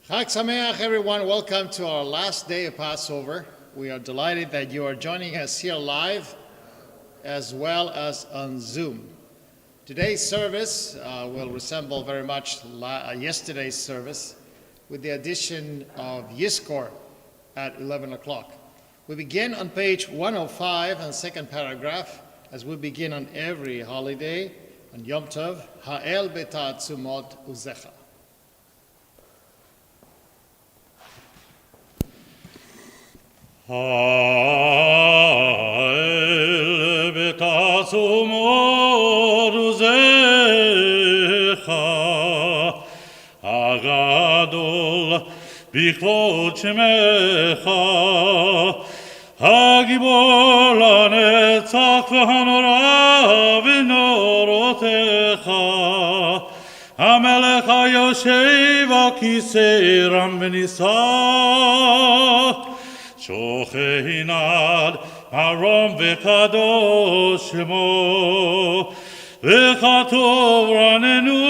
Chag Sameach, everyone. Welcome to our last day of Passover. We are delighted that you are joining us here live as well as on Zoom. Today's service will resemble very much yesterday's service with the addition of Yizkor at 11 o'clock. We begin on page 105 and second paragraph, as we begin on every holiday, on Yom Tov, Ha'el beta'atzumot uzecha. Ha'el beta'atzumot uzecha Hagadol b'kvod shemecha Hagibor lanetzach v'hanora v'norotecha Hamelech hayoshev al kisei ram v'nisah Shochinad Arom v'kadosh shemo V'chatov ranenu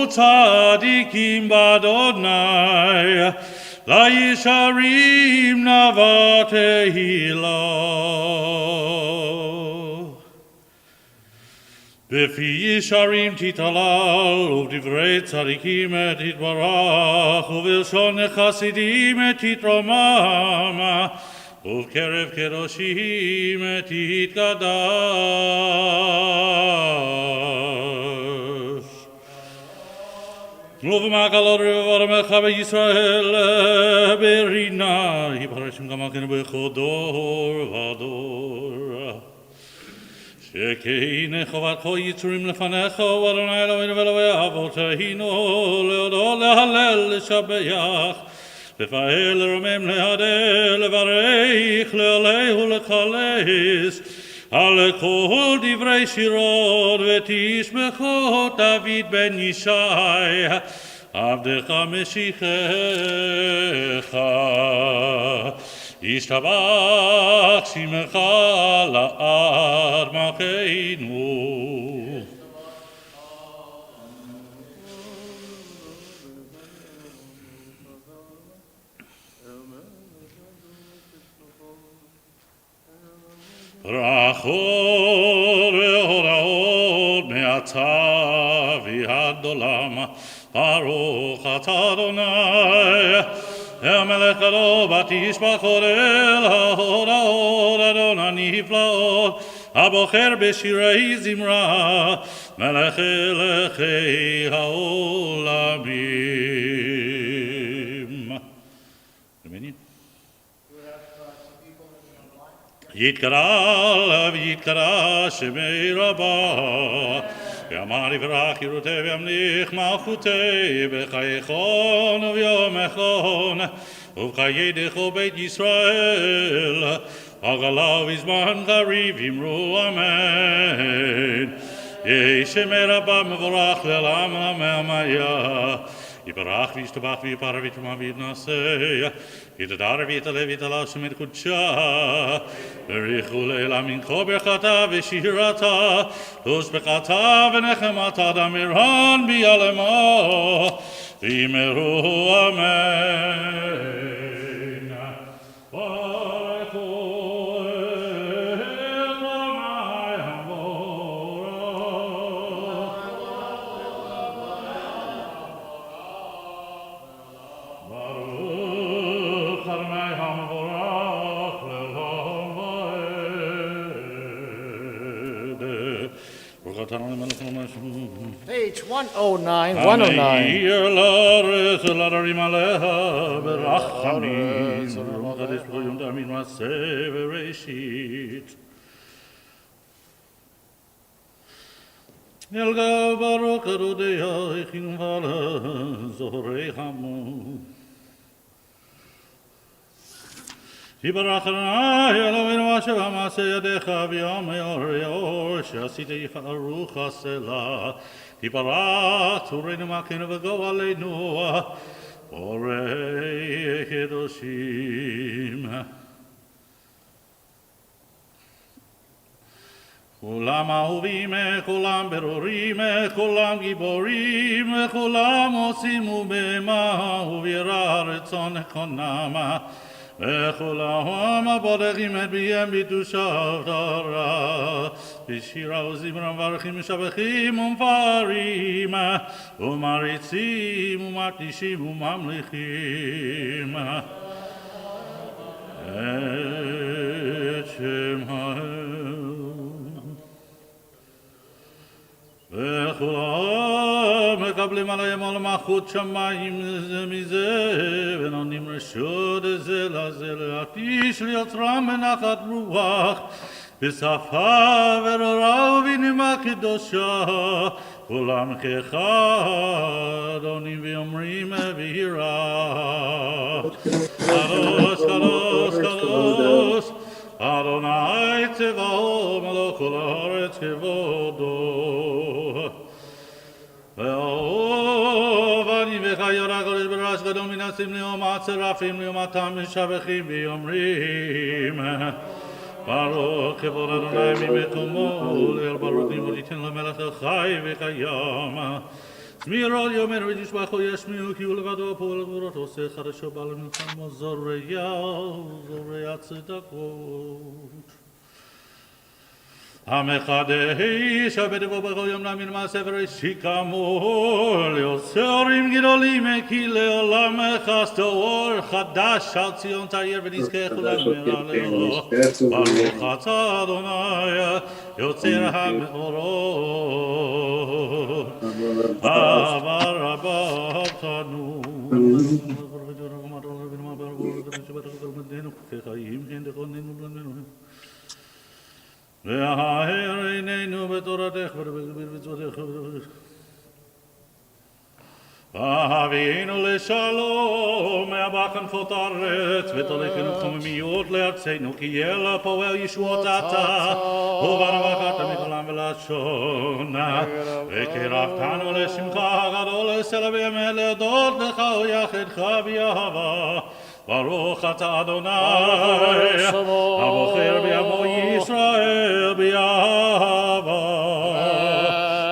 tzadikim b'Adonai La'yisharim navatehila B'fi yisharim titalal Uv'divrei tzadikim et titbarach Uv'ilshon chasidim et titromam Uv'kerev kedoshim et titkadash Uv'makalot revaremecha v'Yisrael berina Yiparashim gamaken b'chodor v'ador Shekeine chovatcho yitzurim lefanecha Adonai Eloheinu v'Elokei avoteinu leodol lehalel leshabeach לפעל לרומם להדל לברך לעלהו לקלס על כל דברי שירות ותשמחו דוד בן ישי עבדך משיחך ישתבח שמך לעד מלכנו ברכות והודעות מעתה ועד עולם ברוך אתה אדוני המלך הגדול ותשבחות אל ההודעות אדוני נפלאות הבוחר בשירי זמרה מלך אלוהי העולמים. יתקרא ויתקרא שמי רבה יאמר יברך ירותי וימליך מלכותי בחייכון וביומכון ובחיי דכו בית ישראל עגלה וזמן קריב אמרו אמן יהי שמי רבה מבורך לעולם עממיה יברך וישתבח ויפאר ויתרומם ויתנשא יתהדר ויתעלה ויתעלה שם את קודשה בריחו לעילם מנחה ברכתה ושירתה ושבחתה ונחמתה דמירן ביעלמה ויאמרו אמן Page 109, 109. Elga baruch adonai echinu vala zohrei hamu Yibarach Adonai Eloheinu asher ha'maseh yadecha v'yamer yaor she'asita yicharucha selah Yibarach Tzurenu makenu v'go aleinu borei kedoshim כולם אהובים, כולם ברורים, כולם גיבורים, כולם עושים ובהמה ובירא רצון נכונם. וכולם הבורכים את פיהם בקדושת תורה, בשירה וזמרה מברכים משבחים ומפארים, ומריצים ומקדישים וממליכים את שם וכולם מקבלים עליהם על מלכות שמיים זה מזה ונותנים רשות זה לזה להקדיש ליוצרם בנחת רוח בשפה ורורה ובנימה קדושה כולם כאחד עונים ואומרים ביראה קדוש קדוש קדוש אדוני צבאו מלך כל הארץ כבודו ואהוב אני וחיי הקדוש ברש גדול מנסים ליום הצרפים ליום התם משבחים ואומרים ברוך כבוד אדוני ממקומו לעיל ברוך ניתן למלך החי וקיים זמירו יאמר ותשבחו ישמיעו כי הוא לבדו פועל גבורות עושה חדשו בעל מלחמה זורע צדקות המחדש הבטבו בכל יום להאמין מעשה בראשית כאמור ליוצרים גדולים כי לעולם חסדו אור חדש על ציון תאיר ונזכה כולנו מרעלהו ברוך אתה אדוני יוצר המאורות אבא רבה אבתנו והאר עינינו בתורתך ובמצוותיך והביאנו לשלום מהבא כנפות הארץ ותוליכנו חוממיות לארצנו כי יהיה פועל ישועות אתה וברווחת מכל עם ולשון וקרבתנו לשמך הגדול לסלע בימי להודות לך ויחדך באהבה ברוך אתה אדוני הבוחר בעמו ישראל באהבה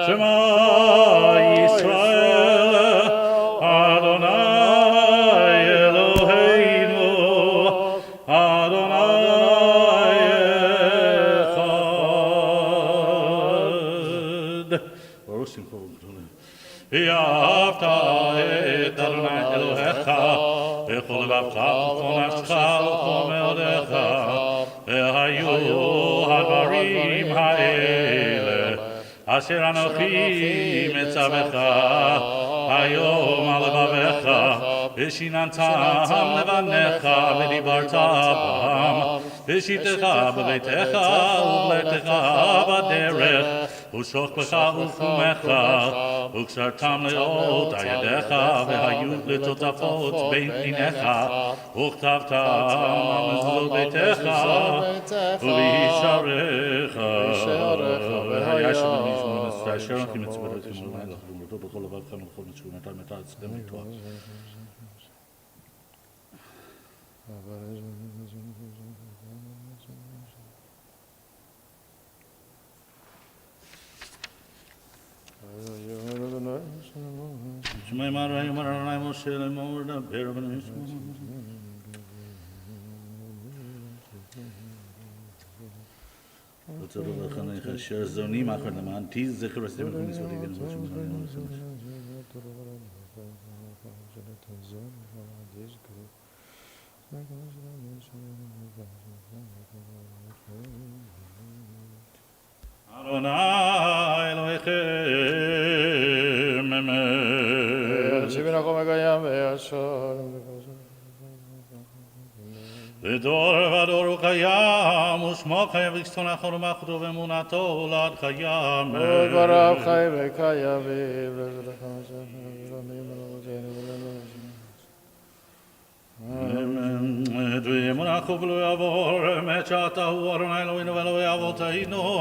שמע ישראל אדוני אלוהינו אדוני אחד ברוך שמך וגדולה ואהבת את אדוני אלוהיך בכל לבבך ובכל נפשך ובכל מאודיך והיו הדברים האלה אשר אנוכי מצווך היום על לבביך ושיננתם לבניך ודיברת בם ושיתך בביתך ובלכתך בדרך ושוכבך וקומך וקשרתם לאות על ידיך והיו לטוטפות בין עיניך וכתבתם על מזוזות ביתך ובישעריך והיה שם מישהו אשר אנוכי מצווך כמו לילה ולומדו בכל לבבך ובכל נפשך מתי אצלכם לתוח שמע אמר אדוני משה לאמור דבר בני ישמעו רוצה לברך עליך אשר זונים אחר למען תזכר עשיתם לכם מצוותי ונאמר שמענו לכם אדוני אלוהיכם אמת שבנכו מקיים וישר ודור ודור הוא קיים ושמו חיים וקצון אחר ומחותו ואמונתו לעד קיים ודבריו חיים וקיימים אמן ואמונך ולא יעבור, אמת שאתה הוא אדוני אלוהינו ואלוהי אבותינו,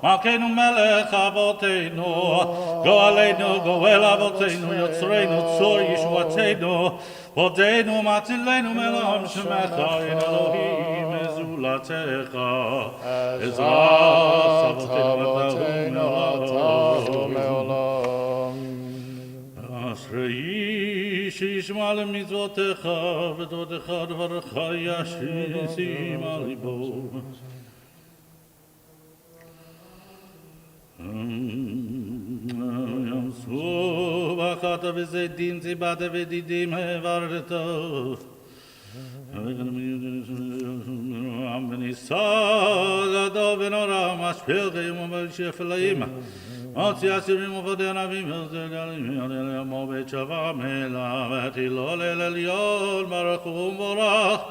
מלכנו מלך אבותינו, גואלנו גואל אבותינו, יוצרנו צור ישועתנו, פודנו מצילנו מעולם שמך, אין אלוהים זולתך, עזרת אבותינו לעולם. אשרי שישמע למצוותיך ותורתך דברך ישים על ליבו. ימסו בחת וזיתים ציבת ודידים העברת וניסה גדול ונורא משפיל כיום ובשפלאים מוציא אסירים ובדי ענבים וזגלים ימו בית שווה מלאמת הילול אל עליון ברוך ומבורך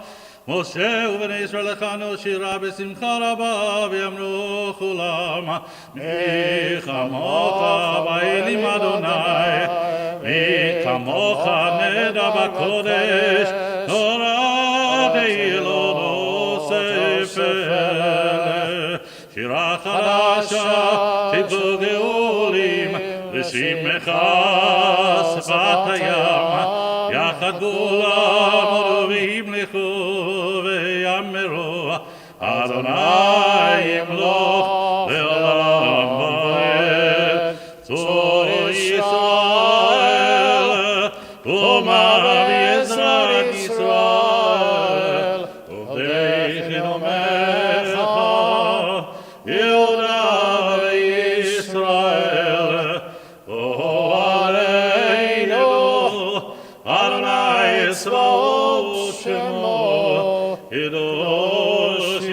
משה ובני ישראל לכנו שירה בשמחה רבה ויאמרו כולם מי כמוך באלים אדוני מי כמוך נדע בקודש תורה דהילולו ספר שירה חדשה תבוא גאולים ושמך שפת הים יחד כולם וימלכו ויאמרו אדוני ימלוך לעולם ועד צור ישראל אומה בעזרת ישראל עובדי חינומך יהודה וישראל אוהלינו אדוני צבאות שמו קדוש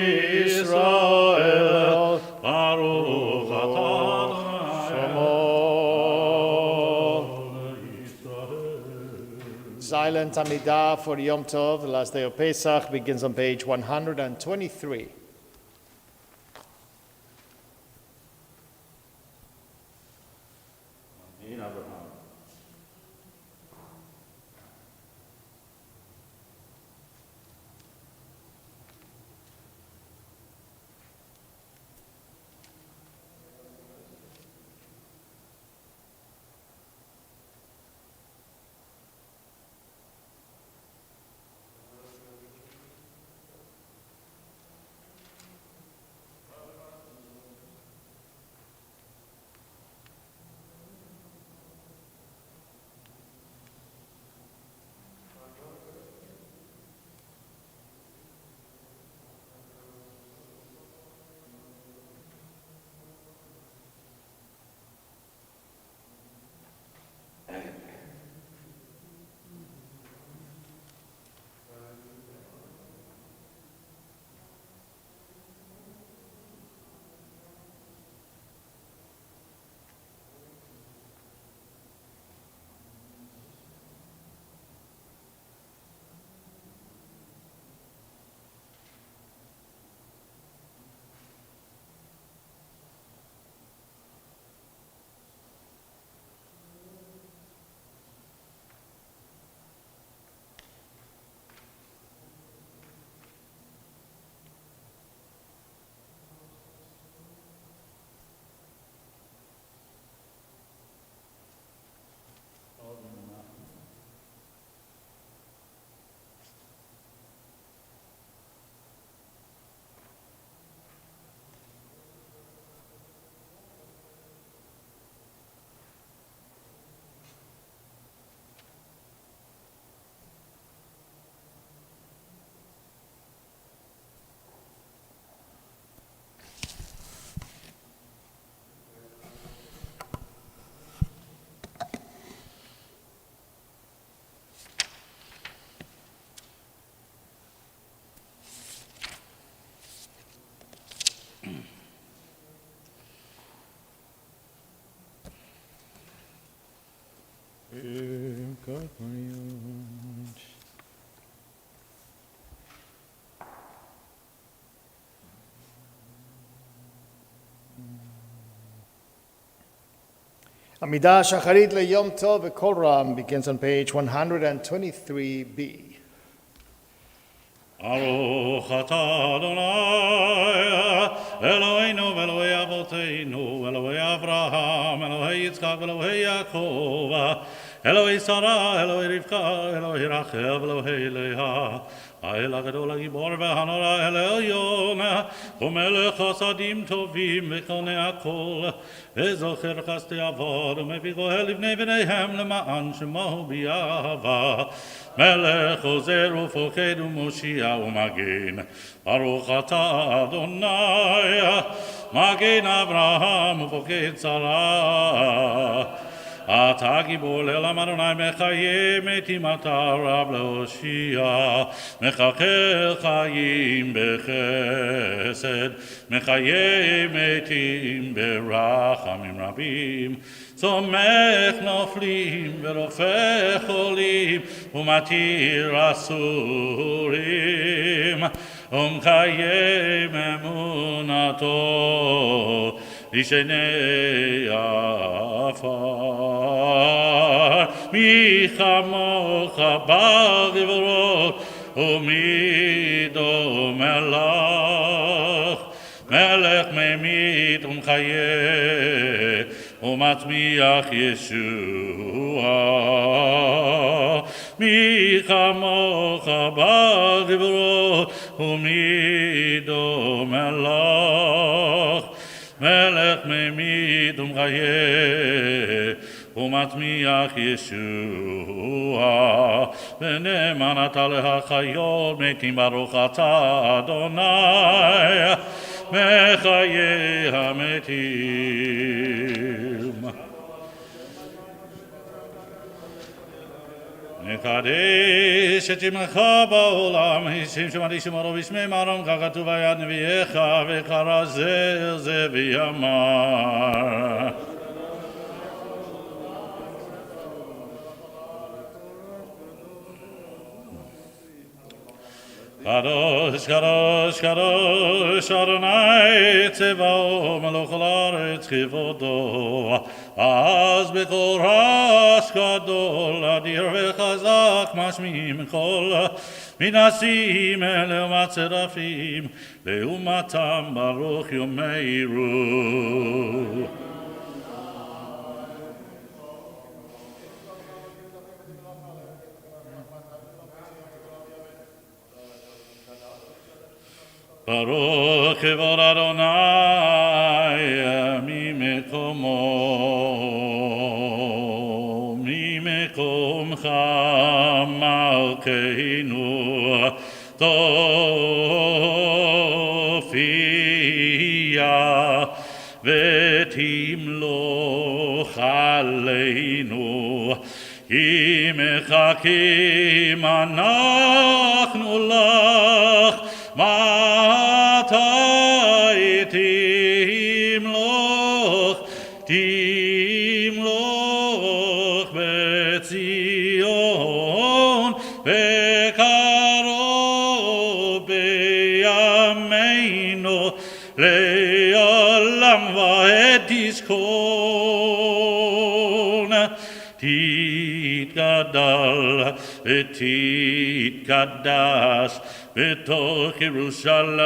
ישראל ברוך אתה Silent Amidah for Yom Tov, the last day of Pesach, begins on page 123. Amidah Shacharit LeYom Tov V'Kol Ram begins on page 123b. ברוך אתה אדוני אלוהינו ואלוהי אבותינו אלוהי אברהם אלוהי יצחק ואלוהי יעקב אלוהי שרה אלוהי רבקה אלוהי רחל ואלוהי לאה האל הגדול הגיבור והנורא אל העליון ומלך חסדים טובים וקונה הכל וזוכר חסדי עבר ומביא גואל לבני בניהם למען שמו באהבה מלך עוזר ופוקד ומושיע ומגן ברוך אתה אדוני מגן אברהם ופוקד שרה אתה גיבור לעולם אדוני מחיה מתים אתה רב להושיע מחכה חיים בחסד מחיה מתים ברחמים רבים צומח נופלים ורופא חולים ומתיר אסורים ומקיים אמונתו ישני עפר מי כמוך בגבורות ומי דומה לך מלך ממית ומחיה ומצמיח ישועה מי כמוך בגבורות ומי דומה לך מלך ממית ומחיה ומצמיח ישועה ונאמן אתה להחיות מתים ברוך אתה אדוני מחיי המתים נקדש את שמך בעולם שם שמעתי שמרו בשמי מרום ככתוב ביד נביאך וקרא זה אל זה ויאמר קדוש קדוש קדוש אדוני צבאו מלוך על הארץ כבודו אז בקול רעש גדול אדיר וחזק משמיעים קול מנסים לעומת צרפים לעומתם ברוך יאמרו ברוך כבוד אדוני ממקומך מלכנו תופיע ותמלוך עלינו כי מחכים אנחנו לך מתי תמלוך בציון בקרוב בימינו לעולם ועד תזכון תתגדל ותתקדש בתוך ירושלים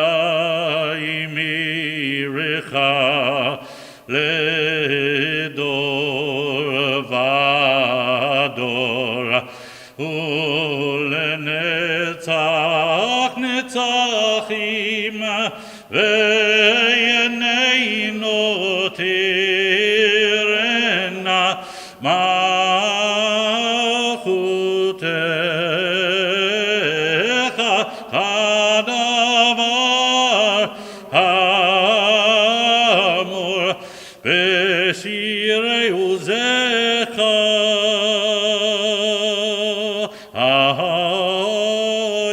עירך לדור ודור ולנצח נצחים ועינינו תראנה מלכותך הדבר האמור בשירי עוזך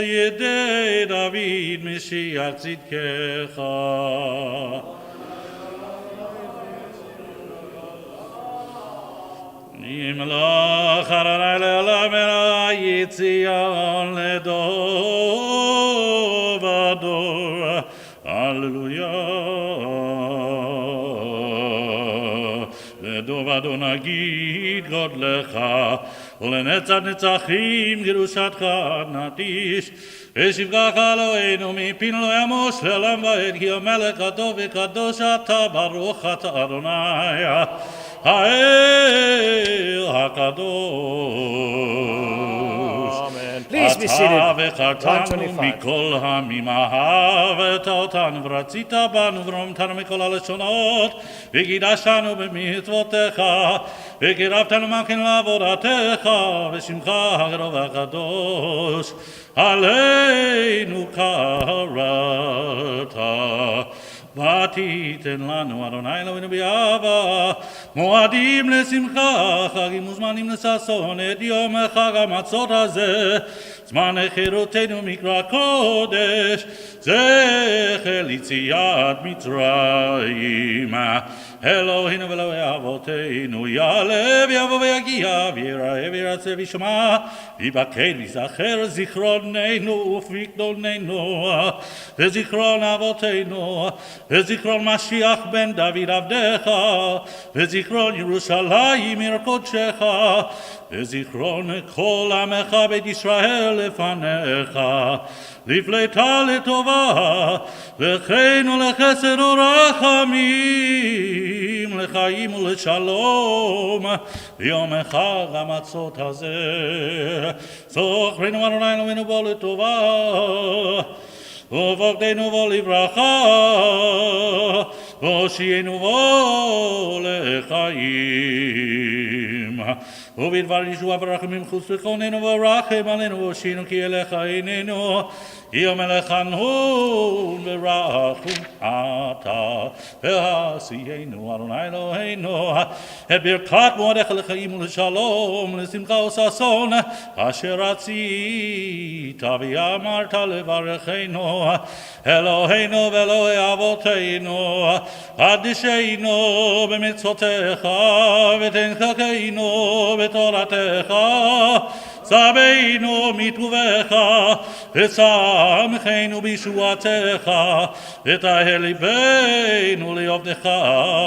ידי דוד משיח צדקך ימלוך אדוני לעולם אלוהי ציון לדור ודור הללויה לדור ודור נגיד גודלך ולנצח נצחים גירושתך נטיש ושבחך אלוהינו מפינו לא ימוש לעולם ועד כי המלך הטוב וקדוש אתה ברוך אתה אדוני האל הקדוש. Amen. Please be seated. אתה וחרתנו 125. מכל העמים אהבת אותנו ורצית בנו ורומתנו מכל הלשונות וקידשתנו במצוותיך וקירבתנו מכן לעבודתך ושמך הקרוב והקדוש עלינו קראת. ותיתן לנו אדוני אלוהינו באהבה מועדים לשמחה חגים וזמנים לששון את יום חג המצות הזה זמן חירותנו מקרא קודש זכר יציאת מצרים. אלוהינו ואלוהי אבותינו יעלה ויבוא ויגיע ויראה וירצה וישמע ויבקר ויזכר זיכרוננו ופקדוננו וזיכרון אבותינו וזיכרון משיח בן דוד עבדך וזיכרון ירושלים עיר קודשך וזיכרון כל עמך בית ישראל לפניך לפלטה לטובה לחן ולחסד ורחמים לחיים ולשלום ביום חג המצות הזה זוכרנו אדוני אלוהינו בו לטובה ופקדנו בו לברכה והושיענו בו לחיים ובדבר ישועה ורחמים חוץ וחוננו ורחם עלינו והושיענו כי אליך עינינו כי המלך חנון ורחום אתה ועשיינו אדוני אלוהינו את ברכת מועדיך לחיים ולשלום לשמחה וששון אשר רצית ואמרת לברכנו אלוהינו ואלוהי אבותינו קדשנו במצוותיך ותן חלקנו בתורתך צווינו מטובך ושמחנו בישועתך ותהל ליבנו לעבדך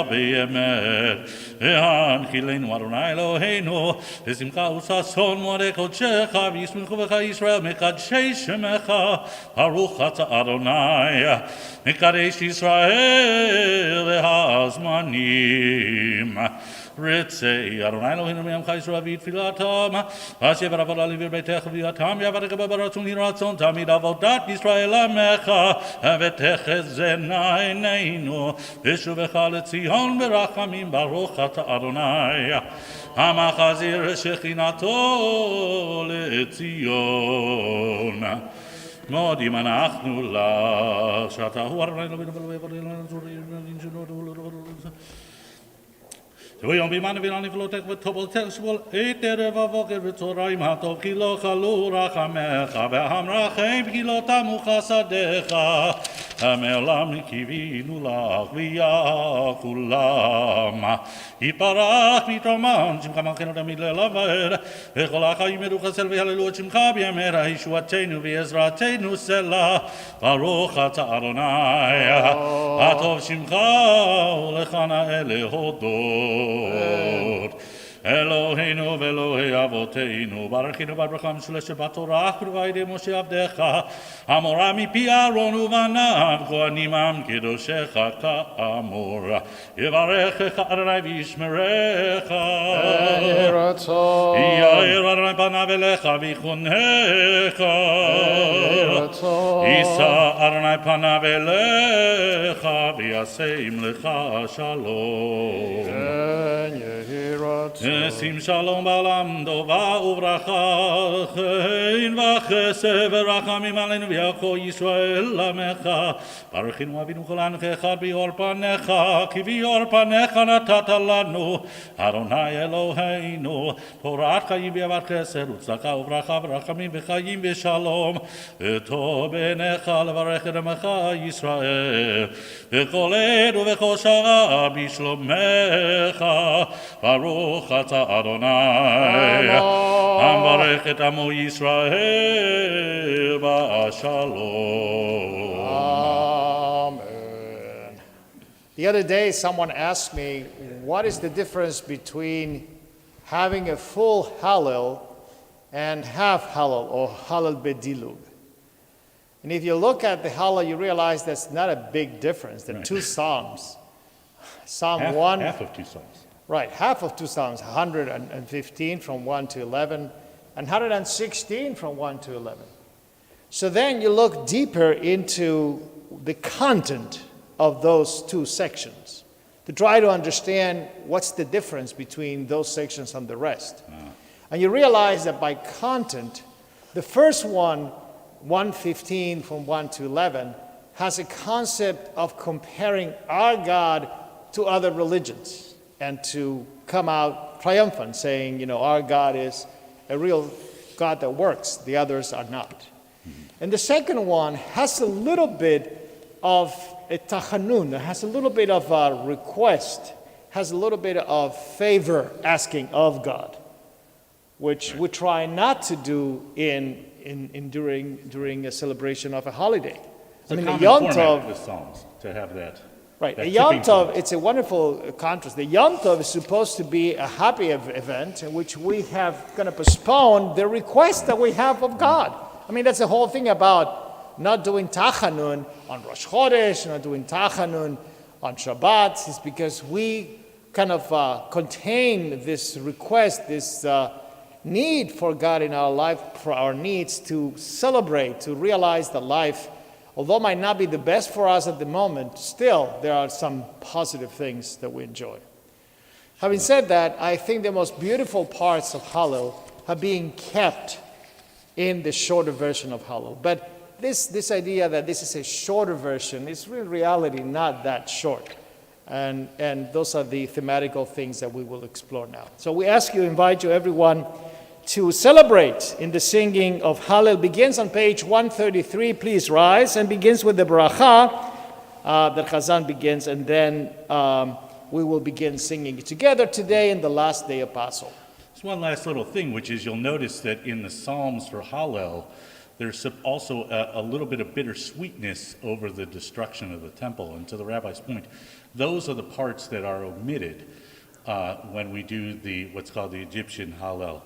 באמת והנחילנו אדוני אלוהינו בשמחה וששון מועדי קודשך וישמחו בך ישראל מקדשי שמך ברוך אתה אדוני מקדש ישראל והזמנים רצי אדוני אלוהינו מעמך ישראל בתפילתם אשר עבודה לביר ביתך וביאתם יעבדך ברצון ירצון תמיד עבודת ישראל עמך ותחזינה עינינו ושובך לציון ברחמים ברוך אתה אדוני המחזיר שכינתו לציון. מודים אנחנו לך שאתה הוא אדוני אלוהינו ויום בימנו וילן נפלותך וטובלתך שבול עת ערב הבוקר וצהריים הטוב כי לא חלו רחמך והמרחם כי לא תמו חסדיך מעולם קיווינו לך ויחולם יתברך ויתרומן שמך מלכנו תמיד לעולם ועד וכל החיים ידעו חסל ויהללו את שמך בימי ישועתנו ועזרתנו סלה ברוך אתה אדוני הטוב שמך ולך נאה להודות אלוהינו ואלוהי אבותינו ברכנו בברכה משולשת בתורה ובעדי משה עבדך אמורה מפי אהרון ובניו כהנים עם קדושך כאמור יברכך אדוני וישמרך יהי רצון יאיר אדוני פניו אליך ויחונך יישא אדוני פניו אליך וישם לך שלום. יהי רצון שים שלום בעולם טובה וברכה חן וחסד ורחמים עלינו ויעקב ישראל עמך ברכנו אבינו כל ענך אחד ביאור פניך כי ביאור פניך נתת לנו אדוני אלוהינו תורת חיים ואהבת חסד וצדקה וברכה ורחמים וחיים ושלום וטוב בעיניך לברך את עמך ישראל וכל עת ובכל שעה בשלומך ברוך אתה אדוני המברך את עמו ישראל בשלום. Amen. The other day, someone asked me, what is the difference between having a full Hallel and half Hallel or Hallel Bedilug? And if you look at the Hallel, you realize that's not a big difference. There are Right. two Psalms. Psalm Half, 1, half of two Psalms. right, half of two Psalms, 115 from 1 to 11, and 116 from 1 to 11. So then you look deeper into the content of those two sections to try to understand what's the difference between those sections and the rest. And you realize that by content, the first one, 115 from 1 to 11, has a concept of comparing our God to other religions and to come out triumphant, saying, our God is a real God that works, the others are not. And the second one has a little bit of a tachanun, has a little bit of a request, has a little bit of favor asking of God, which we try not to do during a celebration of a holiday. It's a the common Yom format Tov, of the Psalms to have that. right? that The Yom tipping Tov, point. it's a wonderful contrast. The Yom Tov is supposed to be a happy event in which we have kind of postponed the request that we have of God. That's the whole thing about not doing Tachanun on Rosh Chodesh, not doing Tachanun on Shabbat, is because we kind of contain this request, this need for God in our life, for our needs to celebrate, to realize that life, although might not be the best for us at the moment, still there are some positive things that we enjoy. Having said that, I think the most beautiful parts of Hallel are being kept in the shorter version of Hallel. But this idea that this is a shorter version is in reality not that short. And those are the thematical things that we will explore now. So we invite you everyone to celebrate in the singing of Hallel. Begins on page 133. Please rise, and begins with the bracha that Chazan begins, and then we will begin singing together today in the last day of Passover. There's one last little thing, which is you'll notice that in the Psalms for Hallel, there's also a little bit of bittersweetness over the destruction of the temple. And to the rabbi's point, those are the parts that are omitted when we do what's called the Egyptian Hallel.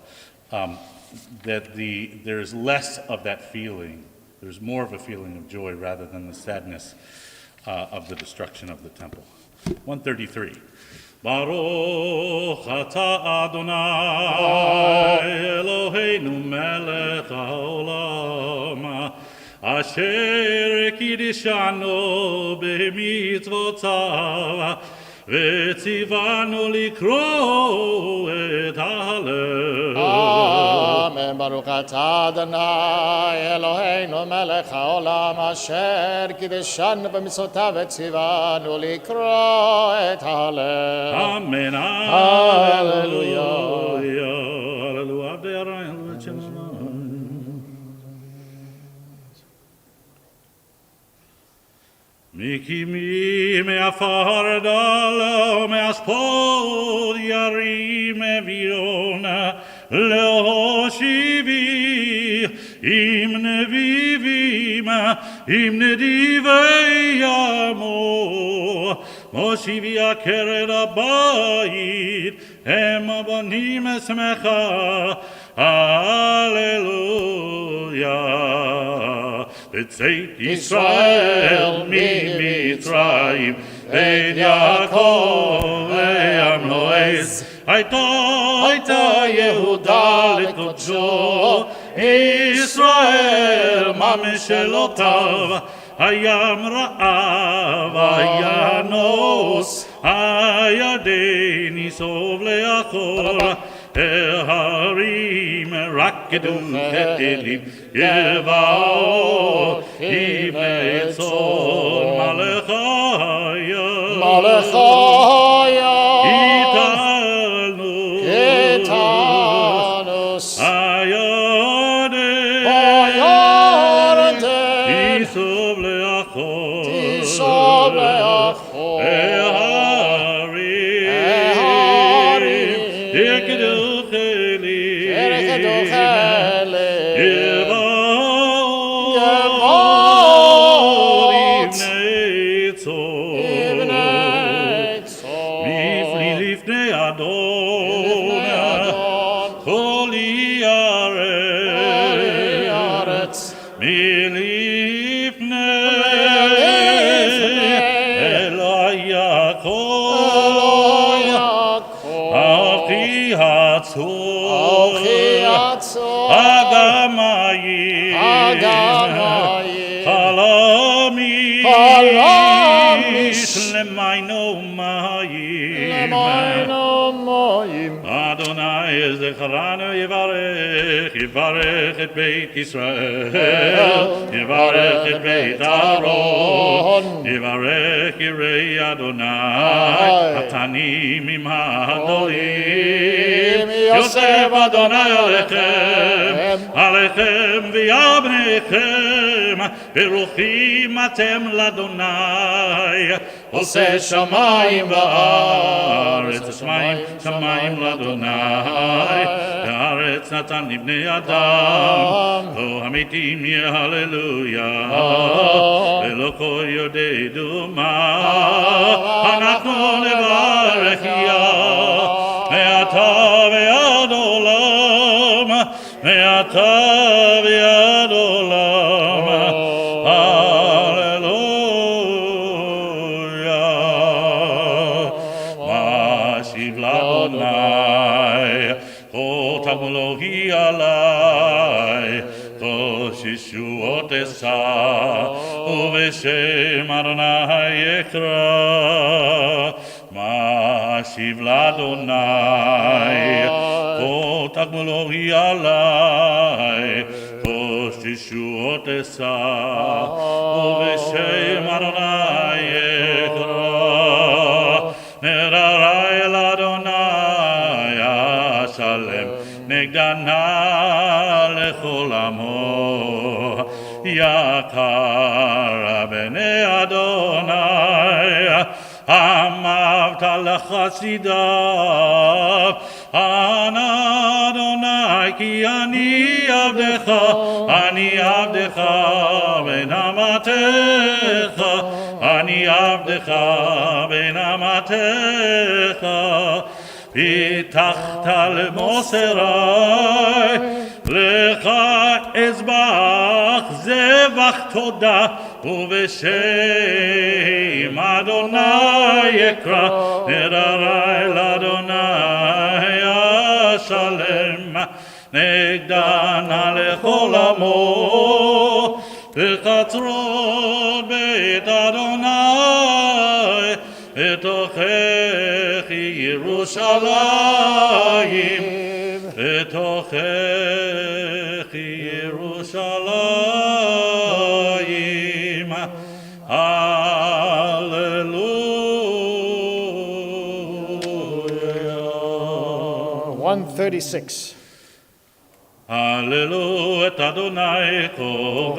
There's less of that feeling. There's more of a feeling of joy rather than the sadness of the destruction of the temple. 133. Baruch atah Adonai Eloheinu melech haolam asher kiddushanu b'mitzvotav v'tzivanu likro et Hallel. Amen. Baruch atah Adonai Eloheinu melech haolam asher kiddushanu b'mitzvotav v'tzivanu likro et Hallel. Amen. Hallelujah. Hallelujah. Mikimi me'afar dalo me'aspod yarim eviona le'hoshivi im nevivim im nedivei yamo moshivi akeret abayit hem abonim esmecha Hallelujah. B'tzeit Yisrael miMitzrayim Beit Yaakov ve'am lo'ez Hayta Yehuda l'kodsho Yisrael mamish elotav Hayam ra'av hayanos Hayadei nisov le'achor Harim rakedu hetelim Yevao Imetzon Malechaya Italnus Ayade Isov leachor Harim Yekedu Mili למינו מים. למינו מים. אדוני זכרנו יברך, יברך את בית ישראל, יברך את בית אהרון, יברך יראי אדוני, התנים עם הגדולים, יוסף אדוני עליכם, עליכם ויברכם, ברוכים אתם לאדוני, עושה שמיים וארץ, שמיים לאדוני, והארץ נתן לבני אדם, כה המתים יהללויה, ולא כה יודעו מה, אנחנו נברך מעתה ועד עולם, מעתה ועד עולם, הללויה. משיב לאדוני, כה תגמולו היא עלי, כה ישועות אשא, ובשם אדוני אקרא. משיב לאדוני, כה תגמולו היא עלי, כה ישועות אשא, ובשם אדוני אקרא. נראה אל אדוני אשלם, נגדנה לכל עמו, יקר בני אדוני, אמרת לחסידיו, אנא אדוני כי אני עבדך, אני עבדך בן אמתך, אני עבדך בן אמתך, פיתחת למוסרי, לך אזבח זבח תודה, ובשם אדוני אקרא. נראה אל אדוני אשלם, נגדנה לכל עמו, בחצרות בית אדוני, בתוכך ירושלים, בתוכך ירושלים, hallelujah. 136. הללו את אדוני, כל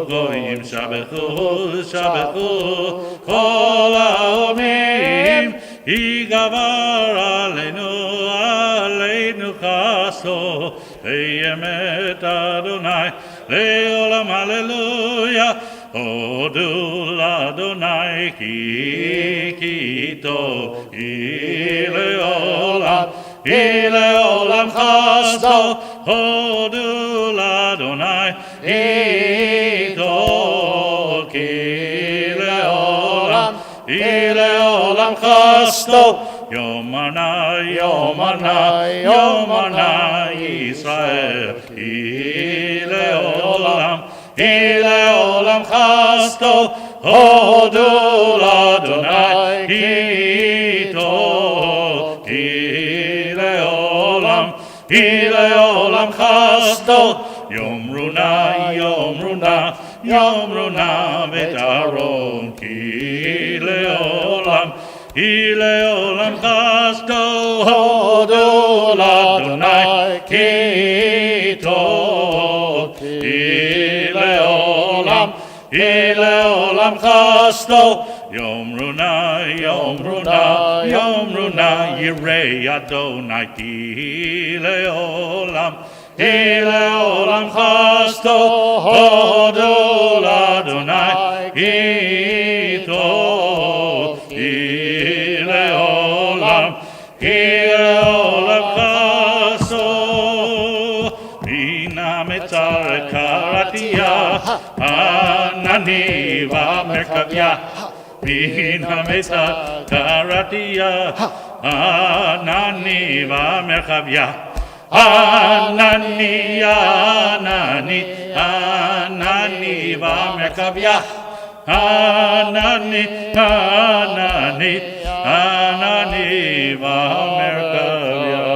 גויים, שבחו, שבחו, כל העמים, יגבר עלינו, עלינו חסדו, באמת אדוני, לעולם הללויה, הודו לאדוני, כי טוב, היא לעולם, היא לעולם חסדו, הודו לאדוני, היא טוב, כי לעולם, היא לעולם חסדו, יומנה, יומנה, יומנה ישראל, היא לעולם, היא לעולם חסדו, הודו לאדוני, היא טוב, היא לעולם, היא לעולם חסדו, יאמרו נא, יאמרו נא, יאמרו נא בית אהרון, כי לעולם, היא לעולם חסדו, הודו לאדוני, כי טוב, היא לעולם, היא לעולם חסדו, יאמרו נא, יאמרו נא, יאמרו נא, יראי אדוני, כי לעולם, היא לעולם חסדו, הודו לאדוני, כי טוב, היא לעולם, היא לעולם חסדו, מן המצר קראתיה, ענני ומרכביה, מן המצר קראתיה, ענני ומרכביה, ענני, ענני, ענני ומרכביה, Anani, Anani, Anani, Vamerkaria.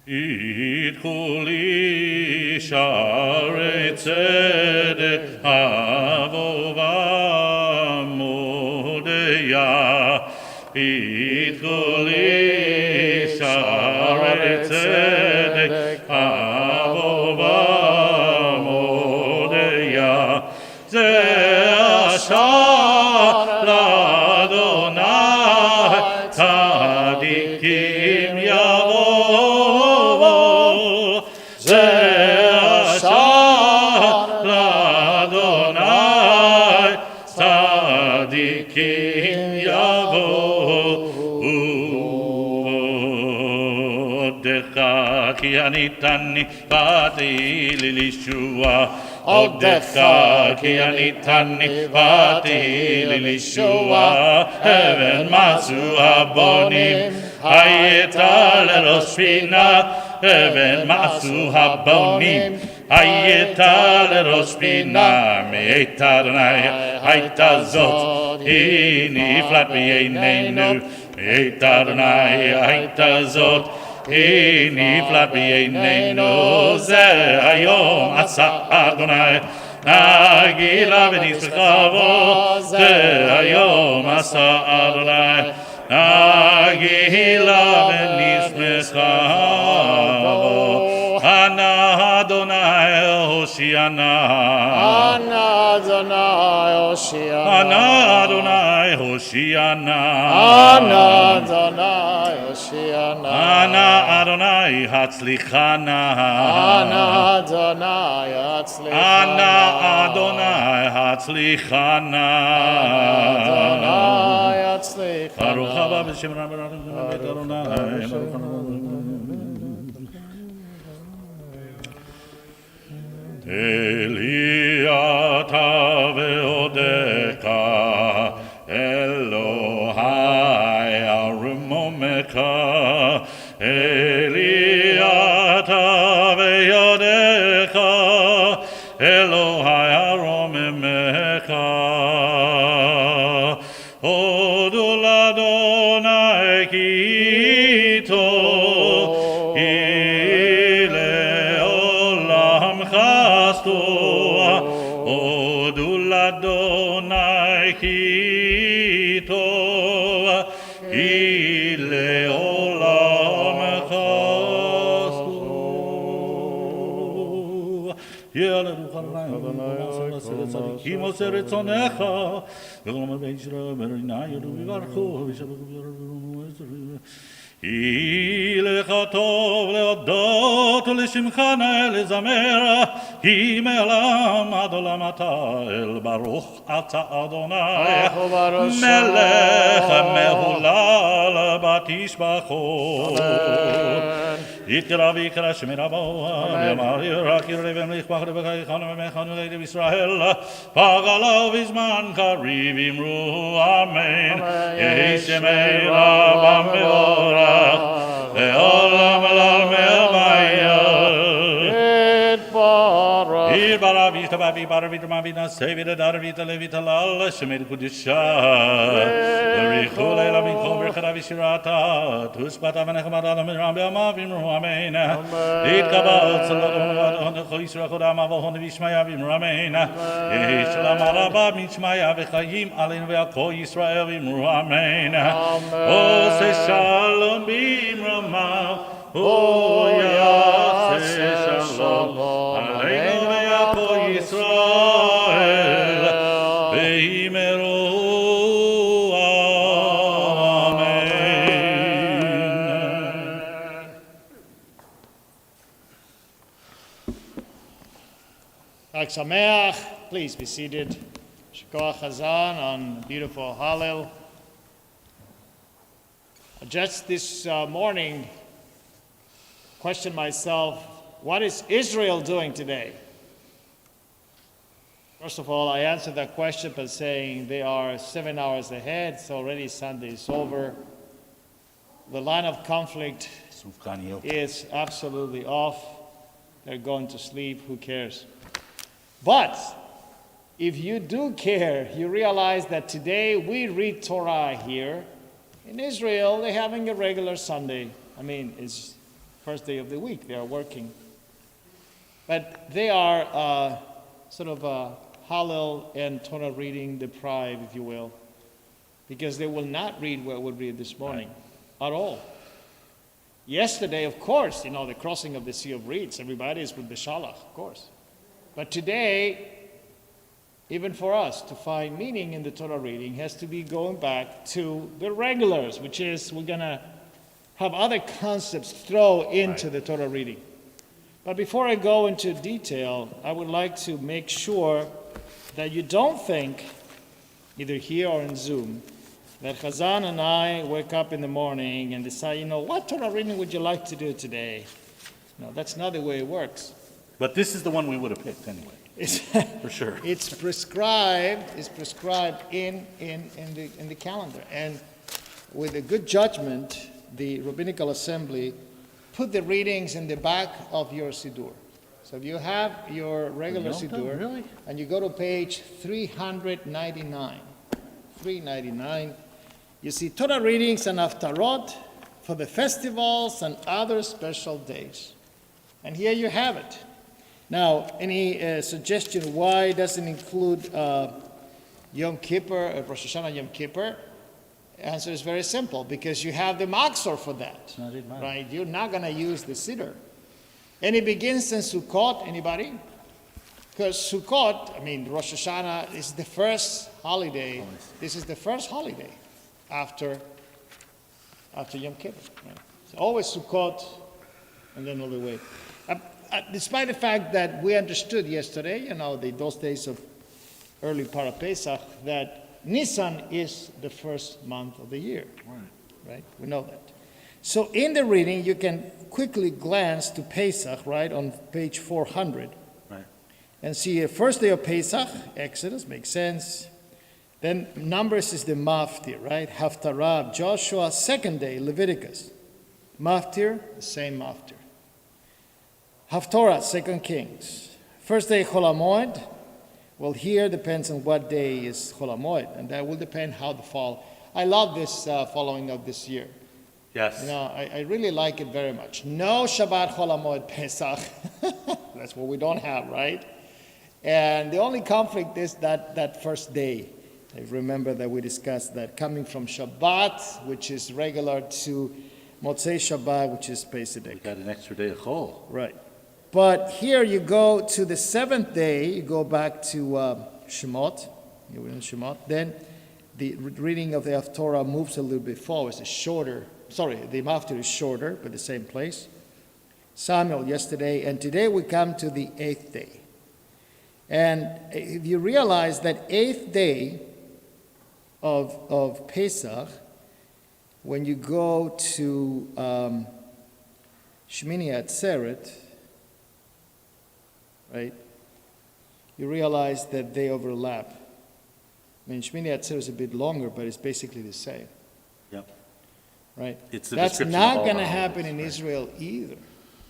It kuli share tzedek havova modeya. It kuli share tzedek havova modeya. Ze ashar l'Adonai tzadikim yavo. Ki anitani vati lilishua. Odecha ki anitani vati lilishua. Heaven masu habonim hayeta lerospina. Heaven masu habonim hayeta lerospina. Me'eta Adonai hayta zot hini flat b'yeinenu. Me'eta Adonai hayta zot Hini flat b'yeinenu ze hayom asa Adonai Nagila v'nisrechavo ze hayom asa Adonai Nagila v'nisrechavo Ana Adonai Hoshiana Ana Adonai Hoshiana. Ana Adonai Hoshiana Ana Adonai Hoshiana. Ana Adonai Hatzlichana Ana Adonai Hatzlichana. Ana Adonai Hatzlichana Adonai Hatzlichana. Baruch haba b'shem Adonai Eliata ve'odeka Elohai arumomeka Eliata ve'odeka Elohai arumomeka Odul Adonai kito Odul Adonai kito ile olam chastu Yeleru chalayim v'masel tzadikim oseh retzonecha v'gom be'yisrael v'rinai yeru v'varchu v'shabachu v'yaravu Ilech tov leodot l'shimchana elzamer Himelam adolam ata el baruch ata Adonai Melech mehulal batishbachot Yikra v'yikra shmirabo Yamar yirakir levem lichbach levechaychanu v'mechanu leiv Yisrael Pagalav izman kariv imru Amen Yehi shemei Rabam mevorach Le'olam al'almel ma'ayah Ir baravita babi baravita mavina sevita daravita levita lal shemir kudisha Barichu leila min kol birchad avishirata Tushbata v'nechmad adam miram be'amavim ru amen Yitkabal tzalodon v'adon necho yisra chodam avohon v'ishmaya v'imru amen Yishlam araba mishmaya v'chayim aleinu ve'akol Yisrael v'imru amen Ose shalom b'imramav Yaseh shalom aleinu ve'akol Yisrael v'yimeru Chag Sameach, please be seated. Shkoach Hazan on beautiful Hallel. Just this morning, questioned myself, what is Israel doing today? First of all, I answered that question by saying they are 7 hours ahead, so already Sunday is over. The line of conflict is absolutely off. They're going to sleep, who cares? But if you do care, you realize that today we read Torah here. In Israel, they're having a regular Sunday. I mean, it's first day of the week, they are working. But they are sort of Hallel and Torah reading deprived, if you will, because they will not read what we read this morning at all. Yesterday, of course, the crossing of the Sea of Reeds, everybody is with the Shalach, of course. But today, even for us to find meaning in the Torah reading has to be going back to the regulars, which is we're going to have other concepts thrown into the Torah reading. But before I go into detail, I would like to make sure that you don't think, either here or in Zoom, that Chazan and I wake up in the morning and decide, what Torah reading would you like to do today? No, that's not the way it works. But this is the one we would have picked anyway. For sure. It's prescribed in the calendar. And with a good judgment, the Rabbinical Assembly put the readings in the back of your Siddur. So if you have your regular Siddur, really? and you go to page 399, you see Torah readings and Haftarot for the festivals and other special days. And here you have it. Now, any suggestion why it doesn't include Yom Kippur, Rosh Hashanah Yom Kippur? The answer is very simple, because you have the Machzor for that, right? You're not going to use the Siddur. And it begins in Sukkot, anybody? Because Sukkot, Rosh Hashanah is the first holiday. This is the first holiday after Yom Kippur. Right? So always Sukkot, and then all the way. Despite the fact that we understood yesterday, those days of early part of Pesach, that Nisan is the first month of the year. Right? We know that. So in the reading, you can quickly glance to Pesach, right, on page 400. Right. And see the first day of Pesach, Exodus, makes sense. Then Numbers is the Maftir, right? Haftarah, Joshua, second day, Leviticus. Maftir, the same Maftir. Haftorah, 2 Kings. First day, Chol HaMoed. Well, here depends on what day is Chol HaMoed, and that will depend how the fall. I love this following of this year. Yes. I really like it very much. No Shabbat Chol HaMoed Pesach. That's what we don't have, right? And the only conflict is that first day. I remember that we discussed that coming from Shabbat, which is regular, to Motzei Shabbat, which is Pesach. We got an extra day of Chol. Right. But here you go to the seventh day, you go back to Shemot. You're in Shemot. Then the reading of the Haftorah moves a little bit forward. It's shorter. Sorry, the Maftir is shorter, but the same place. Samuel yesterday, and today we come to the 8th day. And if you realize that 8th day of Pesach, when you go to Shmini Atzeret, right, you realize that they overlap. Shmini Atzeret is a bit longer, but it's basically the same. Yep. Right? It's the That's description not of all going to the happen holidays, in Israel either,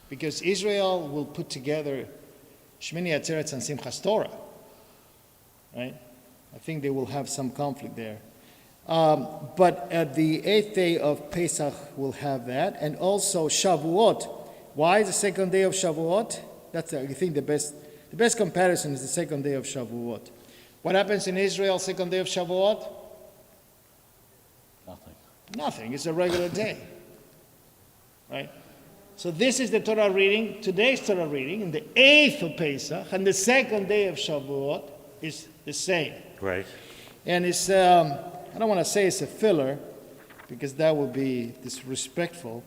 because Israel will put together Shmini Atzeret and Simchas Torah. Right? I think they will have some conflict there. But at the 8th day of Pesach, we'll have that. And also Shavuot. Why is the second day of Shavuot? That's, I think, the best comparison is the second day of Shavuot. What happens in Israel, second day of Shavuot? Nothing. It's a regular day. Right? So this is the Torah reading, today's Torah reading, in the 8th of Pesach, and the second day of Shavuot is the same. Right. And it's, I don't want to say it's a filler, because that would be disrespectful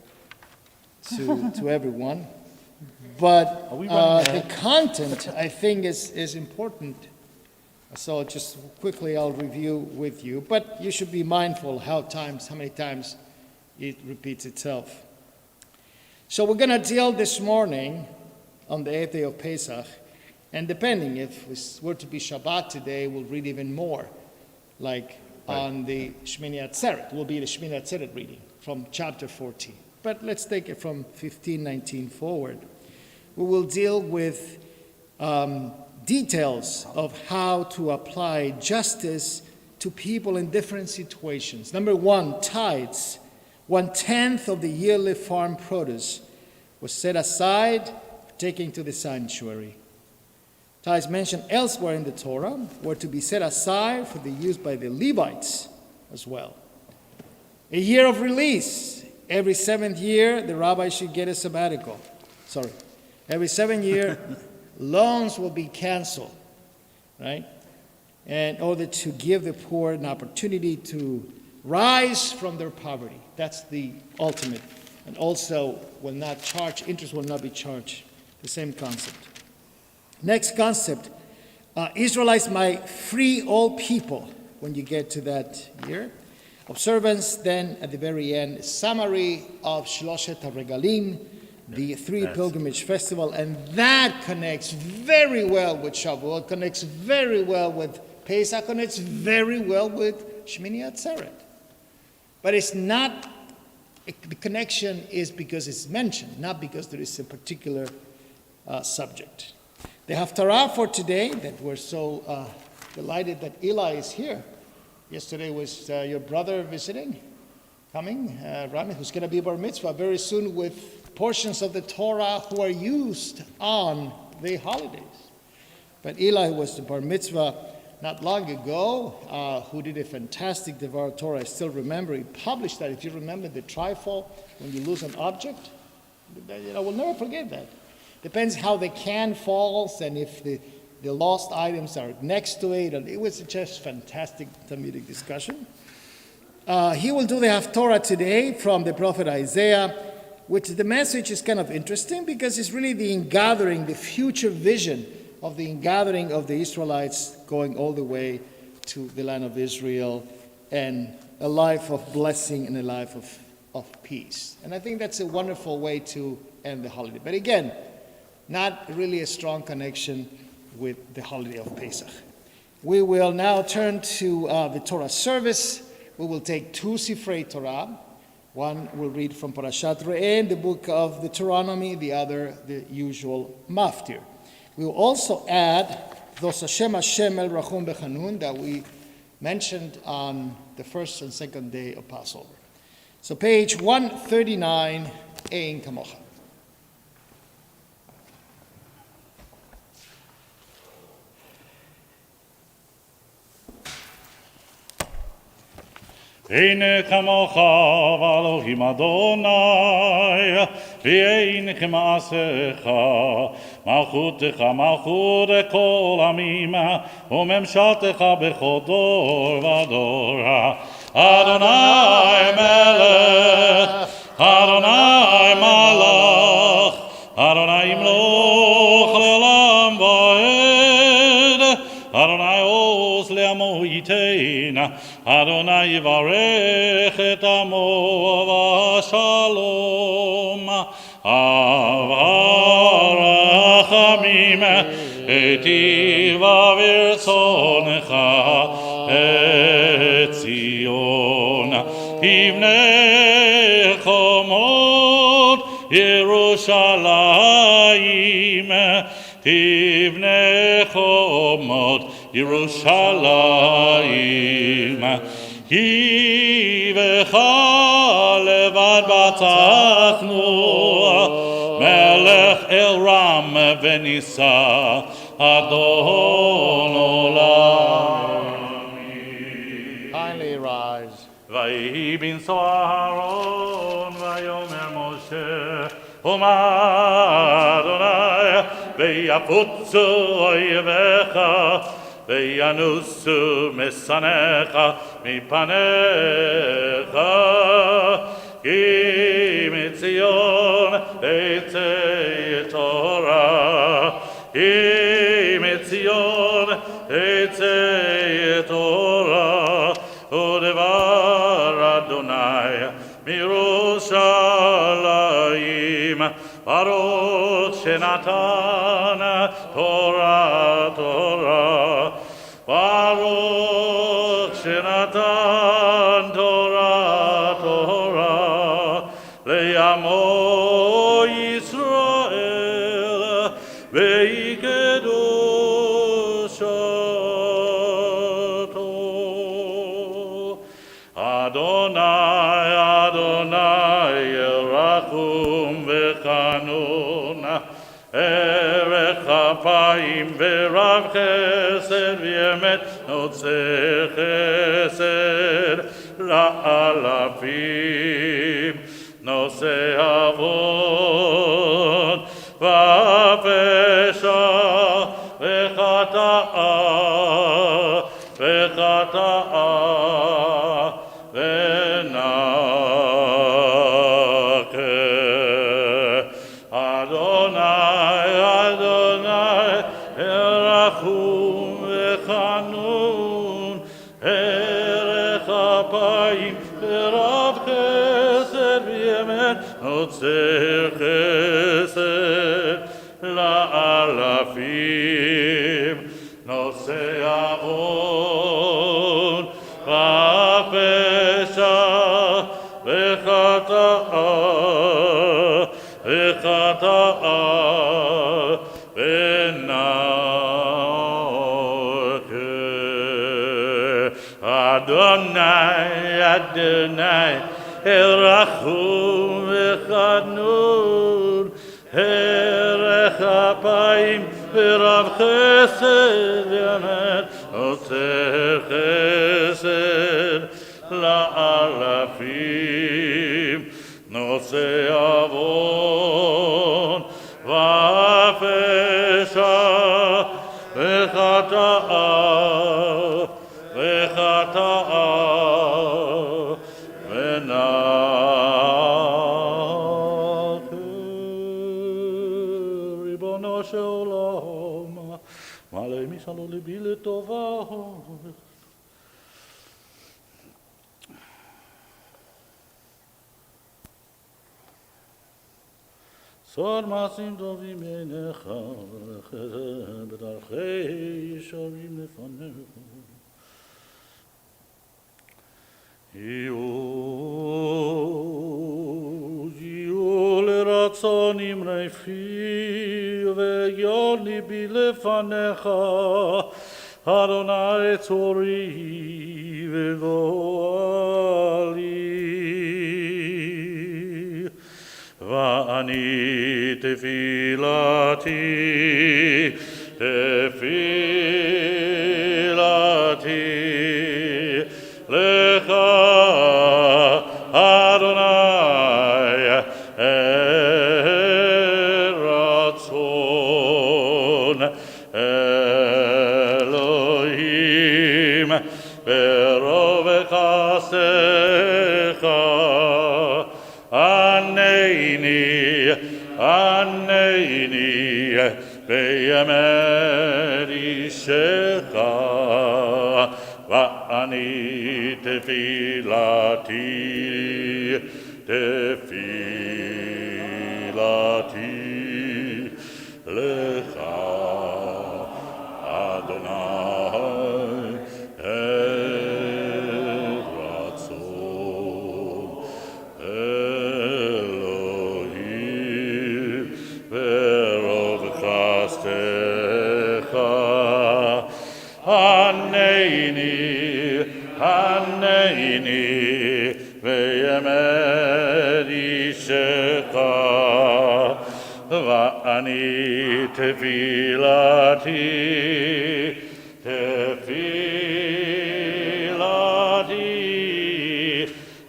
to everyone. But the content, I think, is important. So just quickly, I'll review with you. But you should be mindful how many times it repeats itself. So we're going to deal this morning on the 8th day of Pesach. And depending, if it were to be Shabbat today, we'll read even more, like on the Shmini Atzeret. Will be the Shmini Atzeret reading from chapter 14. But let's take it from 15:19 forward. We will deal with details of how to apply justice to people in different situations. Number one, tithes. 1/10 of the yearly farm produce was set aside, taken to the sanctuary. Tithes mentioned elsewhere in the Torah were to be set aside for the use by the Levites as well. A year of release. Every 7th year, the rabbi should get a sabbatical. Every 7th year, loans will be canceled, right? In order to give the poor an opportunity to rise from their poverty. That's the ultimate. And also, interest will not be charged. The same concept. Next concept, Israelites might free all people when you get to that year. Observance, then, at the very end, summary of Shloshet HaRegalim, the 3 pilgrimage festival, and that connects very well with Shavuot, connects very well with Pesach, connects very well with Shmini Atzeret. But it's not, the connection is because it's mentioned, not because there is a particular subject. The Haftarah for today, that we're so delighted that Eli is here. Yesterday was your brother coming, Rami, who's going to be bar mitzvah very soon with portions of the Torah who are used on the holidays. But Eli was the bar mitzvah not long ago, who did a fantastic Devar Torah. I still remember, he published that. If you remember the trifle, when you lose an object, we'll never forget that. Depends how the can falls and if the lost items are next to it. And it was just fantastic Talmudic discussion. He will do the Haftorah today from the prophet Isaiah, which the message is kind of interesting because it's really the ingathering, the future vision of the ingathering of the Israelites going all the way to the land of Israel and a life of blessing and a life of peace. And I think that's a wonderful way to end the holiday. But again, not really a strong connection with the holiday of Pesach. We will now turn to the Torah service. We will take 2 Sifrei Torah. One will read from Parashat Re'eh, the book of Deuteronomy, the other, the usual Maftir. We will also add those Hashem Hashem El Rachum Bechanun that we mentioned on the first and second day of Passover. So page 139, Ein Kamocha. הנה כמוך ואלוהים אדוני, והנה כמעשיך, מלכותך מלכות כל עמים, וממשלתך בכל דור ודור. אדוני מלך, אדוני מלך, אדוני ימלוך לעולם ועד, אדוני עוז לעמו ייתן, Adonai yivarech et amo v'shalom avarachamim etiva v'rtzonecha et Zion ivnei chomot Yerushalayim ivnei chomot Yerushalayim כי בך לבד בטחנו מלך אל רם ונישא אדון עולם. Kindly rise. ויהי בנשוא אהרון ויאמר משה ומר אדוני ויפוצו אויביך וינוסו משנאיך מפניך כי מציון תצא תורה כי מציון תצא תורה ודבר אדוני מירושלים Baruch Shenatan Torah, Torah. Baruch Shenatan Torah, Torah. Le'amo Yisrael ve'ikedushto. Adonai, Adonai, Yerachum v'chanun, Erech Apayim v'rav chesed v'yemet, Notzeh chesed la'alafim, Noseh avon v'apesha v'chata'a, v'chata'a, Adonai, Adonai, Erachum v'chanun, Erech Apayim v'rav chesed v'yemet, Notzeh chesed la'alafim, Noseh avon v'apesha v'chata'a, v'chata'a v'na'okeh. Adonai, Adonai, Erachum v'chanun, Erech Apayim v'rav chesed v'yemet, Notzeh chesed la'alafim, Noseh avon v'apesha v'chata'a, v'chata'a v'na'okeh. Ribono shel olam, malei misalo libi letova. Sor masim tovim beinecha, b'darchei yesharim lefanecha. Yiyu leratzon imrei fi, ve'yon libi lefanecha, Adonai tzori ve'goali. Va'ani tefilati, tefilati, lecha Adonai eratzon Elohim berov chasecha. Aneini be'yemet ishecha, va'ani tefilati, tefilati lecha Adonai eratzon Elohim verov chastecha. Haneini ve'yemet ishecha, va'ani tefilati, tefilati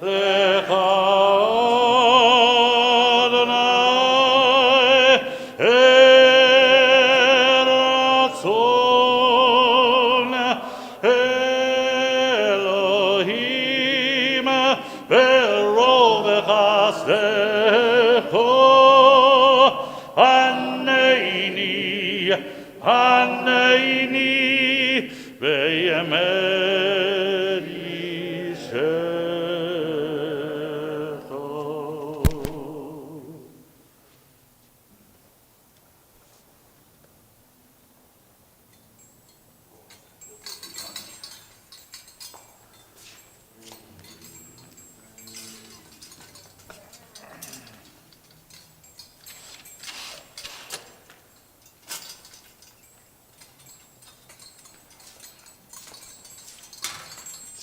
lecha Adonai eratzon Elohim verov chastecha. Haneini ve'yemet ishecha.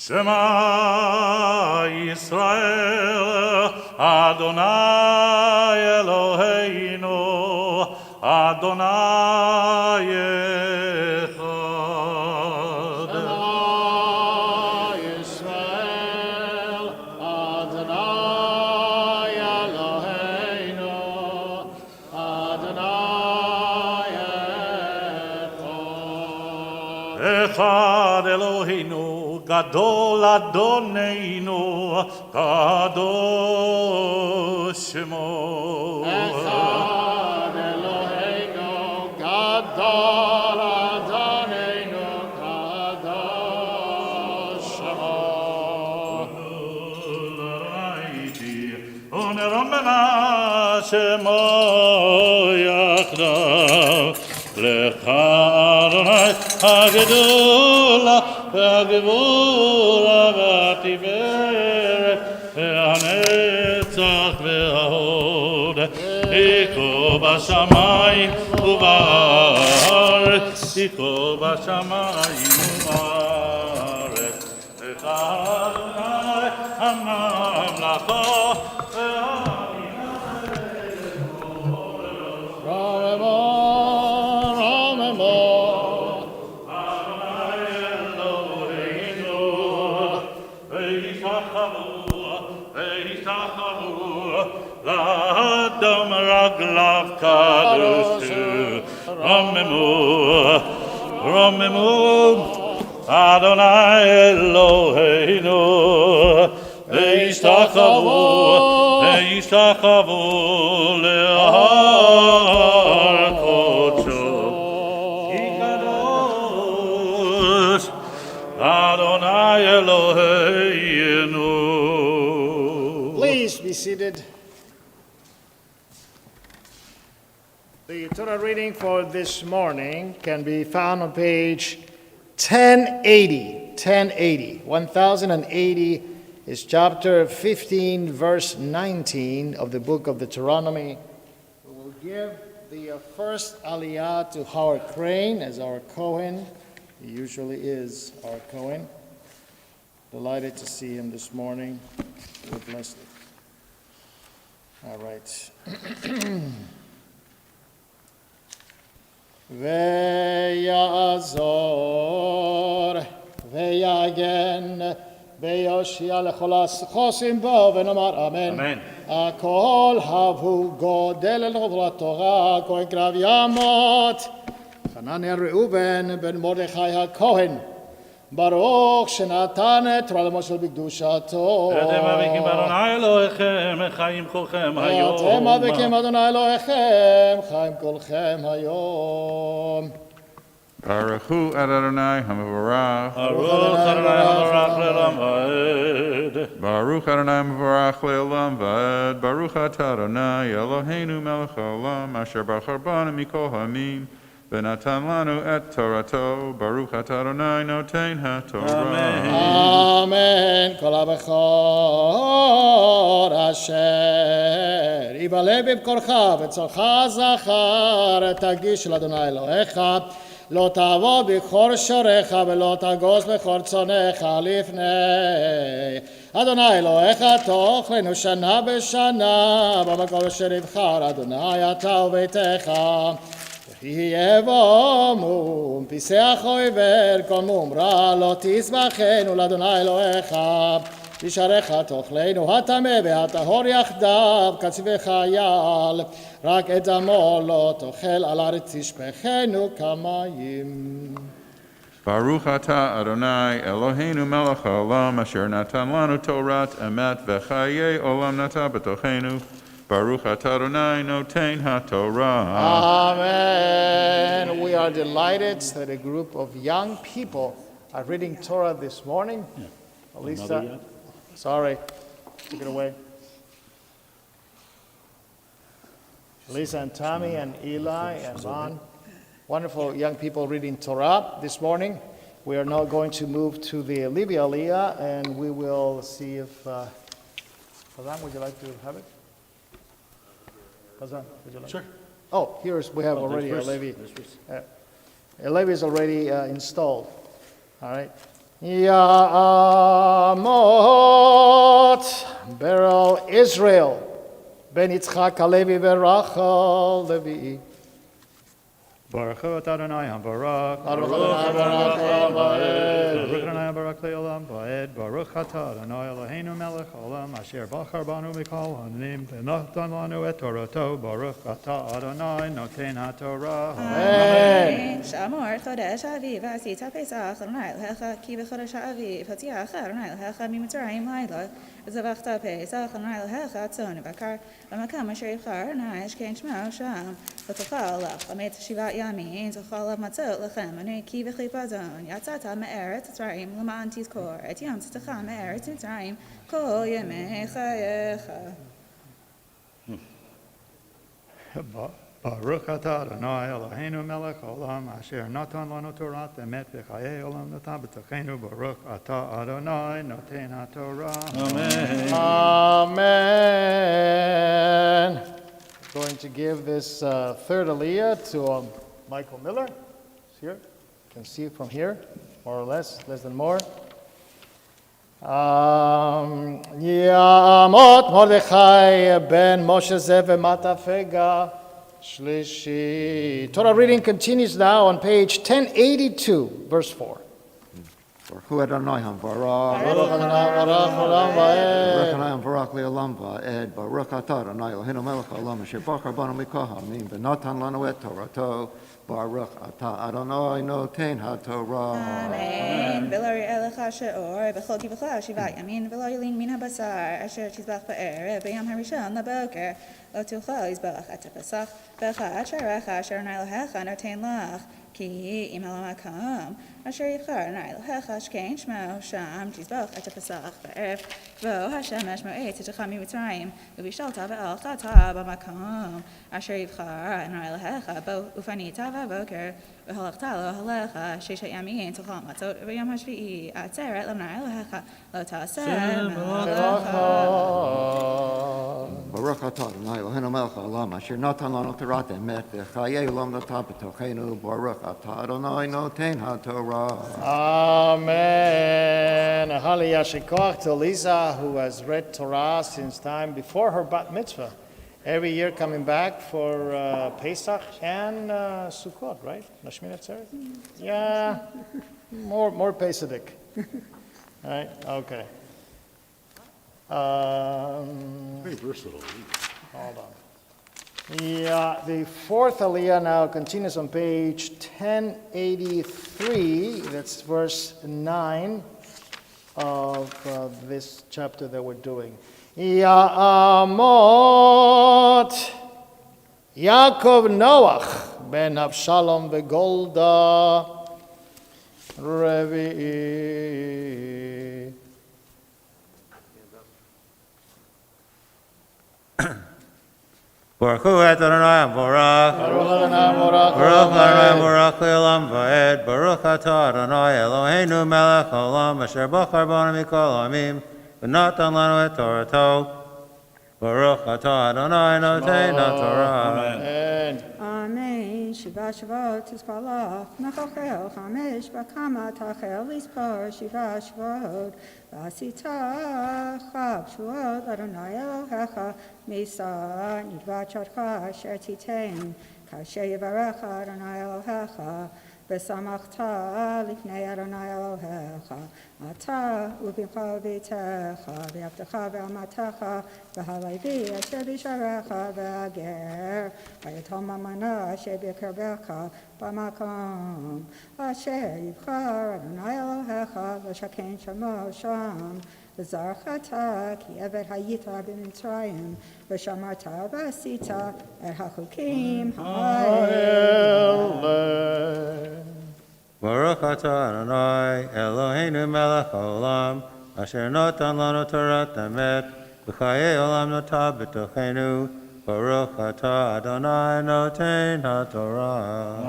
Shema Yisrael, Adonai Eloheinu, Adonai Echad. Shema Yisrael, Adonai Eloheinu, Adonai Echad. Echad Eloheinu, Gadol Adonenu, Kadosh Shemo. Echad Eloheinu, Gadol Adonenu, Kadosh Shemo. ונרוממה שמו יחדיו לך אדוני הגדולה והגבורה והתפארת והנצח וההוד איכו בשמיים ובארץ איכו בשמיים ובארץ לך אדוני הממלכה לאדם רגליו קדוש רוממו אדוני אלוהינו וישתחוו להר קודשו כי קדוש אדוני אלוהינו. Please be seated. The Torah reading for this morning can be found on page 1080. 1080 is chapter 15, verse 19 of the book of Deuteronomy. We will give the first aliyah to Howard Crane as our Kohen. He usually is our Kohen. Delighted to see him this morning with Leslie. All right. ויעזור ויגן ויושיע לכל החוסים בו ונאמר אמן. אמן. הכל הבו גודל אל התורה כהן קרב ימות חנניה ראובן בן מרדכי הכהן ברוך שנתן את תורה למשה בקדושתו. אתם אביקים באדוני אלוהיכם חיים כולכם היום. אתם אביקים אדוני אלוהיכם חיים כולכם היום. Baruch Hu Adonai Hamavarach. ברוך אדוני המברך לעולם ועד. Baruch Adonai Hamavarach Le'olam Va'ed. Baruch Atah Adonai Eloheinu Melech Haolam Asher Bachar Banu Mikol Hamim V'natan Lanu Et Torato. Baruch Atah Adonai Noten HaTorah. אמן. כל הבכור אשר יבלה בבכורך וצורך זכר תגיש לאדוני אלוהיך לא תעבוד בכור שורך ולא תגוס בכור צונך לפני אדוני אלוהיך תאכלנו שנה בשנה במקום אשר יבחר אדוני אתה וביתך וכי יבוא מום פיסח או עיוור כל מום רע לא תזבחנו לאדוני אלוהיך תשארך תאכלנו הטמא והטהור יחדיו כצבי חייל רק את דמו לא תאכל על הארץ תשפכנו כמים. Baruch Atah Adonai Eloheinu Melech Haolam Asher Natan Lanu Torat Emet V'chayei Olam Nata B'tochenu. Baruch Atah Adonai Noten HaTorah. Amen. We are delighted that a group of young people are reading Torah this morning. Lisa, sorry, take it away. Lisa and Tommy and Eli and Ron, wonderful young people reading Torah this morning. We are now going to move to the Levi Aliyah, and we will see if, Kazan, would you like to have it? Kazan, would you like? Sure. Oh, we have already a there's Levi. first. A Levi is already installed. All right. Ya'amot Beryl Israel Ben Yitzchak Halevi Berachel Levi. Baruch hu atah Adonai Barak. Baruch Adonai Baruch Olam Va'ed. Baruch Adonai Barak Le'olam Va'ed. Baruch atah Adonai Eloheinu melech haolam asher bachar banu mikol hanim v'natan lanu et Torato. Baruch atah Adonai noten haTorah. Amen. שאמור חודש האביב ועשית פסח אדוני אלוהיך כי בחודש האביב הוציאך אדוני אלוהיך ממצרים לילה וזבחת פסח אדוני אלוהיך צאן ובקר במקום אשר יבחר אדוני אשכן שמו שם ותאכל לך למת 7 ימים תאכל עליו מצות לכם אני כי בחיפזון יצאת מארץ מצרים למען תזכור את יום צאתך מארץ מצרים כל ימי חייך. Baruch atah Adonai Eloheinu melech haolam asher natan lanu Torah emet v'chayei olam natan b'tochenu. Baruch atah Adonai noten haTorah. Amen. Amen. Going to give this third aliyah to Michael Miller. It's here. You can see it from here, more or less than more. Ya'amot Mordechai ben Moshe Zev Matafega Shlishi. Torah reading continues now on page 1082, verse 4. Baruch hu Adonai Barak. Baruch Adonai Baruch Olam Va'ed. Baruch Adonai Barak Le'olam Va'ed. Baruch atah Adonai Eloheinu melech haolam asher bachar banu mikol haamim v'natan lanu et Torato. Baruch atah Adonai noten haTorah. Amen. ולא יראה לך שאור בכל גבך 7 ימים ולא ילין מן הבשר אשר תזבח בערב ביום הראשון לבוקר לא תאכל לזבוח את הפסח באחד שעריך אשר אדוני אלוהיך נותן לך כי אם על המקום אשר יבחר אדוני אלוהיך אשכן שמו שם תזבח את הפסח בערב בו השמש מואץ צאתך ממצרים ובישלת ואכלת במקום אשר יבחר אדוני אלוהיך בו ופנית בבוקר והלכת לו הלך 6 ימים תאכל מצות וביום השביעי עצרת לאדוני אלוהיך לא תעשה Baruch atah Adonai Eloheinu melech haolam asher natan lanu Torah emet v'chayei olam natan b'tochenu. Baruch atah Adonai noten haTorah. Amen. Hali Yashikoch to Lisa, who has read Torah since time before her bat mitzvah. Every year coming back for Pesach and Sukkot, right? Nashmin Atzeret? Yeah, more Pesach. Right, okay. Very versatile. Hold on. Yeah, the fourth aliyah now continues on page 1083. That's verse 9 of this chapter that we're doing. Ya'amot Yaakov Noach ben Avshalom v'Golda Revi'i. Baruch hu et Adonai Barak. Baruch Adonai Baruch Baruch Adonai Barak Le'olam Va'ed. Baruch atah Adonai Eloheinu melech haolam asher bachar banu mikol haamim v'natan lanu et Torato. Baruch atah Adonai noten haTorah. Amen. Amen. Shiva Shavot Tizbalach. Nachachel Chamesh Bakama Tachel Lispar Shiva Shavot. Vasita Chav Shavot Adonai Elohecha Misa Nidvachatcha Asher Titein Kasher Yivarecha Adonai Elohecha Besamachta Lifnei Adonai Elohecha Ata Ubimcha V'itecha V'yavtecha V'amatecha V'halevi Asher B'sharecha V'ager V'yatom Amana Asher B'kerbecha B'makom Asher Yivchar Adonai Elohecha V'shaken Shamo Sham V'zarchata Ki Evet Hayita B'Mitzrayim V'shamarta V'asita Et HaChukim Ha'el. Baruch atah Adonai Eloheinu melech haolam asher natan lanu Torah emet v'chayei olam natan b'tochenu. Baruch atah Adonai noten haTorah.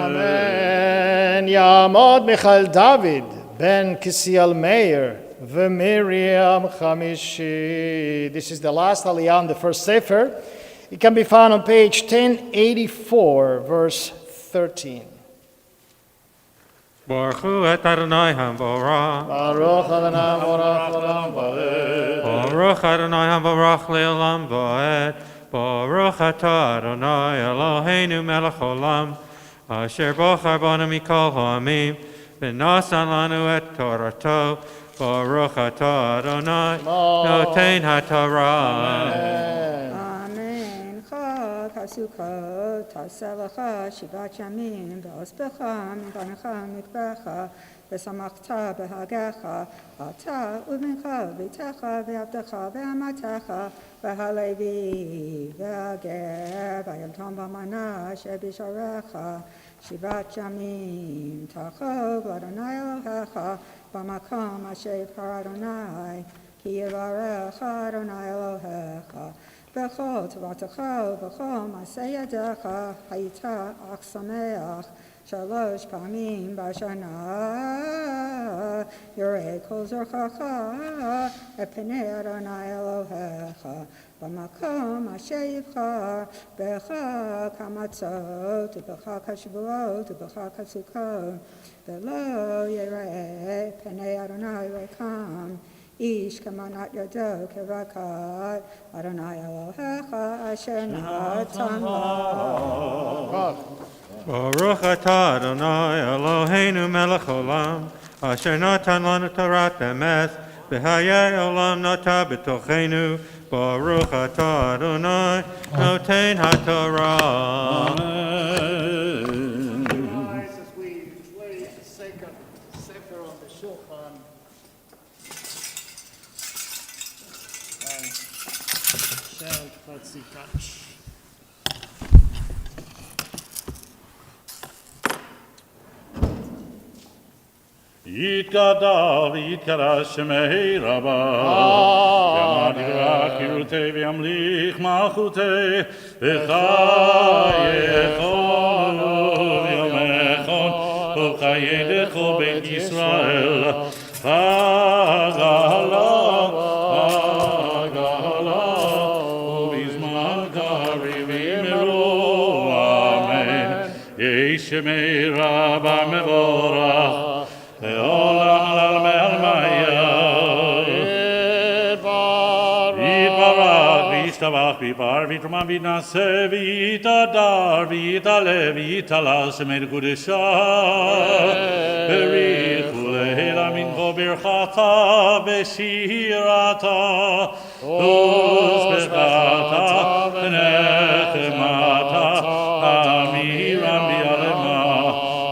Amen. Ya'amod Michael David ben Kisiel Meir v'Miriam Chamishi. This is the last aliyah on the first sefer. It can be found on page 1084, verse 13. Baruch Hu et Adonai Hamvorach. Baruch Adonai Borach Olam Vaed. Baruch Adonai Hamvorach Leolam Vaed. Baruch Atah Adonai Eloheinu melech olam. Asher bochar banu mikol ha'amim. V'nasan lanu et Torato. Baruch Atah Adonai noten haTorah. Amen. Chag hasukot hasavacha shivat yamim v'ospecha mivanacha mikbecha v'samachta b'hagecha ata u'mincha v'itecha v'avdecha v'amatecha v'halevi v'ager v'yom tom v'mana asher b'sharecha shivat yamim tachov l'Adonai Elohecha b'makom asher yibhar Adonai ki yivarech Adonai Elohecha Bechol tavatecha, bechol maseh yadecha, hayita ach sameach, shalosh pamim bashana, yorei kol zorchacha, epnei Adonai Elohecha, b'makom asher yibchar, becha kamatzot, becha kashvuot, becha kasukot, velo yerei pnei Adonai rekam, Ish kamanat yado kerakat Adonai Elohecha asher natan la. Baruch atah Adonai Eloheinu melech olam asher natan lanu torat emes v'hayei olam nata b'tochenu Baruch atah Adonai noten haTorah. Amen. Guys, as we play second sefer on the shulchan, Shel Chatzikach. יתגדל ויתקרא שמי רבה, יעמד יברח חירותי וימליך מלכותי, וחייכו ויומכו, וחיי לכל בית ישראל, חגלה, ובזמן קריב יאמרו אמן, יהי שמי רבה מבורך, לעולם לעלמי יתברך וישתבח ויפאר ויתרומם ויתנשא ויתהדר ויתעלה ויתעלה שמי קודשה בריחו להילה מנחו ברכתה בשירתה ושבחתה ונחמתה אמירם ביעלמה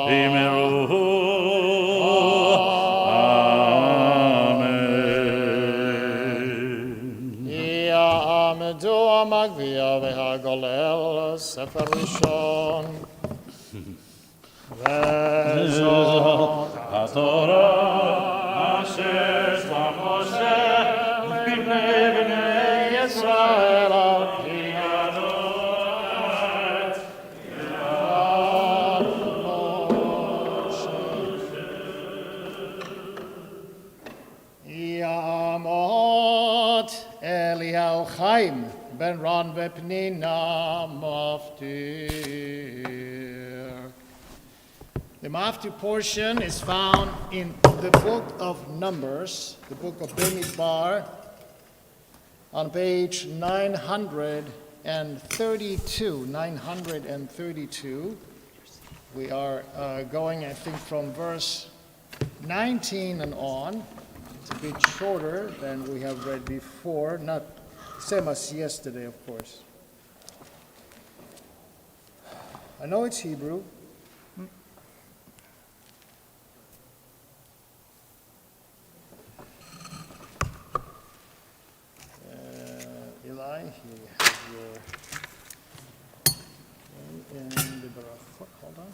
ויאמרו המגביה והגולל, ספר ראשון. וזאת התורה אשר שלח משה לפני בני ישראל על פי אדוני יעמוד אליהו חיים Ben Ron Vepnina Maftir. The Maftir portion is found in the book of Numbers, the book of Bemidbar, on page 932. 932. We are going, I think, from verse 19 and on. It's a bit shorter than we have read before, not same as yesterday, of course. I know it's Hebrew. Eli, here you have your in the Barachot. Hold on.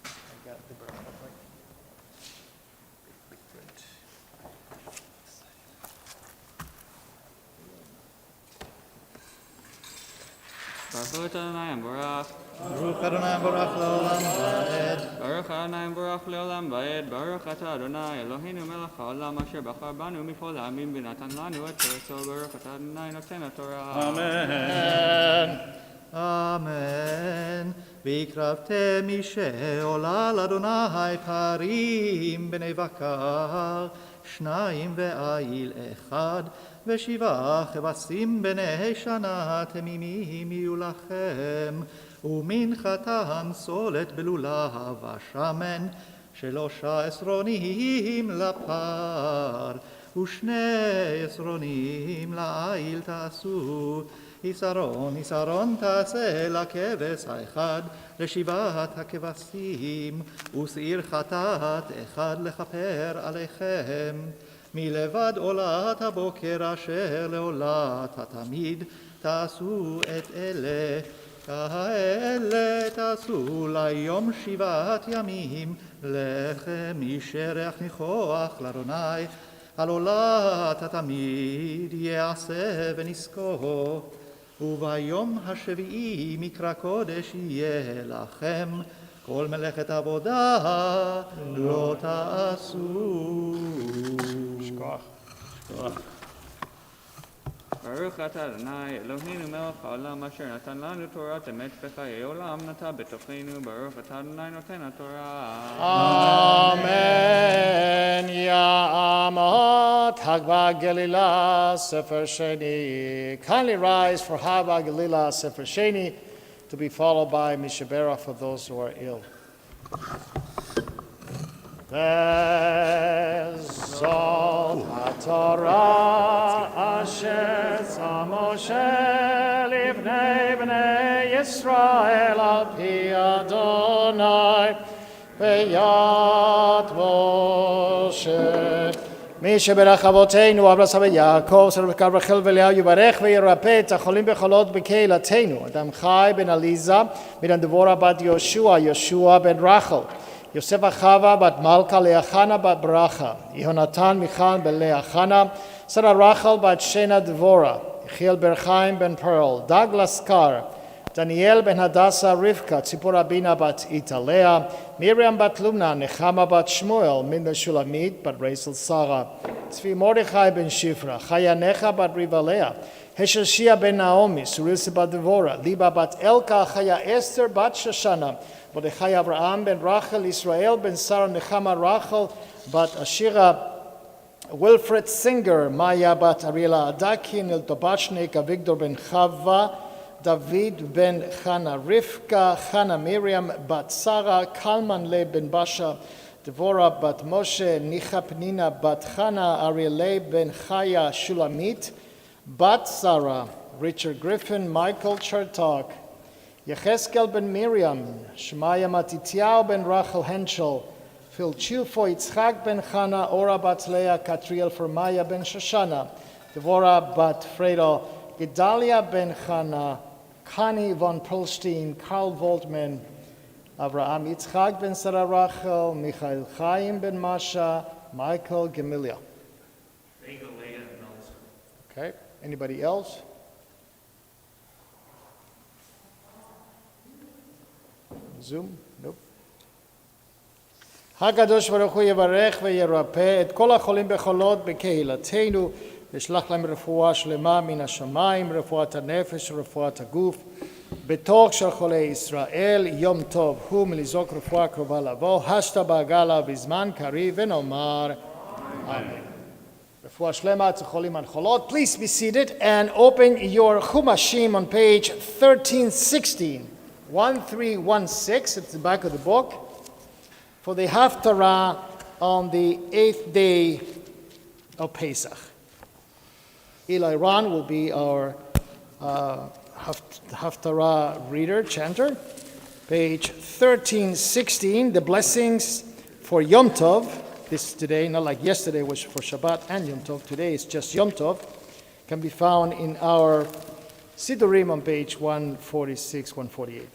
I got the Barachot right. Good. Baruch Adonai Barach. Baruch Adonai Barach Leolam Vaed. Baruch Adonai Barach Leolam Vaed. Baruch Atah Adonai Eloheinu melech haolam asher bachar banu mikol ha'amim v'natan lanu et Torato. Baruch Atah Adonai noten haTorah. Amen. Amen. והקרבתם אישי עולה לאדוני פרים בני בקר, 2 ועיל 1, ו7 כבשים בני שנה תמימים יהיו לכם, ומנחתם סולת בלולב השמן, 3 עשרונים לפר, ו2 עשרונים לעיל תעשו, יסרון תעשה לכבש האחד, ל7 הכבשים, ושעיר חטאת 1 לכפר עליכם. מלבד עולת הבוקר אשר לעולת התמיד, תעשו את אלה. כאלה תעשו ליום 7 ימים, לחם ישרח ניחוח לאדוני, על עולת התמיד יעשה ונזכור. וביום השביעי מקרא קודש יהיה לכם, כל מלאכת עבודה לא תעשו. ברוך אתה אדוני אלוהינו מלך העולם אשר נתן לנו תורת אמת וחיי עולם נטע בתוכנו. ברוך אתה אדוני נותן התורה. Amen. Ya'amot Hagba Galilah Sefer Sheni. Kindly rise for Hagba Galilah Sefer Sheni, to be followed by Mishabera for those who are ill. Bezot HaTorah Asher Moshe Livnei Bnei Yisrael Al Pi Adonai Beyat Moshe מי שברך אבותינו, אברהם ויעקב, ורבקה רחל ולאה יברך וירפא את החולים בחולות בקהילתנו. אדם חי בן עליזה, מדן דבורה בת יהושע, יהושע בן רחל, יוסף וחווה בת מלכה, לאה חנה בת ברכה, יהונתן מיכל בן לאה חנה, שרה רחל בת שנה דבורה, יחיאל בר חיים בן פרל, דגלס קר, דניאל בן הדסה רבקה, ציפורה בינה בת איתה לאה, מרים בת לומנה, נחמה בת שמואל, מנדה שולמית בת רייסל שרה, צבי מרדכי בן שפרה, חיה נכה בת ריבה לאה, השלשיה בן נעמי, סוריסה בת דבורה, ליבה בת אלכה, חיה אסתר בת שושנה, מרדכי אברהם בן רחל, ישראל בן שרה, נחמה רחל בת אשירה, וילפרד סינגר, מאיה בת אריאלה אדקין, אלטובצ'ניק, אביגדור בן חווה, דוד בן חנה רבקה, חנה מרים בת שרה, קלמן לב בן בשה, דבורה בת משה, ניחה פנינה בת חנה, אריאלה בן חיה שולמית, בת שרה, ריצ'רד גריפין, מייקל צ'רטוק, יחזקאל בן מרים, שמעיה מתתיהו בן רחל הנשל, פילצ'ילפו יצחק בן חנה, אורה בת לאה, קטריאל פרמיה בן שושנה, דבורה בת פרדו, גדליה בן חנה, קני וון פרלשטיין, קרל וולטמן, אברהם יצחק בן שרה רחל, מיכאל חיים בן משה, מיchael Gamilia. Okay, anybody else? Zoom? Nope. הקדוש ברוך הוא יברך וירפא את כל החולים בחולות בקהילתנו, וישלח להם רפואה שלמה מן השמיים, רפואת הנפש ורפואת הגוף, בתוך של חולי ישראל. יום טוב הוא מלזעוק רפואה קרובה לבוא, השתה בעגלה בזמן קריב, ונאמר אמן. רפואה שלמה אצל חולים והחולות. Please be seated and open your Chumashim on page 1316. 1316, it's the back of the book, for the Haftarah on the 8th day of Pesach. Eli Ron will be our Haftarah reader, chanter. Page 1316, the blessings for Yom Tov. This today, not like yesterday was for Shabbat and Yom Tov. Today is just Yom Tov. Can be found in our Sidurim on page 146, 148.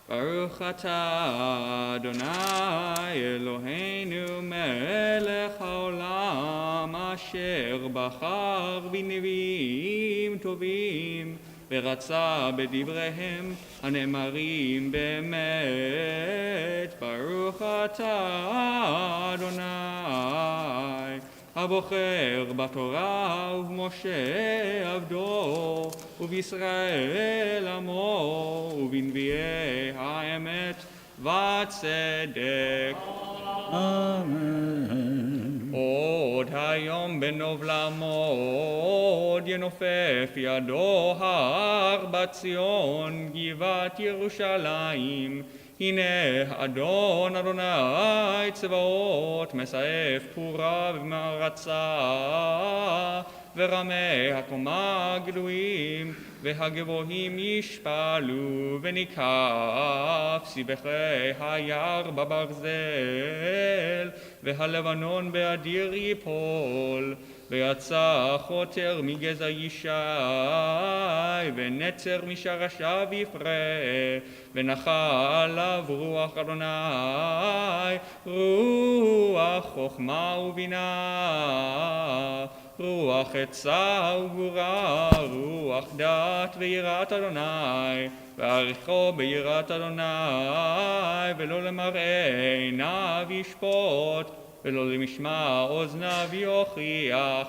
ברוך אתה אדוני אלוהינו מלך העולם אשר בחר בנביאים טובים ורצה בדבריהם הנאמרים באמת. ברוך אתה אדוני הבוחר בתורה ובמשה עבדו ובישראל עמו, ובנביאי האמת וצדק. עוד היום בנוב לעמוד ינופף ידו ההר בציון גבעת ירושלים. הנה אדון אדוני צבאות מסעף פורה ומערצה ורמי הקומה גלויים והגבוהים ישפלו וניקף סיבכי היער בברזל והלבנון באדיר ייפול ויצא חוטר מגזע ישי ונצר משרשיו יפרה ונחה עליו רוח אדוני רוח חוכמה ובינה רוח עצה וגבורה רוח דת ויראת אדוני ועריכו ביראת אדוני ולא למראה עיניו ישפוט ולא למשמע אוזניו יוכיח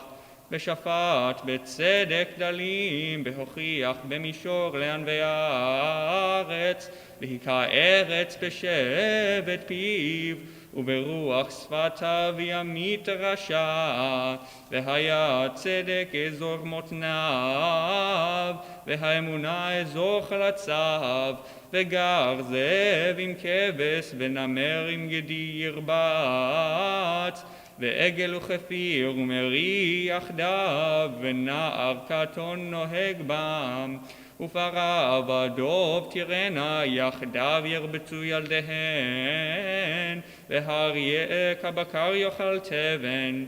ושפט בצדק דלים והוכיח במישור לענבי הארץ והיכה ארץ בשבט פיו וברוח שפתיו ימית רשע והיה צדק אזור מותניו והאמונה אזור חלציו וגר זאב עם כבש ונמר עם גדי ירבץ ועגל וכפיר ומרי יחדיו ונער קטון נוהג בם ופרה ודוב תירנה יחדיו ירבצו ילדיהן והאריה כבקר יאכל תבן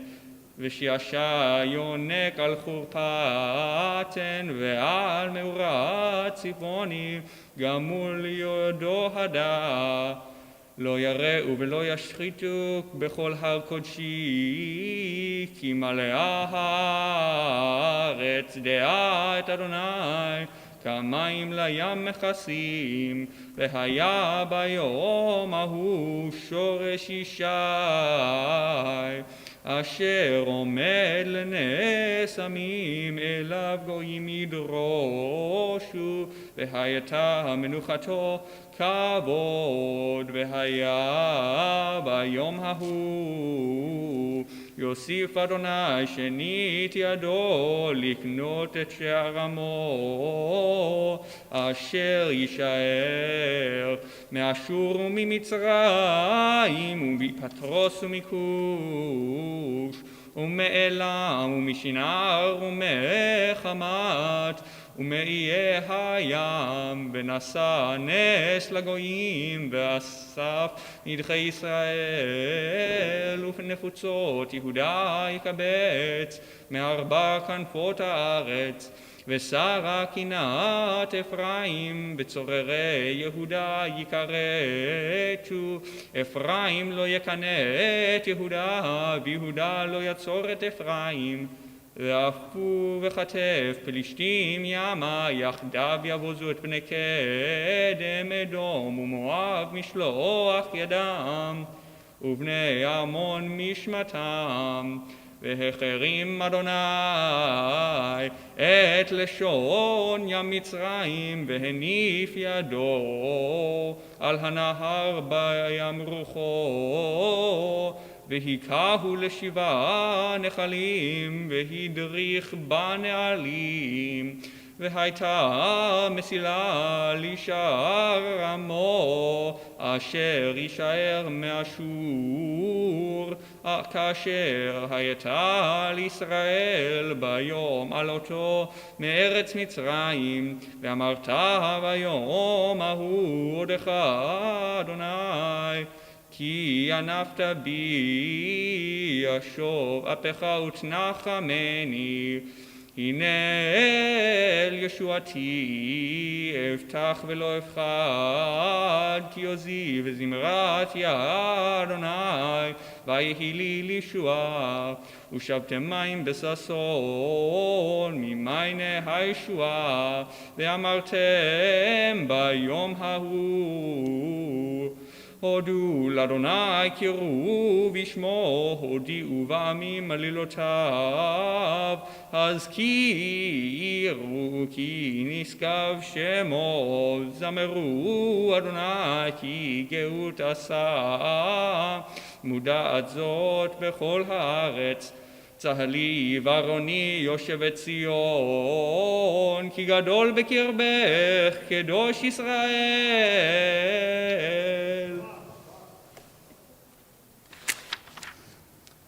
ושעשע יונק על חורפתן ועל מאורת צבעוני גמול ידו הדה לא יראו ולא ישחיתו בכל הר קודשי כי מלאה הארץ דעה את אדוני כמים לים מכסים והיה ביום ההוא שורש ישי אשר עומד לנס עמים אליו גויים ידרושו והייתה מנוחתו כבוד והיה ביום ההוא יוסיף אדוני שנית ידו לקנות את שער עמו אשר יישאר מאשור וממצרים ומפטרוס ומכוש ומאלם ומשנער ומחמת ומאיי הים ונשא נס לגויים ואסף נדחי ישראל ופנפוצות יהודה יקבץ מארבע כנפות הארץ ושרה קנאת אפרים בצוררי יהודה יכרתו אפרים לא יקנא את יהודה ויהודה לא יצור את אפרים ואפו וחטף פלישתים ימה יחדיו יבוזו את בני קדם אדום ומואב משלוח ידם ובני עמון משמתם והחרים אדוני את לשון ים מצרים והניף ידו על הנהר בים רוחו והיכהו לשבעה נחלים והדריך בנעלים והייתה מסילה לשער עמו אשר יישאר מאשור כאשר הייתה לישראל ביום עלותו מארץ מצרים ואמרת ביום ההוא עודך אדוני כי ענפת בי אשוב אפך ותנחמני הנה אל ישועתי אבטח ולא אפחד כי עוזי וזמרת יא אדוני ויהי לי לישועה ושבתם מים בששון ממייני הישועה ואמרתם ביום ההוא הודו לאדוני קראו בשמו, הודיעו בעמים עלילותיו, הזכירו כי נשגב שמו, זמרו אדוני כי גאות עשה, מודעת זאת בכל הארץ. צהלי ורוני יושבת ציון, כי גדול בקרבך קדוש ישראל.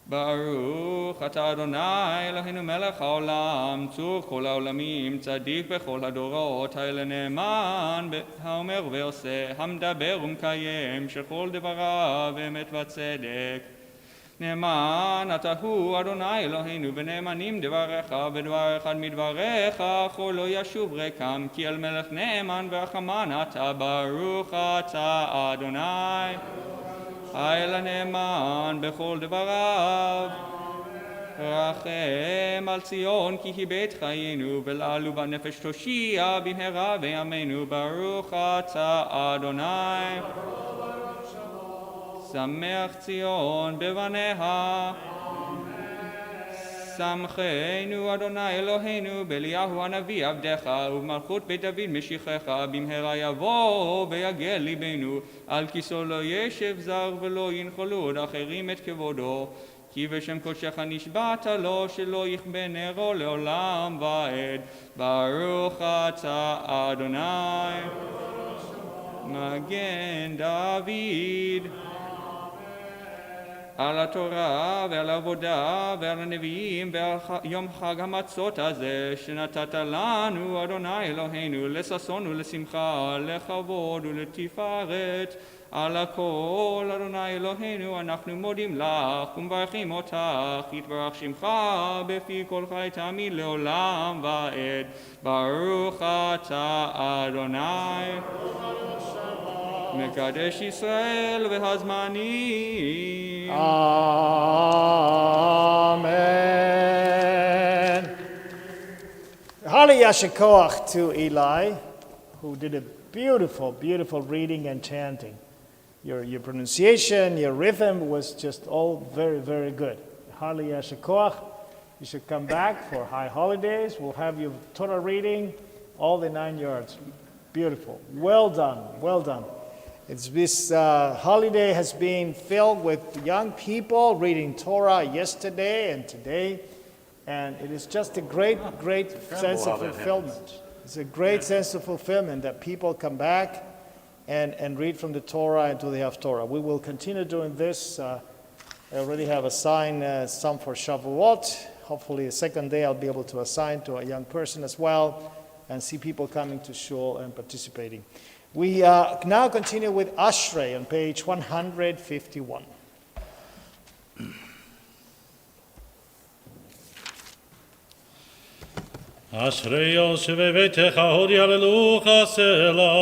ברוך אתה אדוני אלוהינו מלך העולם, צור כל העולמים, צדיק בכל הדורות, האל נאמן האומר ועושה, המדבר ומקיים, שכל דבריו אמת וצדק. נאמן אתה הוא אדוני אלוהינו, ונאמנים דבריך, ודבר אחד מדבריך כל לא ישוב ריקם, כי על מלך נאמן ורחמן אתה, ברוך אתה אדוני האל הנאמן בכל דבריו. רחם על ציון כי היא בית חיינו, ולעלו בנפש תושיע במהרה בימינו, ברוך אתה אדוני. שמח ציון בבניה, שמחנו אדוני אלוהינו באליהו הנביא עבדך, ובמלכות בית דוד משיחך, במהרה יבוא ויגל ליבנו, על כיסאו לא ישב זר ולא ינחלו עוד אחרים את כבודו, כי בשם קודשך נשבעת לו שלא יכבה נרו לעולם ועד. ברוך אתה אדוני מגן דוד. על התורה ועל העבודה ועל הנביאים ועל יום חג המצות הזה שנתת לנו אדוני אלוהינו, לששון ולשמחה, לכבוד ולתפארת. על הכל אדוני אלוהינו אנחנו מודים לך ומברכים אותך, יתברך שמך בפי כל חי תמיד לעולם ועד. ברוך אתה אדוני מקדש ישראל והזמנים. Amen. Holly Yashikoach to Eli, who did a beautiful, beautiful reading and chanting. Your pronunciation, your rhythm was just all very, very good. Holly Yashikoach, you should come back for high holidays. We'll have your Torah reading, all the 9 yards. Beautiful. Well done, well done. This holiday has been filled with young people reading Torah yesterday and today, and it is just a great, great sense of fulfillment. It's a great sense of fulfillment that people come back and read from the Torah until they have Torah. We will continue doing this. I already have assigned some for Shavuot. Hopefully the second day I'll be able to assign to a young person as well and see people coming to shul and participating. We now continue with Ashrei on page 151. אשרי יושב בביתך הודי הללוכה סלה.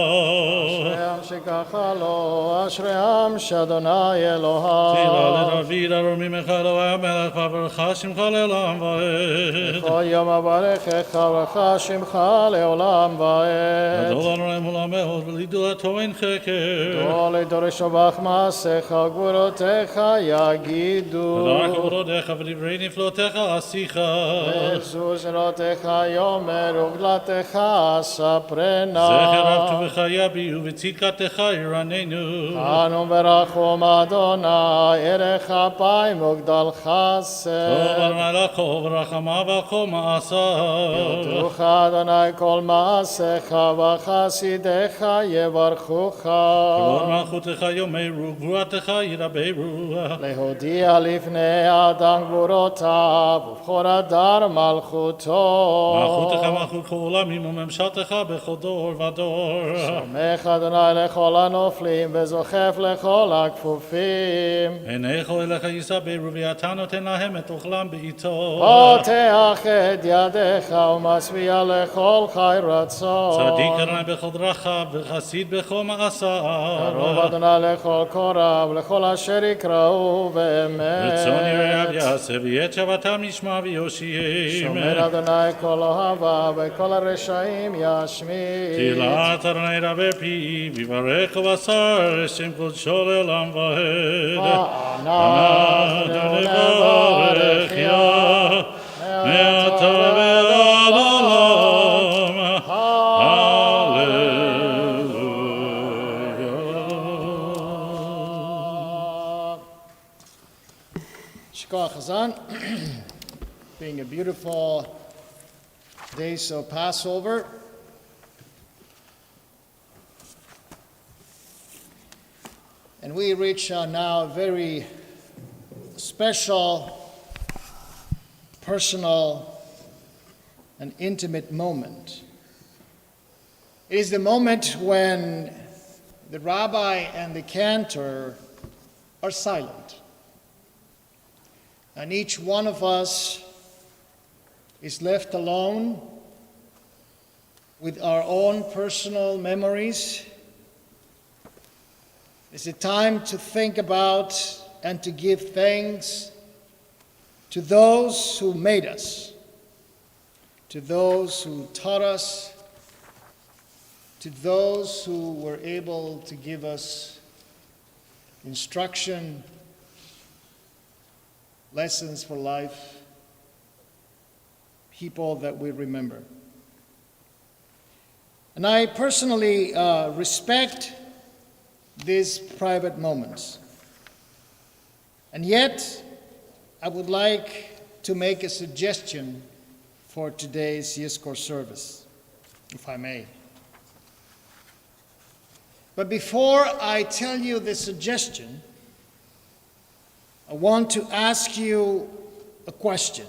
אשרי עם שככה לו, אשרי עם שאדוני אלוהיו. תהילה לדוד ארומי ממך אלוהי המלך, וברך שמך לעולם ועד. בכל יום אברכך וברכה שמך לעולם ועד. גדול אדוני מול המאוד, ולגדולתו אין חקר. גדול ידורשו בך מעשיך, גבורותיך יגידו. ודרך כבודותיך ודברי נפלאותיך עשיך. וזו שנותיך יאמר וגלתך ספרנה. זכר רב טובך יביאו וצדקתך ירננו. אנו ברחום אדוני, ערך אפיים וגדל חסד. טוב אדוני לכו ורחמיו וכל מעשיו. יודוך אדוני כל מעשיך וחסידיך יברכוך. כבוד מלכותך יאמרו גבורתך ידברו. להודיע לפני אדם גבורותיו ובכל הדר מלכותו. מלכותך מלכות כל עולמים וממשלתך בכל דור ודור. סומך אדוני לכל הנופלים וזוכף לכל הכפופים. עיניך אליך יסברו ואתה נותן להם את אוכלם בעיתו. פותח את ידיך ומשביע לכל חי רצון. צדיק אדוני בכל דרכיו וחסיד בכל מעשיו. קרוב אדוני לכל קורב לכל אשר יקראו באמת. רצון יראיו יעשה ואת שבתם ישמע ויושיעם. שומר אדוני כל אוהבה וכל הרשעים ישמיד. תהילת אדוני דבר פי, ויברך ובשר, שם קודשו לעולם ועד. אנחנו נברך יה, מעתה ועד עולם. הללויה. Shkoach Hazan, being a beautiful days of Passover. And we reach now a very special, personal, and intimate moment. It is the moment when the rabbi and the cantor are silent. And each one of us is left alone with our own personal memories. It's a time to think about and to give thanks to those who made us, to those who taught us, to those who were able to give us instruction, lessons for life, people that we remember. And I personally respect these private moments. And yet, I would like to make a suggestion for today's Yizkor service, if I may. But before I tell you the suggestion, I want to ask you a question.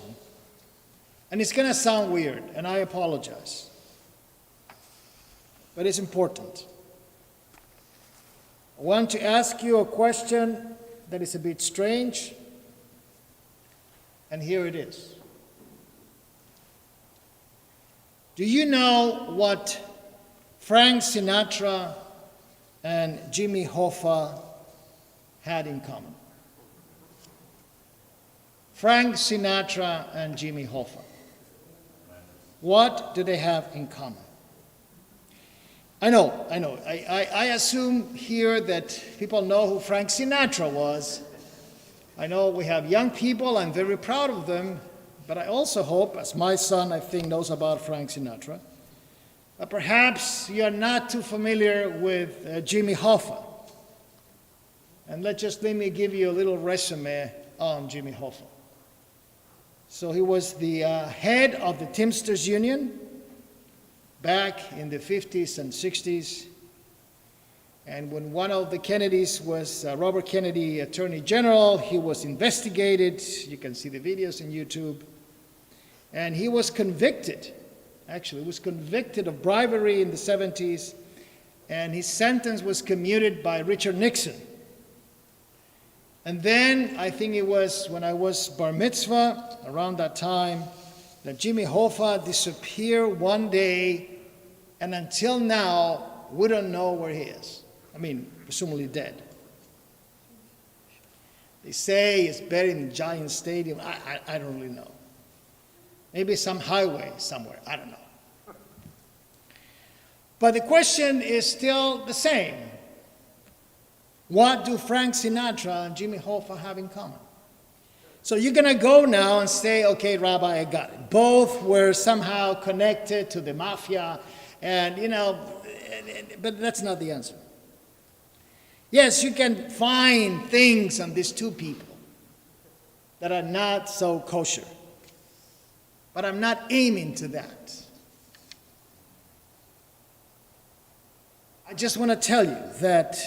And it's going to sound weird, and I apologize. But it's important. I want to ask you a question that is a bit strange, and here it is. Do you know what Frank Sinatra and Jimmy Hoffa had in common? Frank Sinatra and Jimmy Hoffa. What do they have in common? I know. I assume here that people know who Frank Sinatra was. I know we have young people, I'm very proud of them, but I also hope, as my son, I think, knows about Frank Sinatra, but perhaps you're not too familiar with Jimmy Hoffa. And let me give you a little resume on Jimmy Hoffa. So he was the head of the Teamsters Union back in the 50s and 60s. And when one of the Kennedys was Robert Kennedy, Attorney General, he was investigated. You can see the videos on YouTube. And he was convicted, of bribery in the 70s. And his sentence was commuted by Richard Nixon. And then, I think it was when I was bar mitzvah, around that time, that Jimmy Hoffa disappeared one day, and until now, we don't know where he is. Presumably dead. They say he's buried in Giant Stadium. I don't really know. Maybe some highway somewhere. I don't know. But the question is still the same. What do Frank Sinatra and Jimmy Hoffa have in common? So you're going to go now and say, okay, Rabbi, I got it. Both were somehow connected to the mafia, and, but that's not the answer. Yes, you can find things on these two people that are not so kosher, but I'm not aiming to that. I just want to tell you that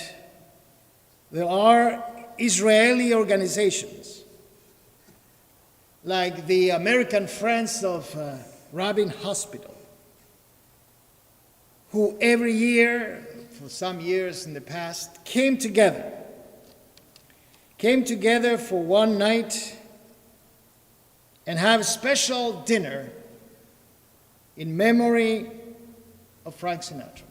there are Israeli organizations like the American Friends of Rabin Hospital, who every year, for some years in the past, came together for one night and have a special dinner in memory of Frank Sinatra.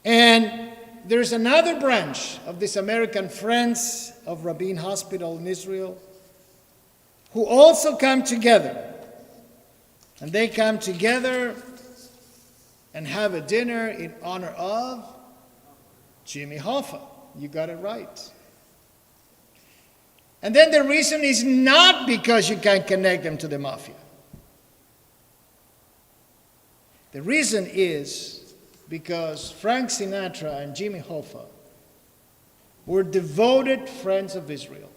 And there's another branch of this American Friends of Rabin Hospital in Israel who also come together And they come together and have a dinner in honor of Jimmy Hoffa. You got it right. And then the reason is not because you can connect them to the mafia. The reason is because Frank Sinatra and Jimmy Hoffa were devoted friends of Israel.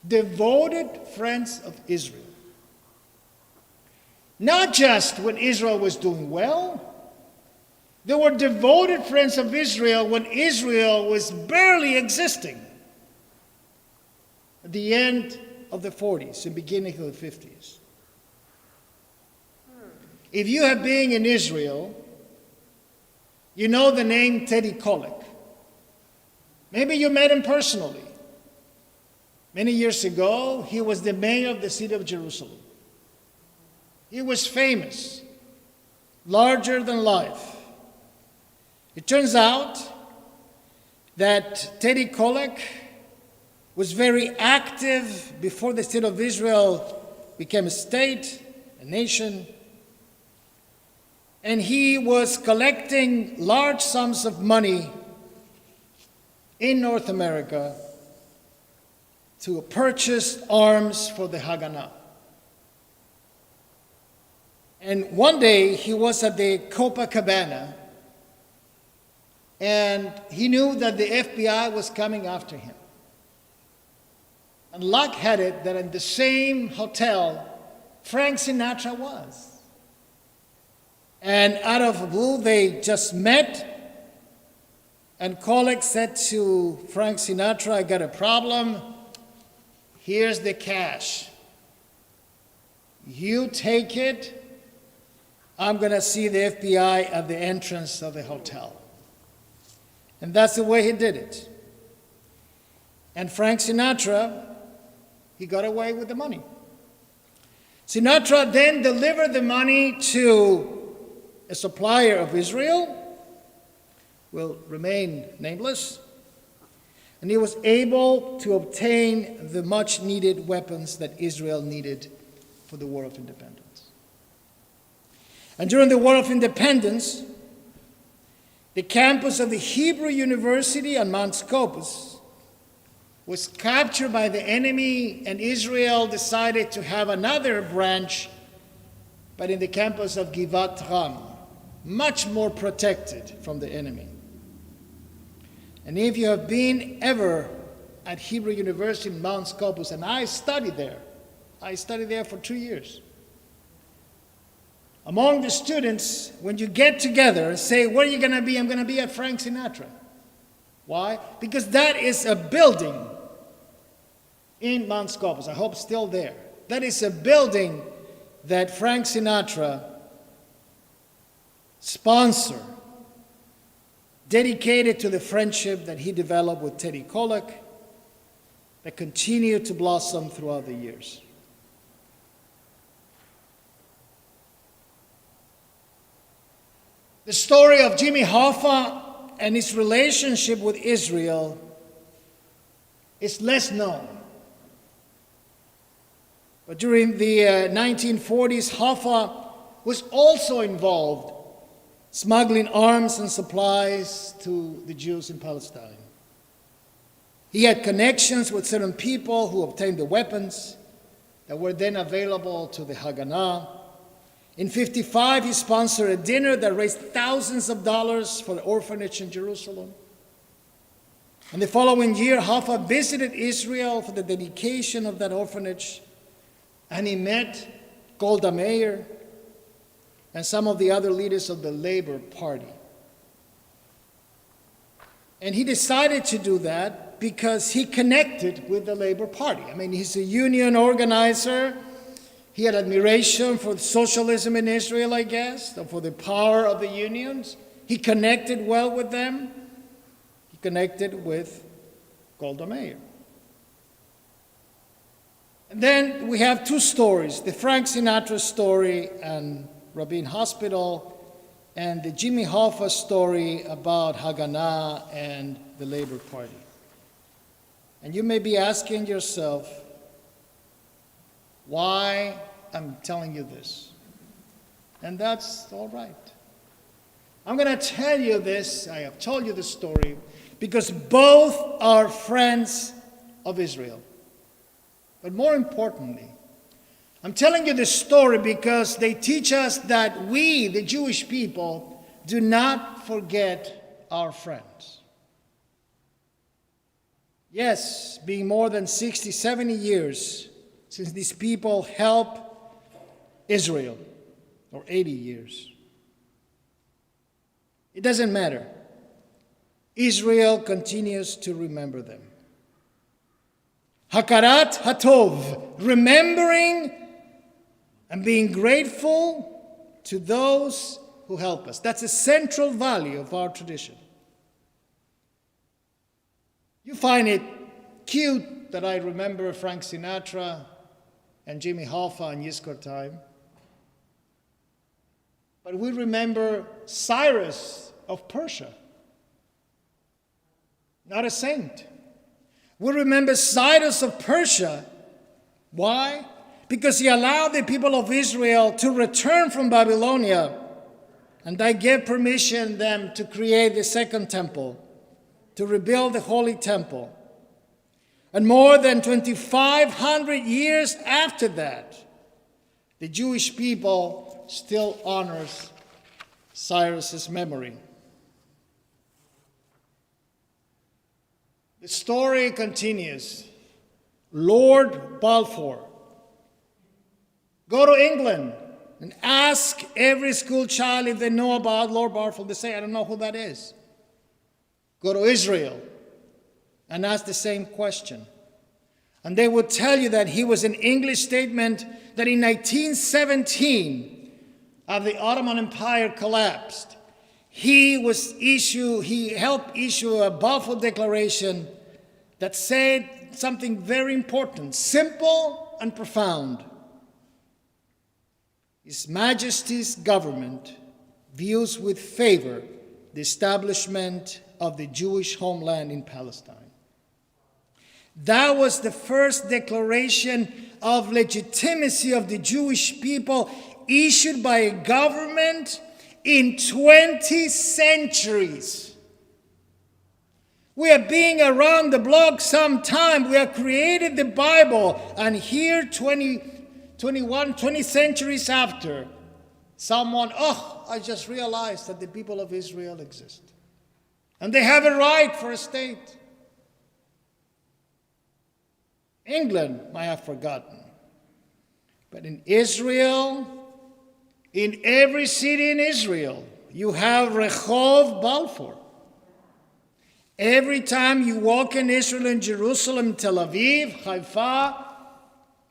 Devoted friends of Israel. Not just when Israel was doing well. They were devoted friends of Israel when Israel was barely existing. At the end of the 40s and beginning of the 50s. If you have been in Israel, you know the name Teddy Kollek. Maybe you met him personally. Many years ago, he was the mayor of the city of Jerusalem. He was famous, larger than life. It turns out that Teddy Kollek was very active before the state of Israel became a state, a nation. And he was collecting large sums of money in North America to purchase arms for the Haganah. And one day he was at the Copacabana and he knew that the FBI was coming after him. And luck had it that in the same hotel Frank Sinatra was. And out of the blue, they just met. And Kollek said to Frank Sinatra, I got a problem. Here's the cash. You take it. I'm going to see the FBI at the entrance of the hotel. And that's the way he did it. And Frank Sinatra, he got away with the money. Sinatra then delivered the money to a supplier of Israel, will remain nameless, and he was able to obtain the much needed weapons that Israel needed for the War of Independence. And during the War of Independence, the campus of the Hebrew University on Mount Scopus was captured by the enemy, and Israel decided to have another branch, but in the campus of Givat Ram, much more protected from the enemy. And if you have been ever at Hebrew University in Mount Scopus, and I studied there for 2 years. Among the students, when you get together and say, where are you going to be? I'm going to be at Frank Sinatra. Why? Because that is a building in Mount Scopus. I hope it's still there. That is a building that Frank Sinatra sponsored, dedicated to the friendship that he developed with Teddy Kollek, that continued to blossom throughout the years. The story of Jimmy Hoffa and his relationship with Israel is less known. But during the 1940s, Hoffa was also involved smuggling arms and supplies to the Jews in Palestine. He had connections with certain people who obtained the weapons that were then available to the Haganah. In 1955, he sponsored a dinner that raised thousands of dollars for the orphanage in Jerusalem. And the following year, Hoffa visited Israel for the dedication of that orphanage, and he met Golda Meir and some of the other leaders of the Labor Party. And he decided to do that because he connected with the Labor Party. I mean, he's a union organizer. He had admiration for socialism in Israel, I guess, or for the power of the unions. He connected well with them. He connected with Golda Meir. And then we have two stories, the Frank Sinatra story and Rabin Hospital, and the Jimmy Hoffa story about Haganah and the Labor Party. And you may be asking yourself, why I'm telling you this? And that's all right. I'm going to tell you this, I have told you the story, because both are friends of Israel. But more importantly, I'm telling you this story because they teach us that we, the Jewish people, do not forget our friends. Yes, being more than 60, 70 years since these people helped Israel, or 80 years. It doesn't matter. Israel continues to remember them. Hakarat Hatov, remembering and being grateful to those who help us. That's a central value of our tradition. You find it cute that I remember Frank Sinatra and Jimmy Hoffa in Yizkor time. But we remember Cyrus of Persia, not a saint. We remember Cyrus of Persia. Why? Because he allowed the people of Israel to return from Babylonia, and they gave permission them to create the second temple, to rebuild the Holy Temple. And more than 2,500 years after that, the Jewish people still honors Cyrus's memory. The story continues. Lord Balfour. Go to England and ask every school child if they know about Lord Balfour. They say, I don't know who that is. Go to Israel and ask the same question. And they will tell you that he was an English statement that in 1917, as the Ottoman Empire collapsed, he helped issue a Balfour Declaration that said something very important, simple and profound. His Majesty's government views with favor the establishment of the Jewish homeland in Palestine. That was the first declaration of legitimacy of the Jewish people issued by a government in 20 centuries. We are being around the block some time. We have created the Bible, and here 20 centuries after, someone, I just realized that the people of Israel exist. And they have a right for a state. England might have forgotten. But in Israel, in every city in Israel, you have Rehov Balfour. Every time you walk in Israel, in Jerusalem, Tel Aviv, Haifa,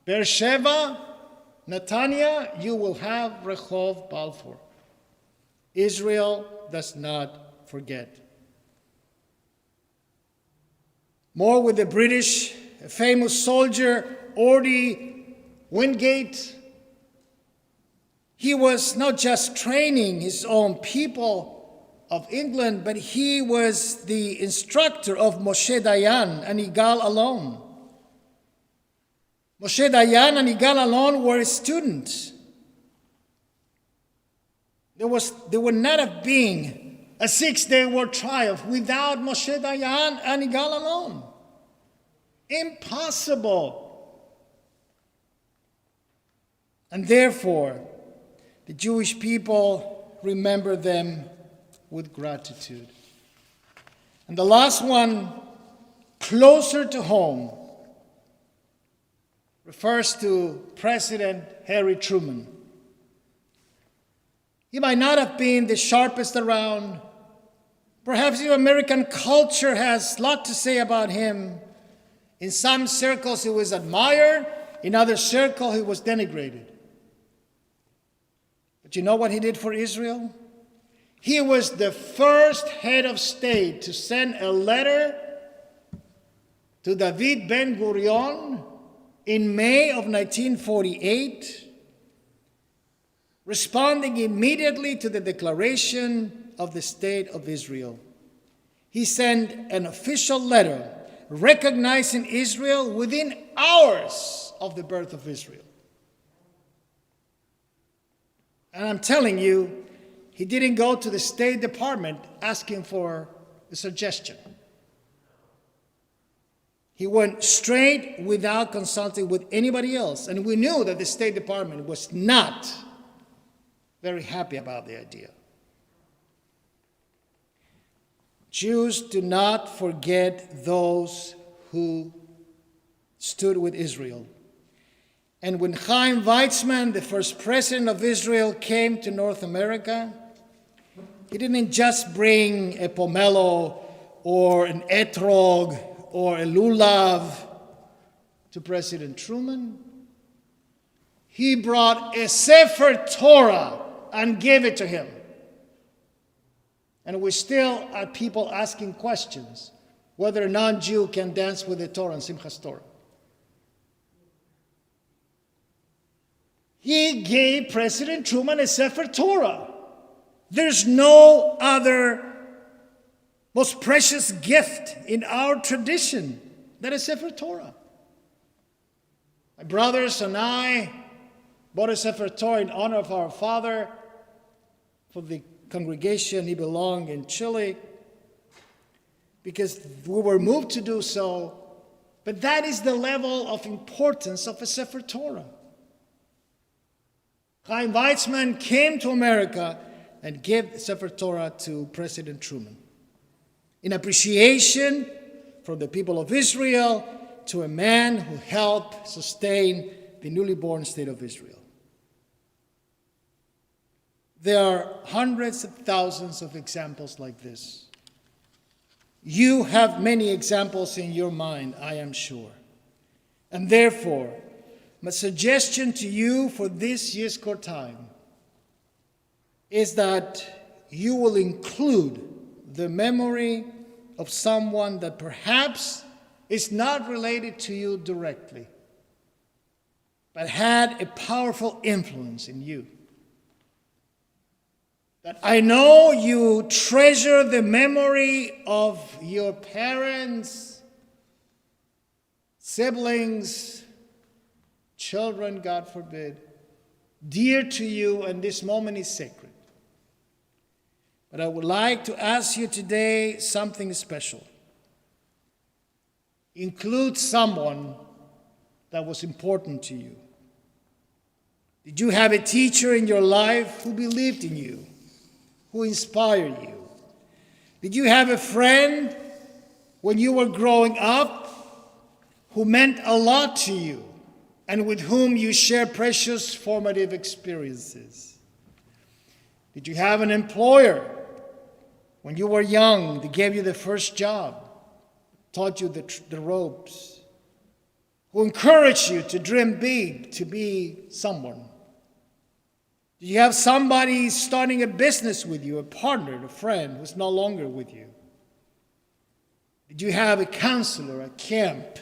Beersheba, Netanya, you will have Rehov Balfour. Israel does not forget. More with the British, a famous soldier, Ordie Wingate. He was not just training his own people of England, but he was the instructor of Moshe Dayan and Yigal Allon. Moshe Dayan and Yigal Allon were students. There would not have been a 6-day war triumph without Moshe Dayan and Yigal Allon. Impossible. And therefore, the Jewish people remember them with gratitude. And the last one, closer to home, refers to President Harry Truman. He might not have been the sharpest around. Perhaps even American culture has a lot to say about him. In some circles he was admired, in other circles he was denigrated. But you know what he did for Israel? He was the first head of state to send a letter to David Ben-Gurion in May of 1948, responding immediately to the declaration of the State of Israel. He sent an official letter recognizing Israel within hours of the birth of Israel. And I'm telling you, he didn't go to the State Department asking for a suggestion. He went straight without consulting with anybody else. And we knew that the State Department was not very happy about the idea. Jews do not forget those who stood with Israel. And when Chaim Weizmann, the first president of Israel, came to North America, he didn't just bring a pomelo or an etrog or a lulav to President Truman. He brought a Sefer Torah and gave it to him. And we still are people asking questions whether a non-Jew can dance with the Torah and Simchas Torah. He gave President Truman a Sefer Torah. There's no other most precious gift in our tradition than a Sefer Torah. My brothers and I bought a Sefer Torah in honor of our father for the congregation he belonged in Chile, because we were moved to do so. But that is the level of importance of a Sefer Torah. Chaim Weizmann came to America and gave Sefer Torah to President Truman in appreciation from the people of Israel to a man who helped sustain the newly born state of Israel. There are hundreds of thousands of examples like this. You have many examples in your mind, I am sure. And therefore, my suggestion to you for this Yizkor time is that you will include the memory of someone that perhaps is not related to you directly, but had a powerful influence in you. That I know you treasure the memory of your parents, siblings, children, God forbid, dear to you, and this moment is sacred. But I would like to ask you today something special. Include someone that was important to you. Did you have a teacher in your life who believed in you, who inspired you? Did you have a friend when you were growing up who meant a lot to you and with whom you shared precious formative experiences? Did you have an employer when you were young that gave you the first job, taught you the ropes, who encouraged you to dream big, to be someone? Do you have somebody starting a business with you, a partner, a friend who's no longer with you? Did you have a counselor at camp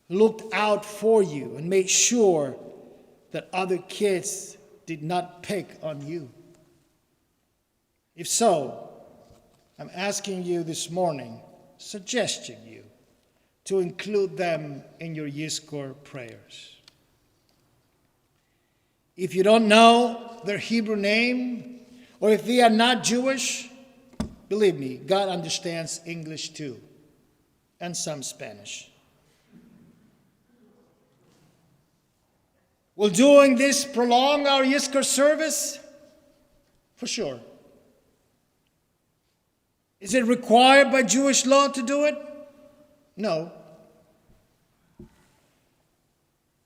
who looked out for you and made sure that other kids did not pick on you? If so, I'm asking you this morning, suggesting you to include them in your Yizkor prayers. If you don't know their Hebrew name, or if they are not Jewish, believe me, God understands English too, and some Spanish. Will doing this prolong our Yizkor service? For sure. Is it required by Jewish law to do it? No.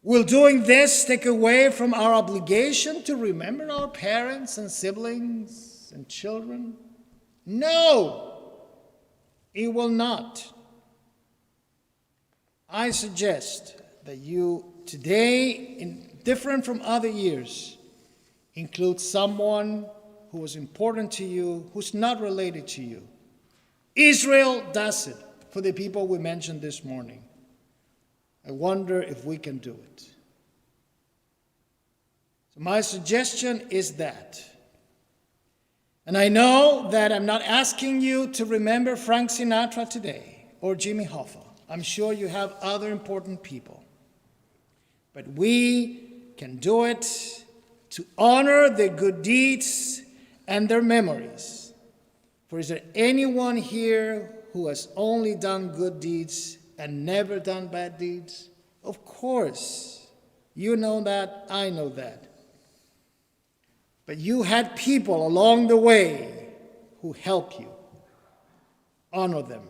Will doing this take away from our obligation to remember our parents and siblings and children? No, it will not. I suggest that you today, different from other years, include someone who was important to you, who's not related to you. Israel does it for the people we mentioned this morning. I wonder if we can do it. So my suggestion is that. And I know that I'm not asking you to remember Frank Sinatra today or Jimmy Hoffa. I'm sure you have other important people. But we can do it to honor their good deeds and their memories. For is there anyone here who has only done good deeds and never done bad deeds? Of course. You know that, I know that. But you had people along the way who helped you. Honor them.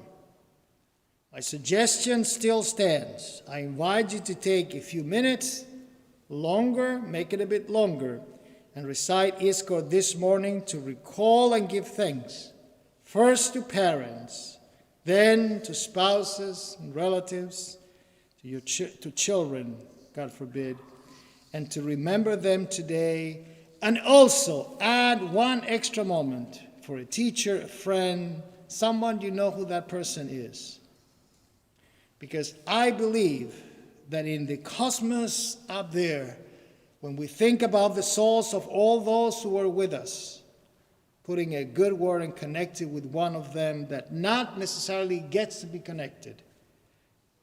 My suggestion still stands. I invite you to take a few minutes longer, make it a bit longer, and recite Iskor this morning to recall and give thanks, first to parents, then to spouses and relatives, to children, God forbid, and to remember them today, and also add one extra moment for a teacher, a friend, someone you know who that person is. Because I believe that in the cosmos up there, when we think about the souls of all those who are with us, putting a good word and connecting with one of them that not necessarily gets to be connected,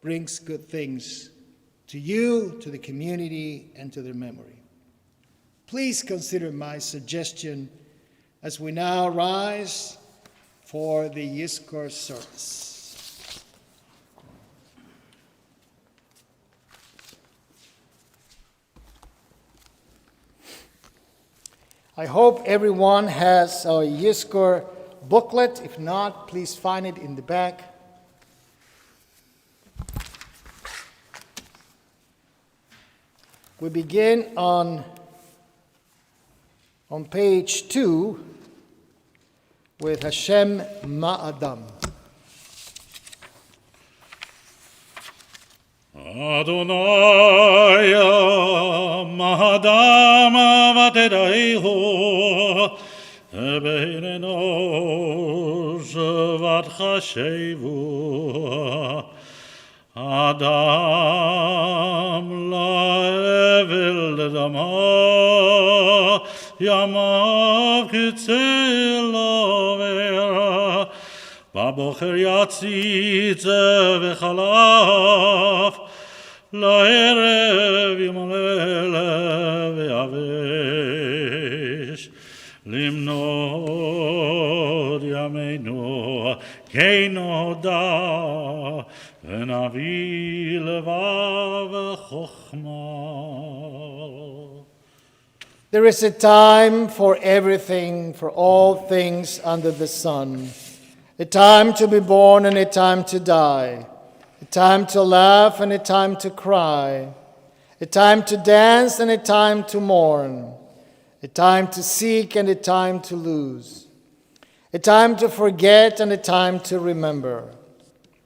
brings good things to you, to the community, and to their memory. Please consider my suggestion as we now rise for the Yizkor service. I hope everyone has a Yizkor booklet. If not, please find it in the back. We begin on page 2 with Hashem Ma'adam. Adonai Mahadam Vatedaiho Ebeineno Vat Chashevu Adam Laevil Dama Yamav Kitzilover Babocher Yatzitz Vechalaf Laerev Yimalel Ve'avesh Limnod Yameinu Keino Da Ve'navi Levav Chochma. There is a time for everything, for all things under the sun. A time to be born and a time to die. A time to laugh and a time to cry. A time to dance and a time to mourn. A time to seek and a time to lose. A time to forget and a time to remember.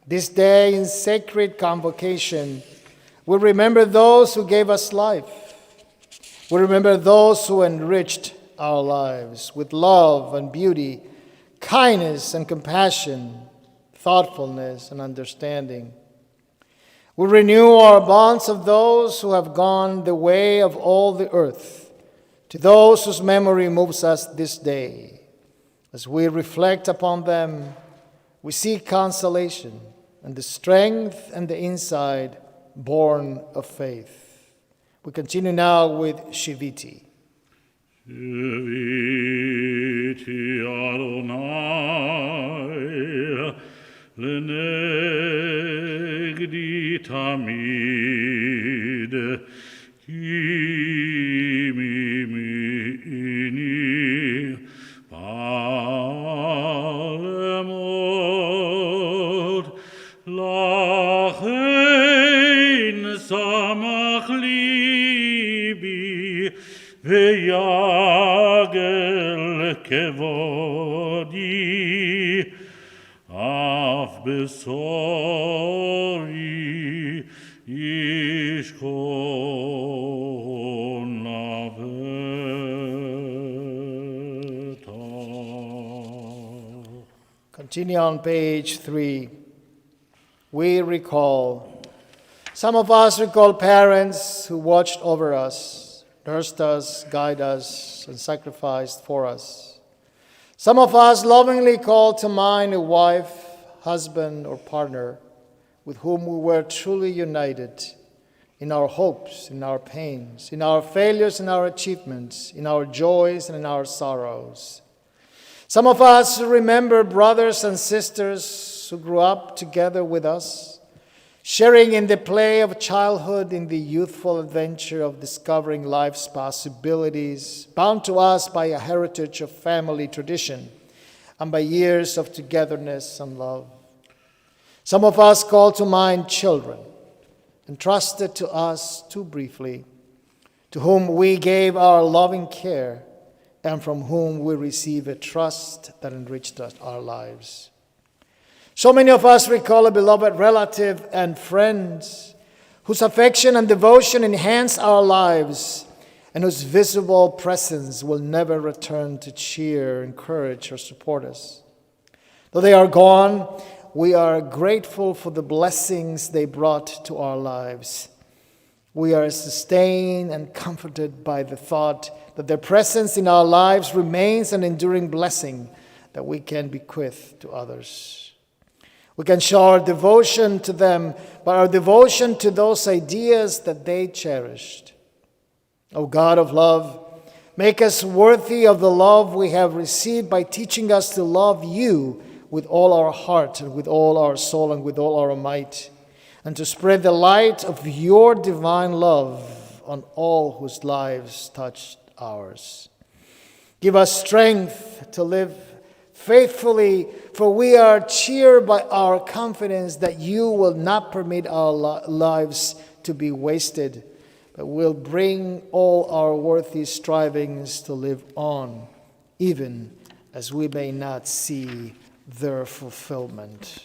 This day in sacred convocation, we remember those who gave us life. We remember those who enriched our lives with love and beauty, kindness and compassion, thoughtfulness and understanding. We renew our bonds of those who have gone the way of all the earth, to those whose memory moves us this day. As we reflect upon them, we seek consolation and the strength and the insight born of faith. We continue now with Shiviti. Shiviti Adonai lenegdi tamid ki mimini palemot lachein samach libi veyagel kevodi af besori yishkon laveta. Continue on page 3. We recall. Some of us recall parents who watched over us, nursed us, guided us, and sacrificed for us. Some of us lovingly call to mind a wife, husband, or partner with whom we were truly united in our hopes, in our pains, in our failures and our achievements, in our joys and in our sorrows. Some of us remember brothers and sisters who grew up together with us, sharing in the play of childhood, in the youthful adventure of discovering life's possibilities, bound to us by a heritage of family tradition and by years of togetherness and love. Some of us call to mind children, entrusted to us too briefly, to whom we gave our loving care and from whom we receive a trust that enriched our lives. So many of us recall a beloved relative and friends whose affection and devotion enhance our lives and whose visible presence will never return to cheer, encourage, or support us. Though they are gone, we are grateful for the blessings they brought to our lives. We are sustained and comforted by the thought that their presence in our lives remains an enduring blessing that we can bequeath to others. We can show our devotion to them by our devotion to those ideas that they cherished. O God of love, make us worthy of the love we have received by teaching us to love you with all our heart and with all our soul and with all our might, and to spread the light of your divine love on all whose lives touched ours. Give us strength to live faithfully, for we are cheered by our confidence that you will not permit our lives to be wasted, but will bring all our worthy strivings to live on, even as we may not see their fulfillment.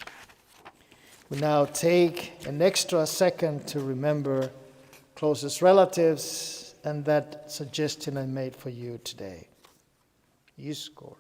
We now take an extra second to remember closest relatives and that suggestion I made for you today. You score.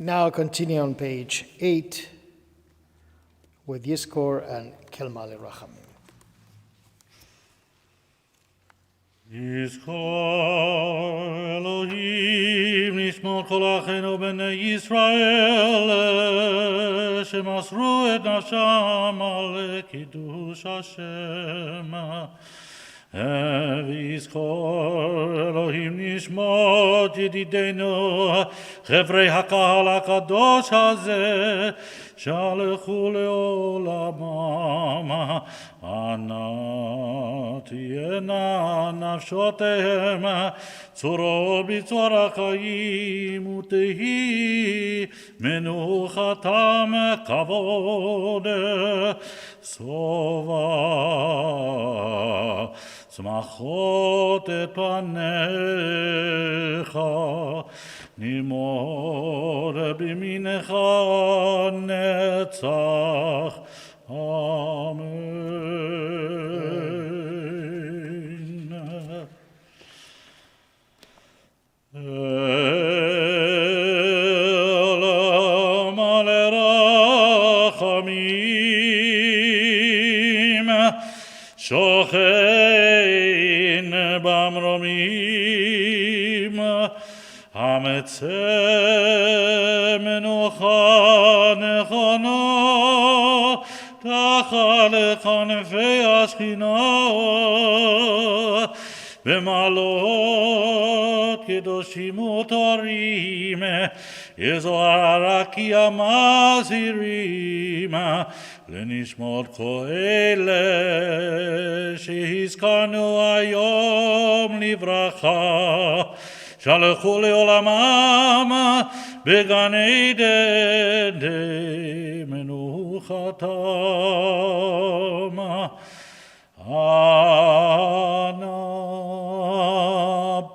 Now continue on page 8 with Yizkor and Kelmale Rachamim. Yizkor Elohim nishmor kol acheinu b'nei Yisrael shemasru et nafsham al kiddush Hashem. V'yizkor Elohim nishmot yedideinu חברי הקהל הקדוש הזה שהלכו לעולמם, אנא תהיינה נפשותיהם צורו בצור החיים ותהי מנוחתם כבוד שובע צמחות את פניך נימור בימינך נצח, אמן. אלם לרחמים, שוכן במרומים, המצא מנוחה נכונה, תחת לכנפי השכינה, במעלות קדושים ותרים, יזוהר כי המזהירים, לנשמות כל אלה שהזכרנו היום לברכה, שלחו לעולמם בגן עדן מנוחתם. אנא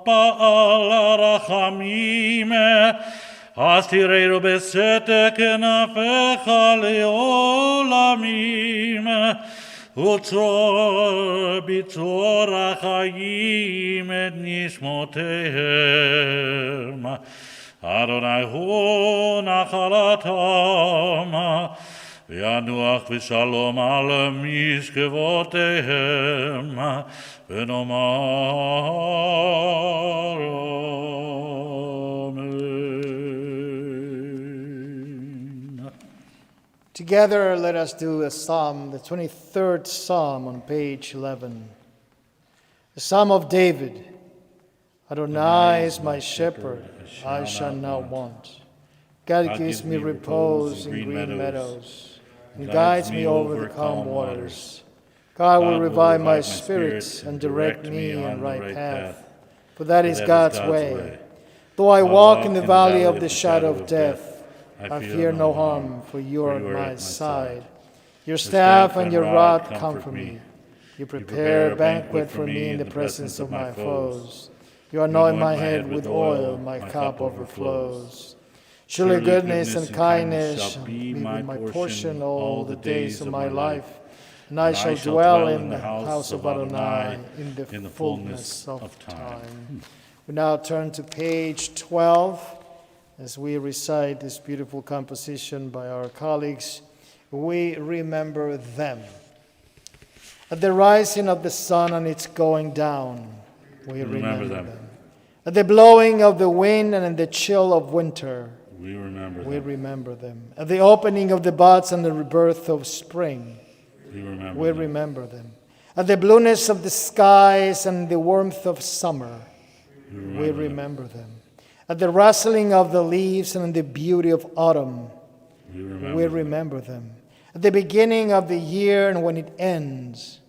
בעל הרחמים, אז תראינו בסתר כנפיך לעולמים, וצרור בצרור החיים את נשמותיהם. אדוני הוא נחלתם, וינוח ושלום על משכבותיהם, ונאמר אמן. Together, let us do a psalm, the 23rd psalm on page 11. The psalm of David. Adonai is my shepherd, I shall not want. God gives me repose in green meadows, and guides me over the calm waters. God will revive my spirits and direct me on the right path, for that is God's way. Though I walk in the valley of the shadow of death, I fear no harm, for you are at my side. Your staff and your rod comfort me. You prepare a banquet for me in the presence of my foes. You anoint my head with oil, my cup overflows. Surely goodness and kindness shall be my portion all the days of my life, and I shall dwell in the house of Adonai in the fullness of time. We now turn to page 12 as we recite this beautiful composition by our colleagues. We remember them. At the rising of the sun and its going down, we remember them. At the blowing of the wind and in the chill of winter, we remember them. At the opening of the buds and the rebirth of spring, we remember them. At the blueness of the skies and the warmth of summer, we remember them. At the rustling of the leaves and in the beauty of autumn, we remember them. At the beginning of the year and when it ends,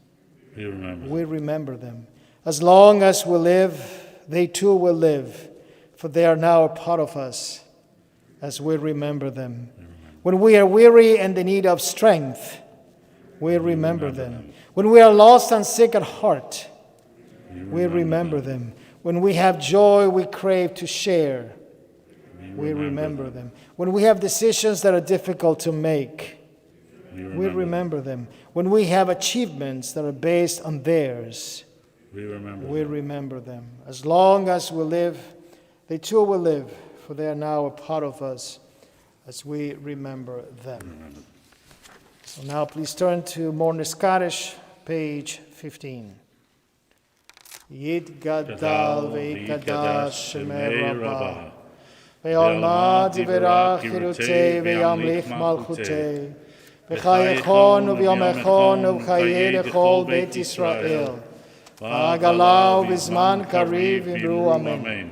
we remember them. As long as we live, they too will live, for they are now a part of us as we remember them. When we are weary and in need of strength, we remember them. When we are lost and sick at heart, we remember them. When we have joy we crave to share, we remember them. When we have decisions that are difficult to make, we remember them. When we have achievements that are based on theirs, we remember them. As long as we live, they too will live, for they are now a part of us as we remember them. So now please turn to Morning Scottish, page 15. Yitgadal ve'ikadash shemei rabbah ve'alma divrach chirutei ve'yamlich malchutei ve'chayechon u'v'yomechon u'chayei lechol beit Yisrael v'agalau v'zman kariv v'imru amen.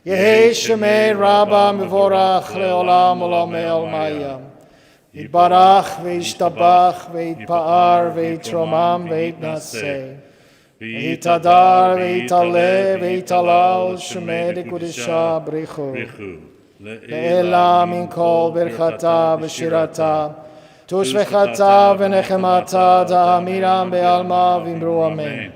Yehei shemei rabbah mevorach le'olam olamei almayam yitbarach ve'yishtabach ve'yitpa'ar ve'yitromam ve'yitnaseh Ve'itadar ve'itale ve'italal shemei dekudisha brichu le'ela min kol berchata v'shirata tushvechata v'nechemata da'amiram be'alma v'imru amen.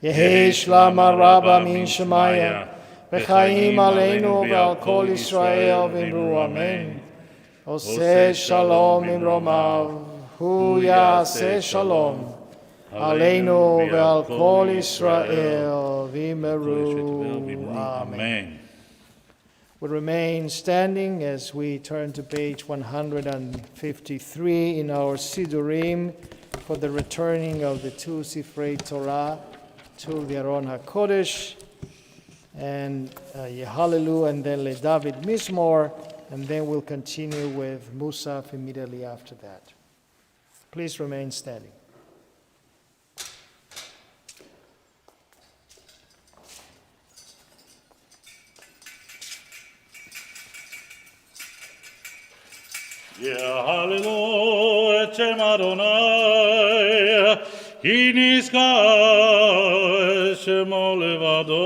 Yehi shlama rabba min shemaya וחיים עלינו ועל כל ישראל ואמרו אמן. עושה שלום ממרומיו, הוא יעשה שלום עלינו ועל כל ישראל ואמרו אמן. We remain standing as we turn to page 153 in our Sidurim for the returning of the two Sifrei Torah to the Aron HaKodesh, and Yehalelu, and then Le David Mizmor, and then we'll continue with Musaf immediately after that. Please remain standing. Yehalelu et Shem Adonai, Ki nizkar Shemo levado,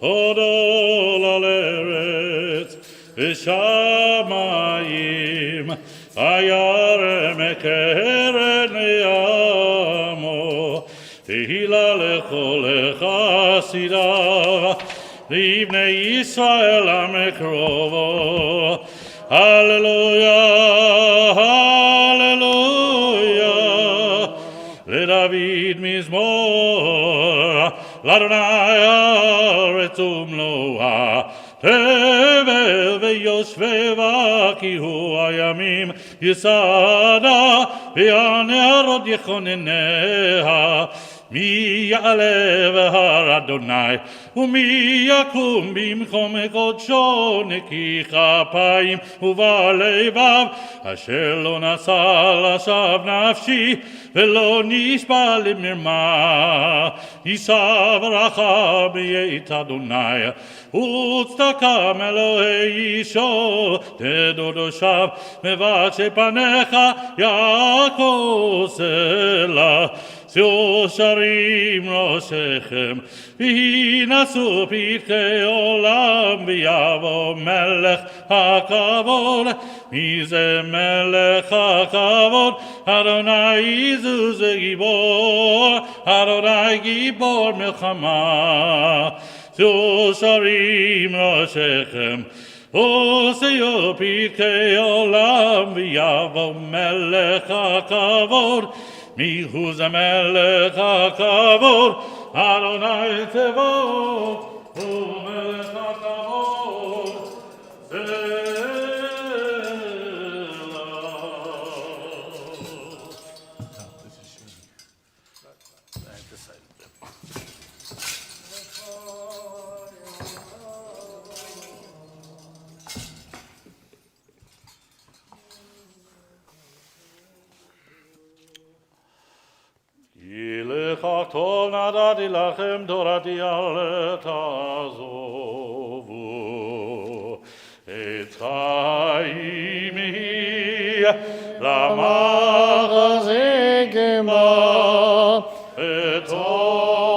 Odol al eretz v'shamayim, Ayarem ekeren yamo, Tehila lechol chasidav, Livnei Yisrael amekrovo. Hallelujah, hallelujah. Le David Mizmor, l'Adonai haaretz umloa, tevel veyoshveva ki hu hayamim yisada, ve'anerot yechoneneha. Mi ya'aleh v'har Adonai, u'mi yakum bimchom kodsho neki chapayim u'valevav, asher lo nasa lashav nafshi, ve'lo nishba lemirma, yisav racha b'yeit Adonai, u'tzedakam Elohei yisho, tedodoshav mevakshe panecha Yaakov selah. Sharim Roshechem, V'hinasu Pirkei Olam, V'yavo Melech HaKavod, Mize Melech HaKavod, Adonai Zuz Gibor, Adonai Gibor Milchama. Sharim Roshechem, Oseyo Pirkei Olam, V'yavo Melech HaKavod, Mihu Melech HaKavod, Adonai Tevot, Hu Melech HaKavod, Tov nadati lachem torati al tazovu, et chaim hi lamachazekema, et olchea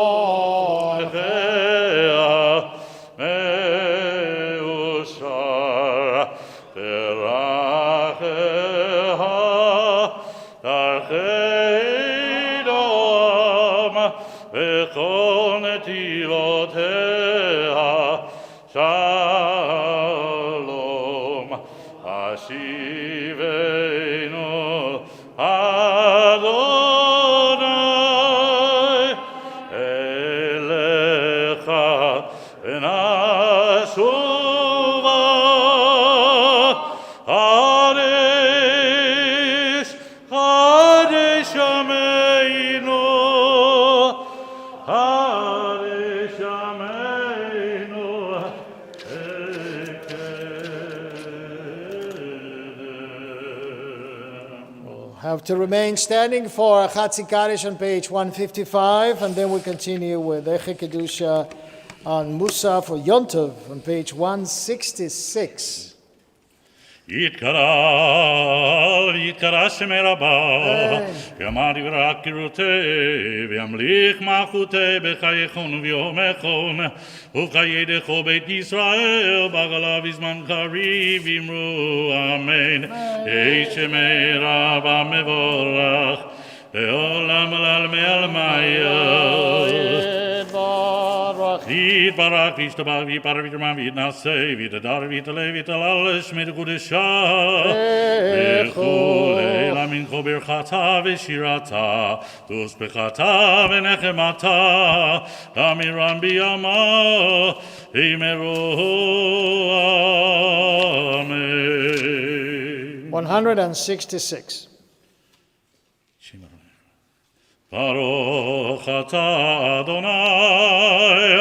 meushar, teracheha, v'chol netivoteha shalom, hashivenu Adonai elecha v'nashuva Hadesh Yameinu. Have to remain standing for Chatzi Kaddish on page 155, and then we continue with Eche Kedusha on Musaf or Yontov on page 166. יתקרא שמי רבה, יאמר דברה קירותי, וימליך מלכותי בחייכון וביומכון, ובחיי דכל בית ישראל, בגלה בזמן קריב, אמרו אמן. יהי שמי רבה מבורך, לעולם ולעלמי עלמי. ויתברך וישתבח ויפאר ויתרומם ויתנשא ויתהדר ויתעלה ויתהלל שמי קודשה וכולי למנחה ברכתה ושירתה תוספחתה ונחמתה תמירם בימה אמרו אמן. 166. Baruch atah Adonai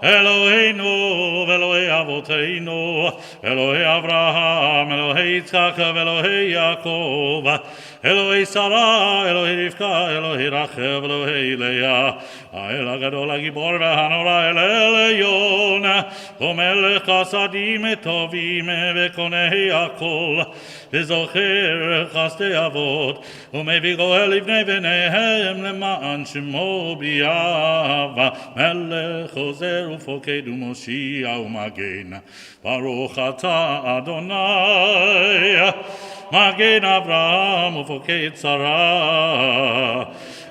Eloheinu v'Elohei Avoteinu Elohei Avraham Elohei Yitzchak v'Elohei Yaakov Elohei Sarah Elohei Rivka Elohei Rachel Elohei Leah האל הגדול הגיבור והנורא אל עליון ומלך חסדים טובים וקונה הכל וזוכר חסדי אבות ומביא גואל לבני בניהם למען שמו ביאהבה מלך עוזר ופוקד ומושיע ומגן ברוך אתה אדוני מגן אברהם ופוקד שרה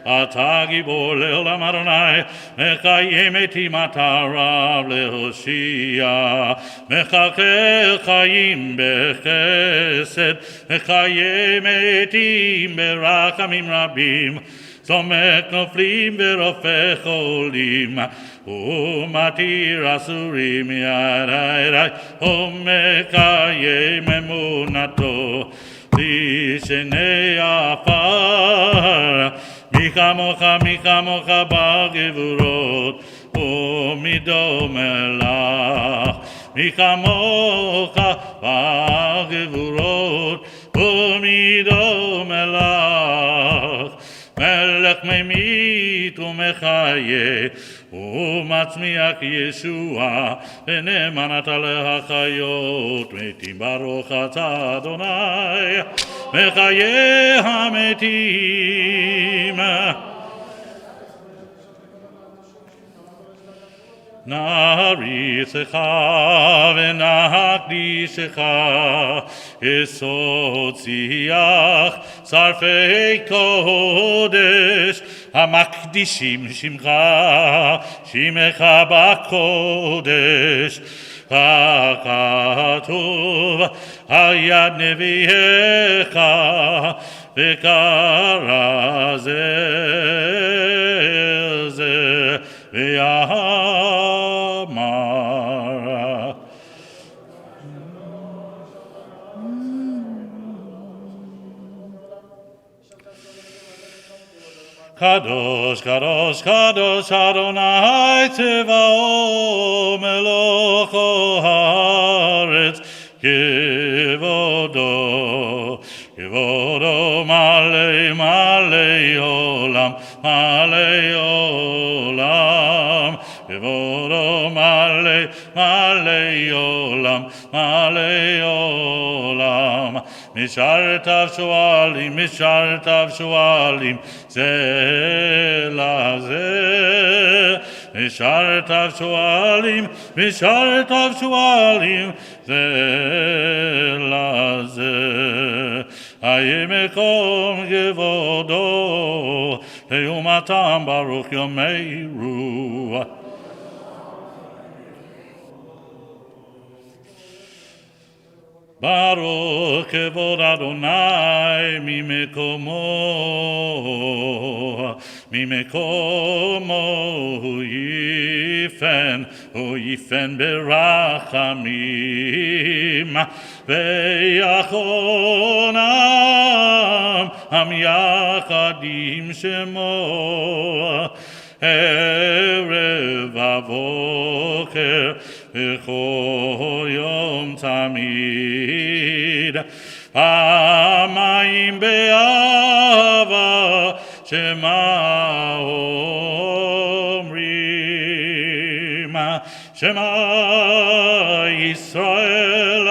אתה גיבור לעולם אדוני מקיים את מטריו להושיע מחכה חיים בחסד מקיים מתים ברחמים רבים סומך נופלים ורופא חולים ומתיר אסורים ידי ומקיים אמונתו לשני עפר מי כמוך בגבורות ומי דומה לך מי כמוך בגבורות ומי דומה לך מלך ממית ומחיה ומצמיח ישוע ונאמן אתה להחיות מתים ברוך אתה אדוני מחיה המתים נעריצך ונקדישך יסוד שיח שרפי קודש המקדישים שמך בקודש ככתוב על יד נביאך וקרא זה ואמר קדוש קדוש קדוש אדוני צבאו מלוך הארץ כבודו מלא מלא עולם מלא עולם כבודו מלא מלא עולם מלא עולם משרתיו שואלים זה לזה משרתיו שואלים זה לזה איה מקום כבודו לעומתם ברוך יאמרו ברוך כבוד אדוני ממקומו הוא ייפן ברחמים ויחונם המייחדים שמו ערב ובוקר וכל יום תמיד פעמיים באהבה שמה אומרים שמה ישראל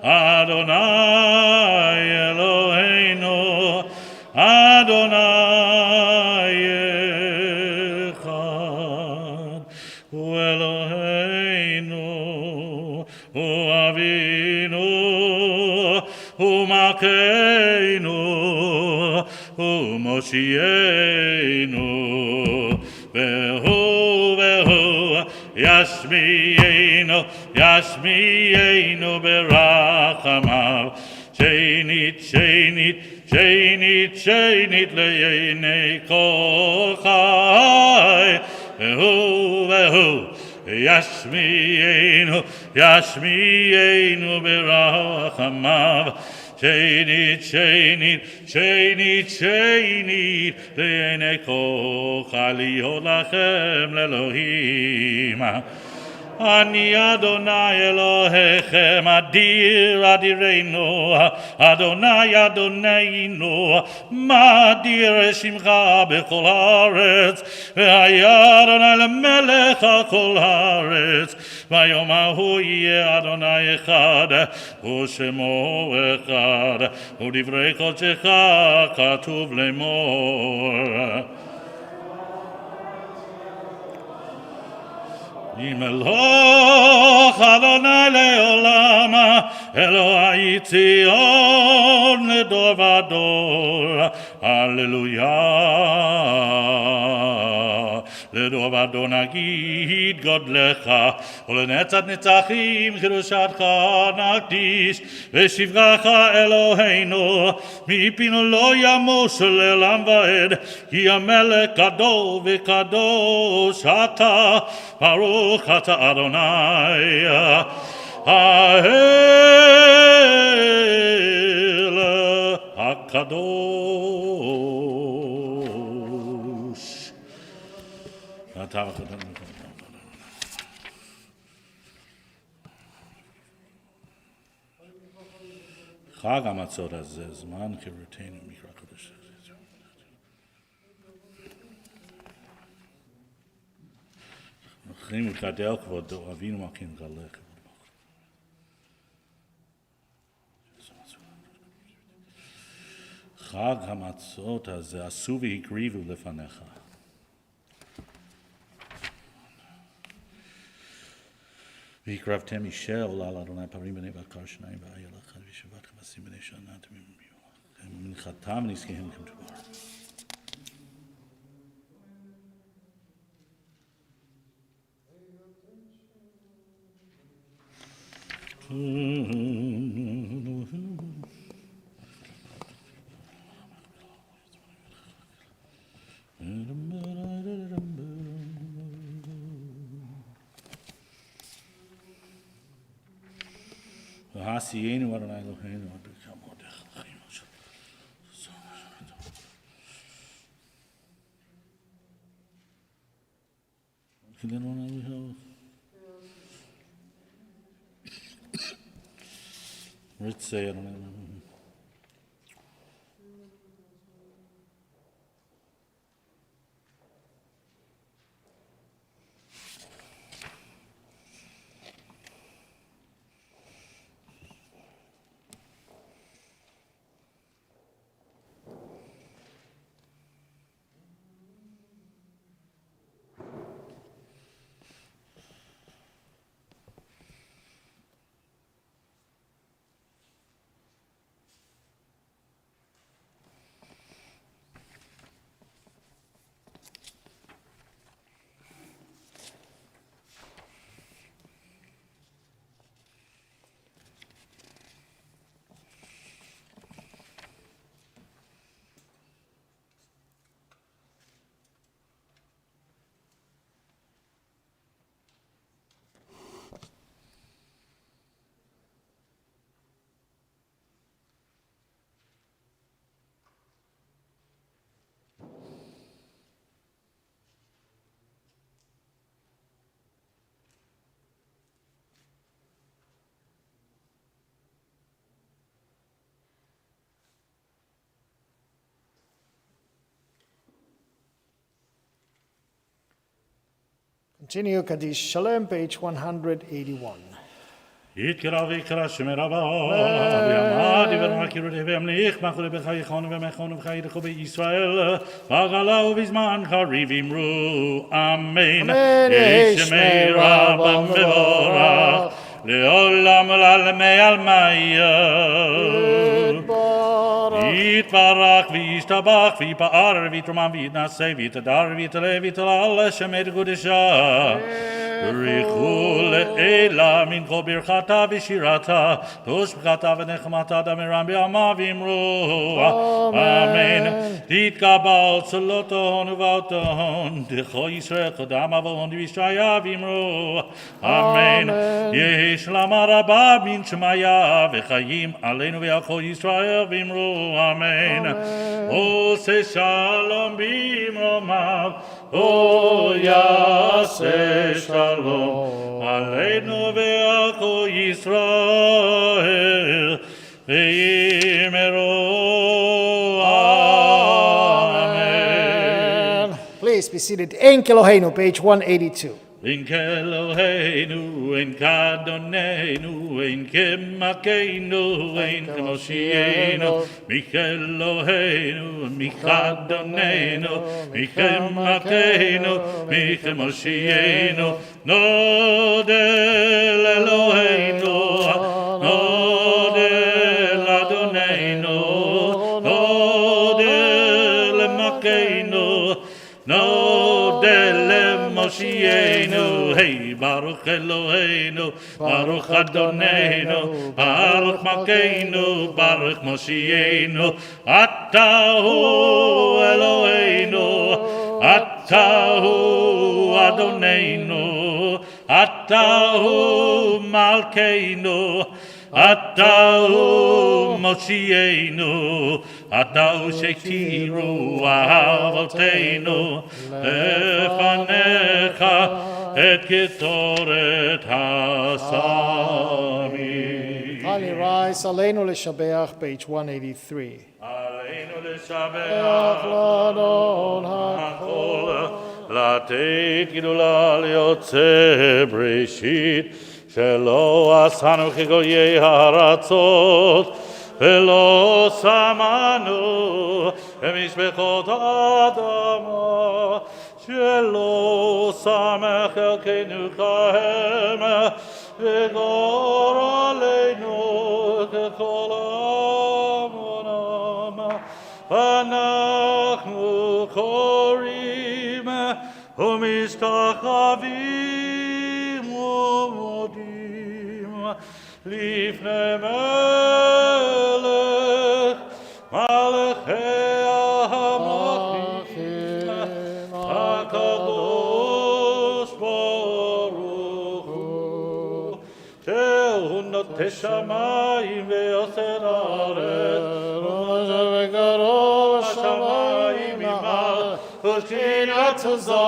אדוני אלוהינו אדוני אחד הוא אלוהינו הוא אבינו הוא מלכנו הוא מושיענו והוא ישמיענו, ישמיענו ברחמיו. שנית, שנית, שנית, שנית לעיני כל חי. והוא ישמיענו, ישמיענו ברחמיו. שנית, שנית, שנית, שנית לעיני כל חי להיות לכם לאלוהים. אני אדוני אלוהיכם, אדיר אדירנו, אדוני אדוננו, מאדיר שמך בכל הארץ, והיה אדוני למלך על כל הארץ, ביום ההוא יהיה אדוני אחד, ושמו אחד, ודברי קודשך כתוב לאמור. ימלוך אדוני לעולם, אלוהי ציון לדור ודור, הללויה. לדור ודור נגיד גודלך, ולנצח נצחים קדושתך נקדיש, ושבחך אלוהינו, מפינו לא ימוש לעולם ועד, כי המלך גדול וקדוש אתה, ברוך אתה אדוני האל הקדוש. אתה וחדל חג המצות הזה, זמן חירותנו מקרא קודש. אחרים וקדל כבודו, אבינו מלכנו גלה כבודו. חג המצות הזה, עשו והקריבו לפניך. והקרבתם אישה עולה לאדוני פרים בני בקר שניים ואיה אחד ושבת כבשים בני שנה תמימים ומנחתם ונזקיהם כמדובר. ועשיינו אדוני אלוהינו עד ברכת מועדיך לחיים. רצה אדוני אלוהינו. Continue Kaddish Shalom, page 181. יתקרא ויקרא שמי רבה, ויעמד יברמה קירותי וימליך, מחולי בחייכון ומחון ובחייכו בישראל, בגלה ובזמן קריב אמרו, אמן. שמי רבה מבורך, לעולם ולעלמי עלמיה. יתברך וישתבח ויפאר ויתרומם ויתנשא ויתהדר ויתעלה ויתהלל שמי קודשה. בריחו לאלה מנחו ברכתה ושירתה, תושבחתה ונחמתה דמרם בימה ואמרו, אמן. תתקבל צלותון ובאותון, דכו ישראל קדם אבון וישעיה ואמרו, אמן. יהי שלמה רבה מן שמיה וחיים עלינו ועל כל ישראל ואמרו, אמן. עושה שלום במרומיו, יעשה שלום עלינו ועל כל ישראל ואמרו, אמן. Please be seated. En Kelohenu, page 182. En Kelohenu, en Kadonenu, en Kemakenu, en Kemoshienu, Michelohenu, Michadonenu, Michemakenu, Michemoshienu, Nodel Eloheinu, Nodel Adonenu, Nodel Makenu, Nodel Moshienu, hey, Baruch Eloheinu, Baruch Adonenu, Baruch Makeinu, Baruch Moshienu, Atahu Eloheinu, Atahu Adonenu, Atahu Malkeinu, Atahu Moshienu, Atahu Shektiru Avotenu, Lefanecha et Ketoret Hasami. Finally rise. Aleinu Leshabeach, page 183. Aleinu Leshabeach, Ladon HaKol, Lateit Gidula Liotze Breshit, שלא עשנו כגויי הארצות, ולא שמענו במשפחות האדמה, שלא שמח חלקנו כהם, וגור עלינו ככל עמונם. אנחנו קוראים ומשתחווים ומודים לפני מלך מלכי המלכים הקדוש ברוך הוא, שהוא נוטה שמיים ויוצר הארץ, וגרו השמיים ממעל ושכינתו זו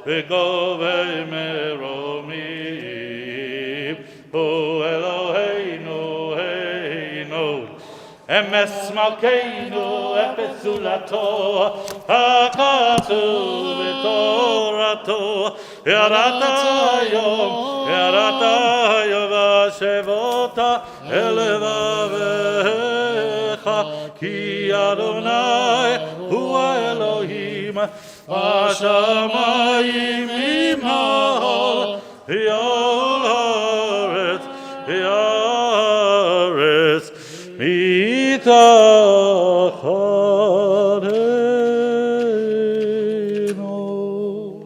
וגובה מרומים, הוא אלוהינו אינו אמס מלכנו אפס זולתו, הכתוב בתורתו, ירדת היום ושבת אל לבביך, כי אדוני הוא האלוהים השמיים ממעל, הארץ מתחתינו.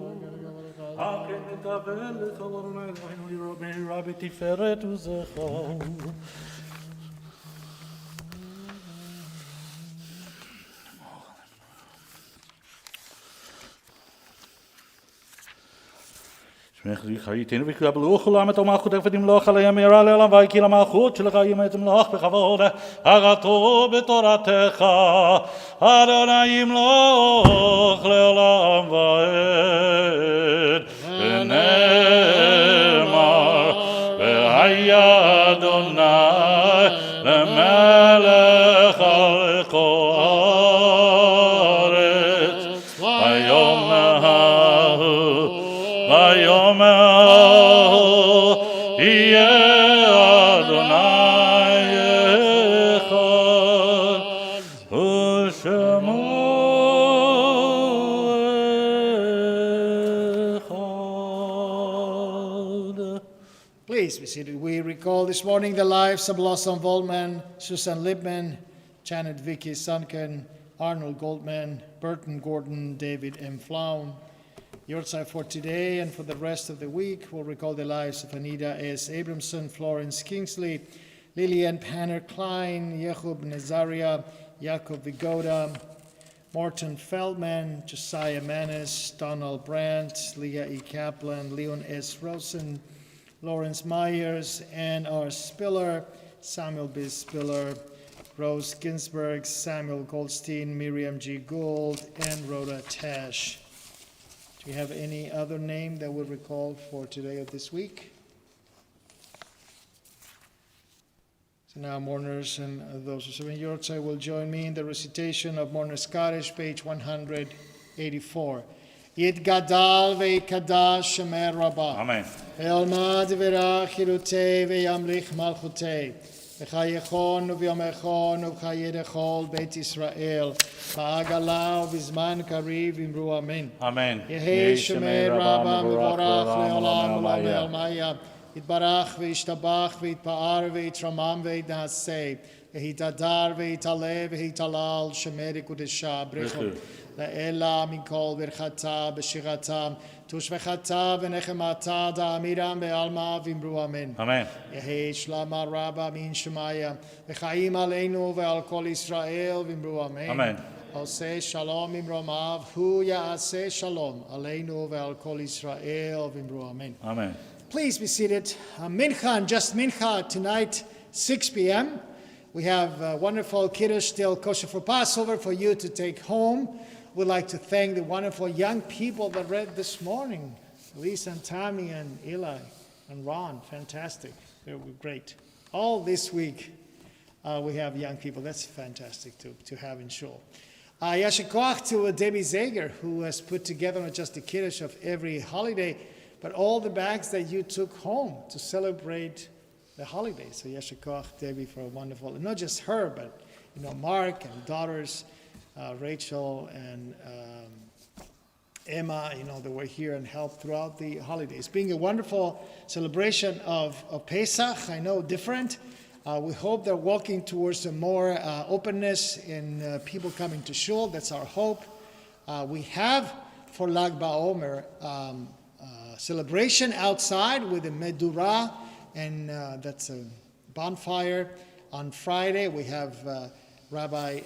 הכן נקבל את אדוני אלוהינו לראות מהרה בתפארת וזכר. שמח חייתנו וקבלו כולם את המלכות ותמלוך עליהם מהרה לעולם, ויהי כי למלכות שלך ימי תמלוך בכבוד, הרתו בתורתך, אדוני ימלוך לעולם ועד. ונאמר והיה אדוני למלך על כל הארץ, ויאמר יהיה אדוני אחד ושמו אחד. Please be seated. We recall this morning the lives of Blossom Volman, Susan Libman, Janet Vicky Sunken, Arnold Goldman, Burton Gordon, David M. Flown, Yortzai for today and for the rest of the week. We'll recall the lives of Anita S. Abramson, Florence Kingsley, Lillian Panner Klein, Yehub Nazaria, Yaakov Vigoda, Morton Feldman, Josiah Manis, Donald Brandt, Leah E. Kaplan, Leon S. Rosen, Lawrence Myers, Ann R. Spiller, Samuel B. Spiller, Rose Ginsburg, Samuel Goldstein, Miriam G. Gould, and Rhoda Tash. Do you have any other name that we recall for today or this week? So now mourners and those who serve in Yortzai will join me in the recitation of Mourner's Kaddish, page 184. Yit gadal ve'ikadash shemer rabah. Amen. Ve'alma d'virach chilutei ve'yamlich malchutei. V'chayechon u'v'yomechon u'chayedechol Beit Yisrael. Ba'agala u'vizman kariv imru amen. Amen. Yehi shemer rabah mevorach le'olam u'lam ve'almaya. Yitbarach ve'ishtabach ve'itpa'ar ve'itramam ve'itnaseh. Ve'itadar ve'itale ve'italal shemer ikudesha brechot. La'ela mikol verchata b'shirata tushvechata v'nechemata da'amiram be'alma v'imru amen. Amen. Yehi shlama rabba min shemaya v'chaim aleinu ve'al kol Yisrael v'imru amen. Amen. Oseh shalom imromav hu ya'aseh shalom aleinu ve'al kol Yisrael v'imru amen. Amen. Please be seated. Mincha and just Mincha tonight, 6 p.m. We have wonderful Kiddush still kosher for Passover for you to take home. We'd like to thank the wonderful young people that read this morning. Lisa and Tammy and Eli and Ron, fantastic. They were great. All this week we have young people. That's fantastic to have in shul. Yasher koach to Debbie Zager, who has put together not just the Kiddush of every holiday, but all the bags that you took home to celebrate the holiday. So yasher koach, Debbie, for a wonderful, and not just her, but Mark and daughters, Rachel and Emma, they were here and helped throughout the holidays. Being a wonderful celebration of Pesach, I know different. We hope they're walking towards a more openness in people coming to shul. That's our hope. We have for Lag BaOmer celebration outside with a medura, and that's a bonfire. On Friday, we have Rabbi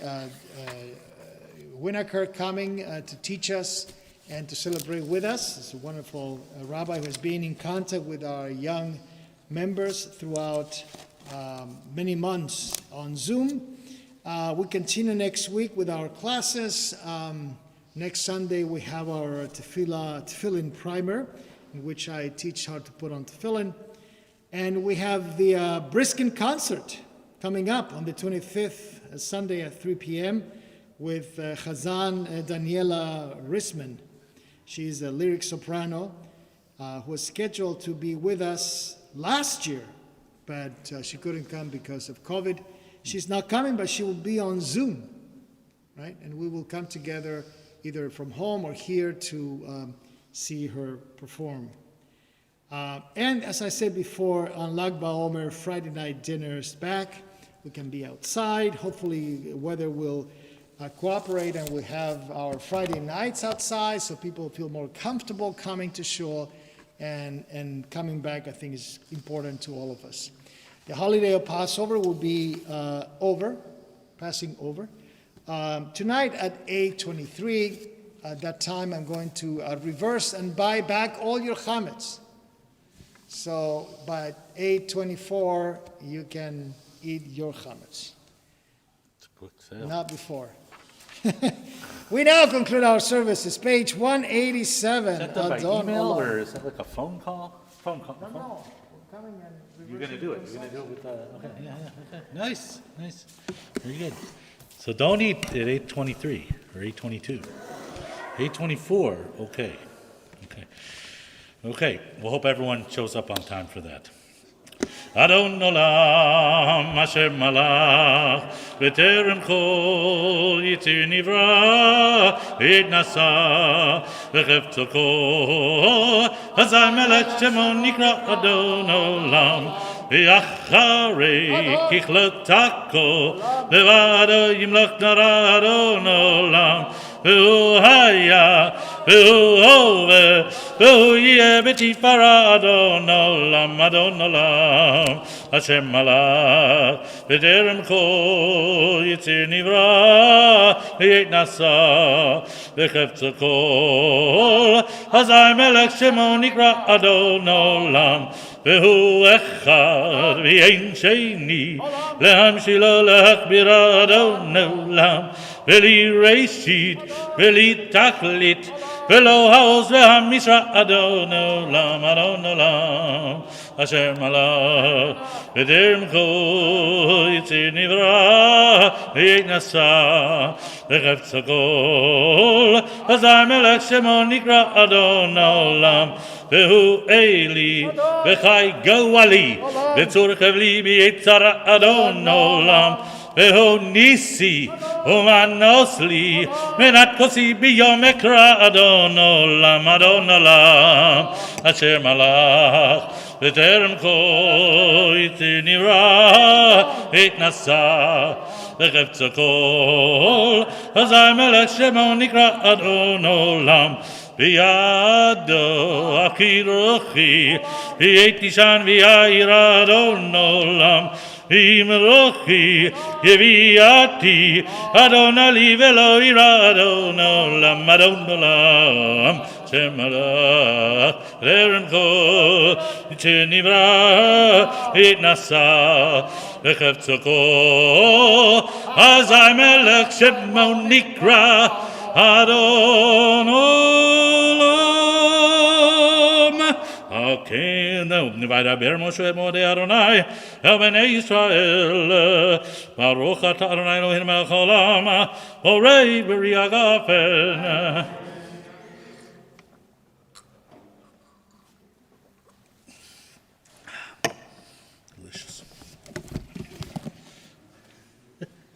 Winokur coming to teach us and to celebrate with us. It's a wonderful rabbi who has been in contact with our young members throughout many months on Zoom. We continue next week with our classes. Next Sunday, we have our tefillin primer, in which I teach how to put on tefillin. And we have the Briskin concert coming up on the 25th, Sunday at 3 p.m. with Chazan Daniela Risman. She's a lyric soprano who was scheduled to be with us last year, but she couldn't come because of COVID. She's not coming, but she will be on Zoom, right? And we will come together either from home or here to see her perform. And as I said before, on Lag BaOmer, Friday night dinner is back. We can be outside. Hopefully, weather will cooperate, and we have our Friday nights outside, so people feel more comfortable coming to shul, and coming back, I think, is important to all of us. The holiday of Passover will be passing over. Tonight at 8:23, at that time, I'm going to reverse and buy back all your chametz. So by 8:24, you can eat your chametz. Not before. We now conclude our services. Page 187. Is that done by email or is that like a phone call? Phone call. No, we're coming and You're gonna do it. You're gonna do it with okay. Yeah. Okay. Nice. Very good. So don't eat at 8:23 or 8:22. 8:24. Okay. We'll hope everyone shows up on time for that. Adon olam asher malach v'terem kol yitzir nivra v'nasa v'chefto kol hazar melech shemo nikra Adon olam v'acharei kichlotako levado yimloch nara Adon olam v'hu haya והוא הווה, והוא יהיה בתפארה אדון עולם, אדון עולם. השם מלך, בטרם כל יציר נברא, ויתנשא בחפצו כל. אזי מלך שמו נקרא אדון עולם, והוא אחד ואין שני, להמשילו להכבירה אדון עולם, בלי ראשית בלי תכלית, ולא העוז והמשרה אדון עולם, אדון עולם. אשר מלך בטרם כל יציר נברא, ויתנשא בחפצו כל. אזי מלך שמו נקרא אדון העולם, והוא אלי וחי גואלי, בצור חבלי ביצר אדון עולם. והוא ניסי ומנוס לי, מנת כוסי ביום אקרא אדון עולם, אדון עולם. אשר מלך בטרם כל יציר נברא, התנשא בחפצו כל. אזי מלך שמו נקרא אדון עולם, בידו אכיר רוחי, ויהי תישן ויעיר אדון עולם. אם רוחי יביאתי, אדון עלי ולא ירא אדון עולם, אדון עולם. שמלך בטרם כל יציר נברא, התנשא בחפצו כל. אזי מלך שמו נקרא אדון עולם. כן, וידבר משה מודי אדוני אל בני ישראל, ברוך אתה אדוני אלוהינו מלך העולם, בורא בריאה גפן. Delicious.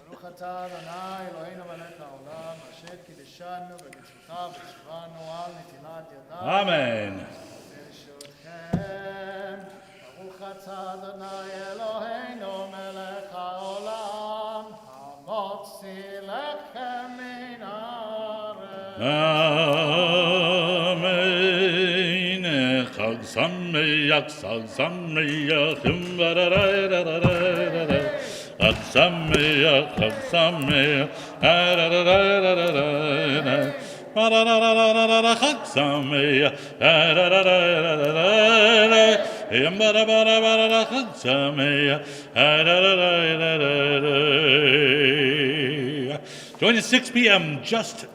ברוך אתה אדוני אלוהינו מלך העולם, אשר קידשנו במצוותיו וציוונו על נטילת ידיים. Amen. ברוך אתה אדוני אלוהינו מלך העולם, המוציא לחם מן הארץ. Amen. Chag sameach, chag sameach, Chag sameach, chag sameach, Chag sameach, Chag sameach. Join us 6 p.m. just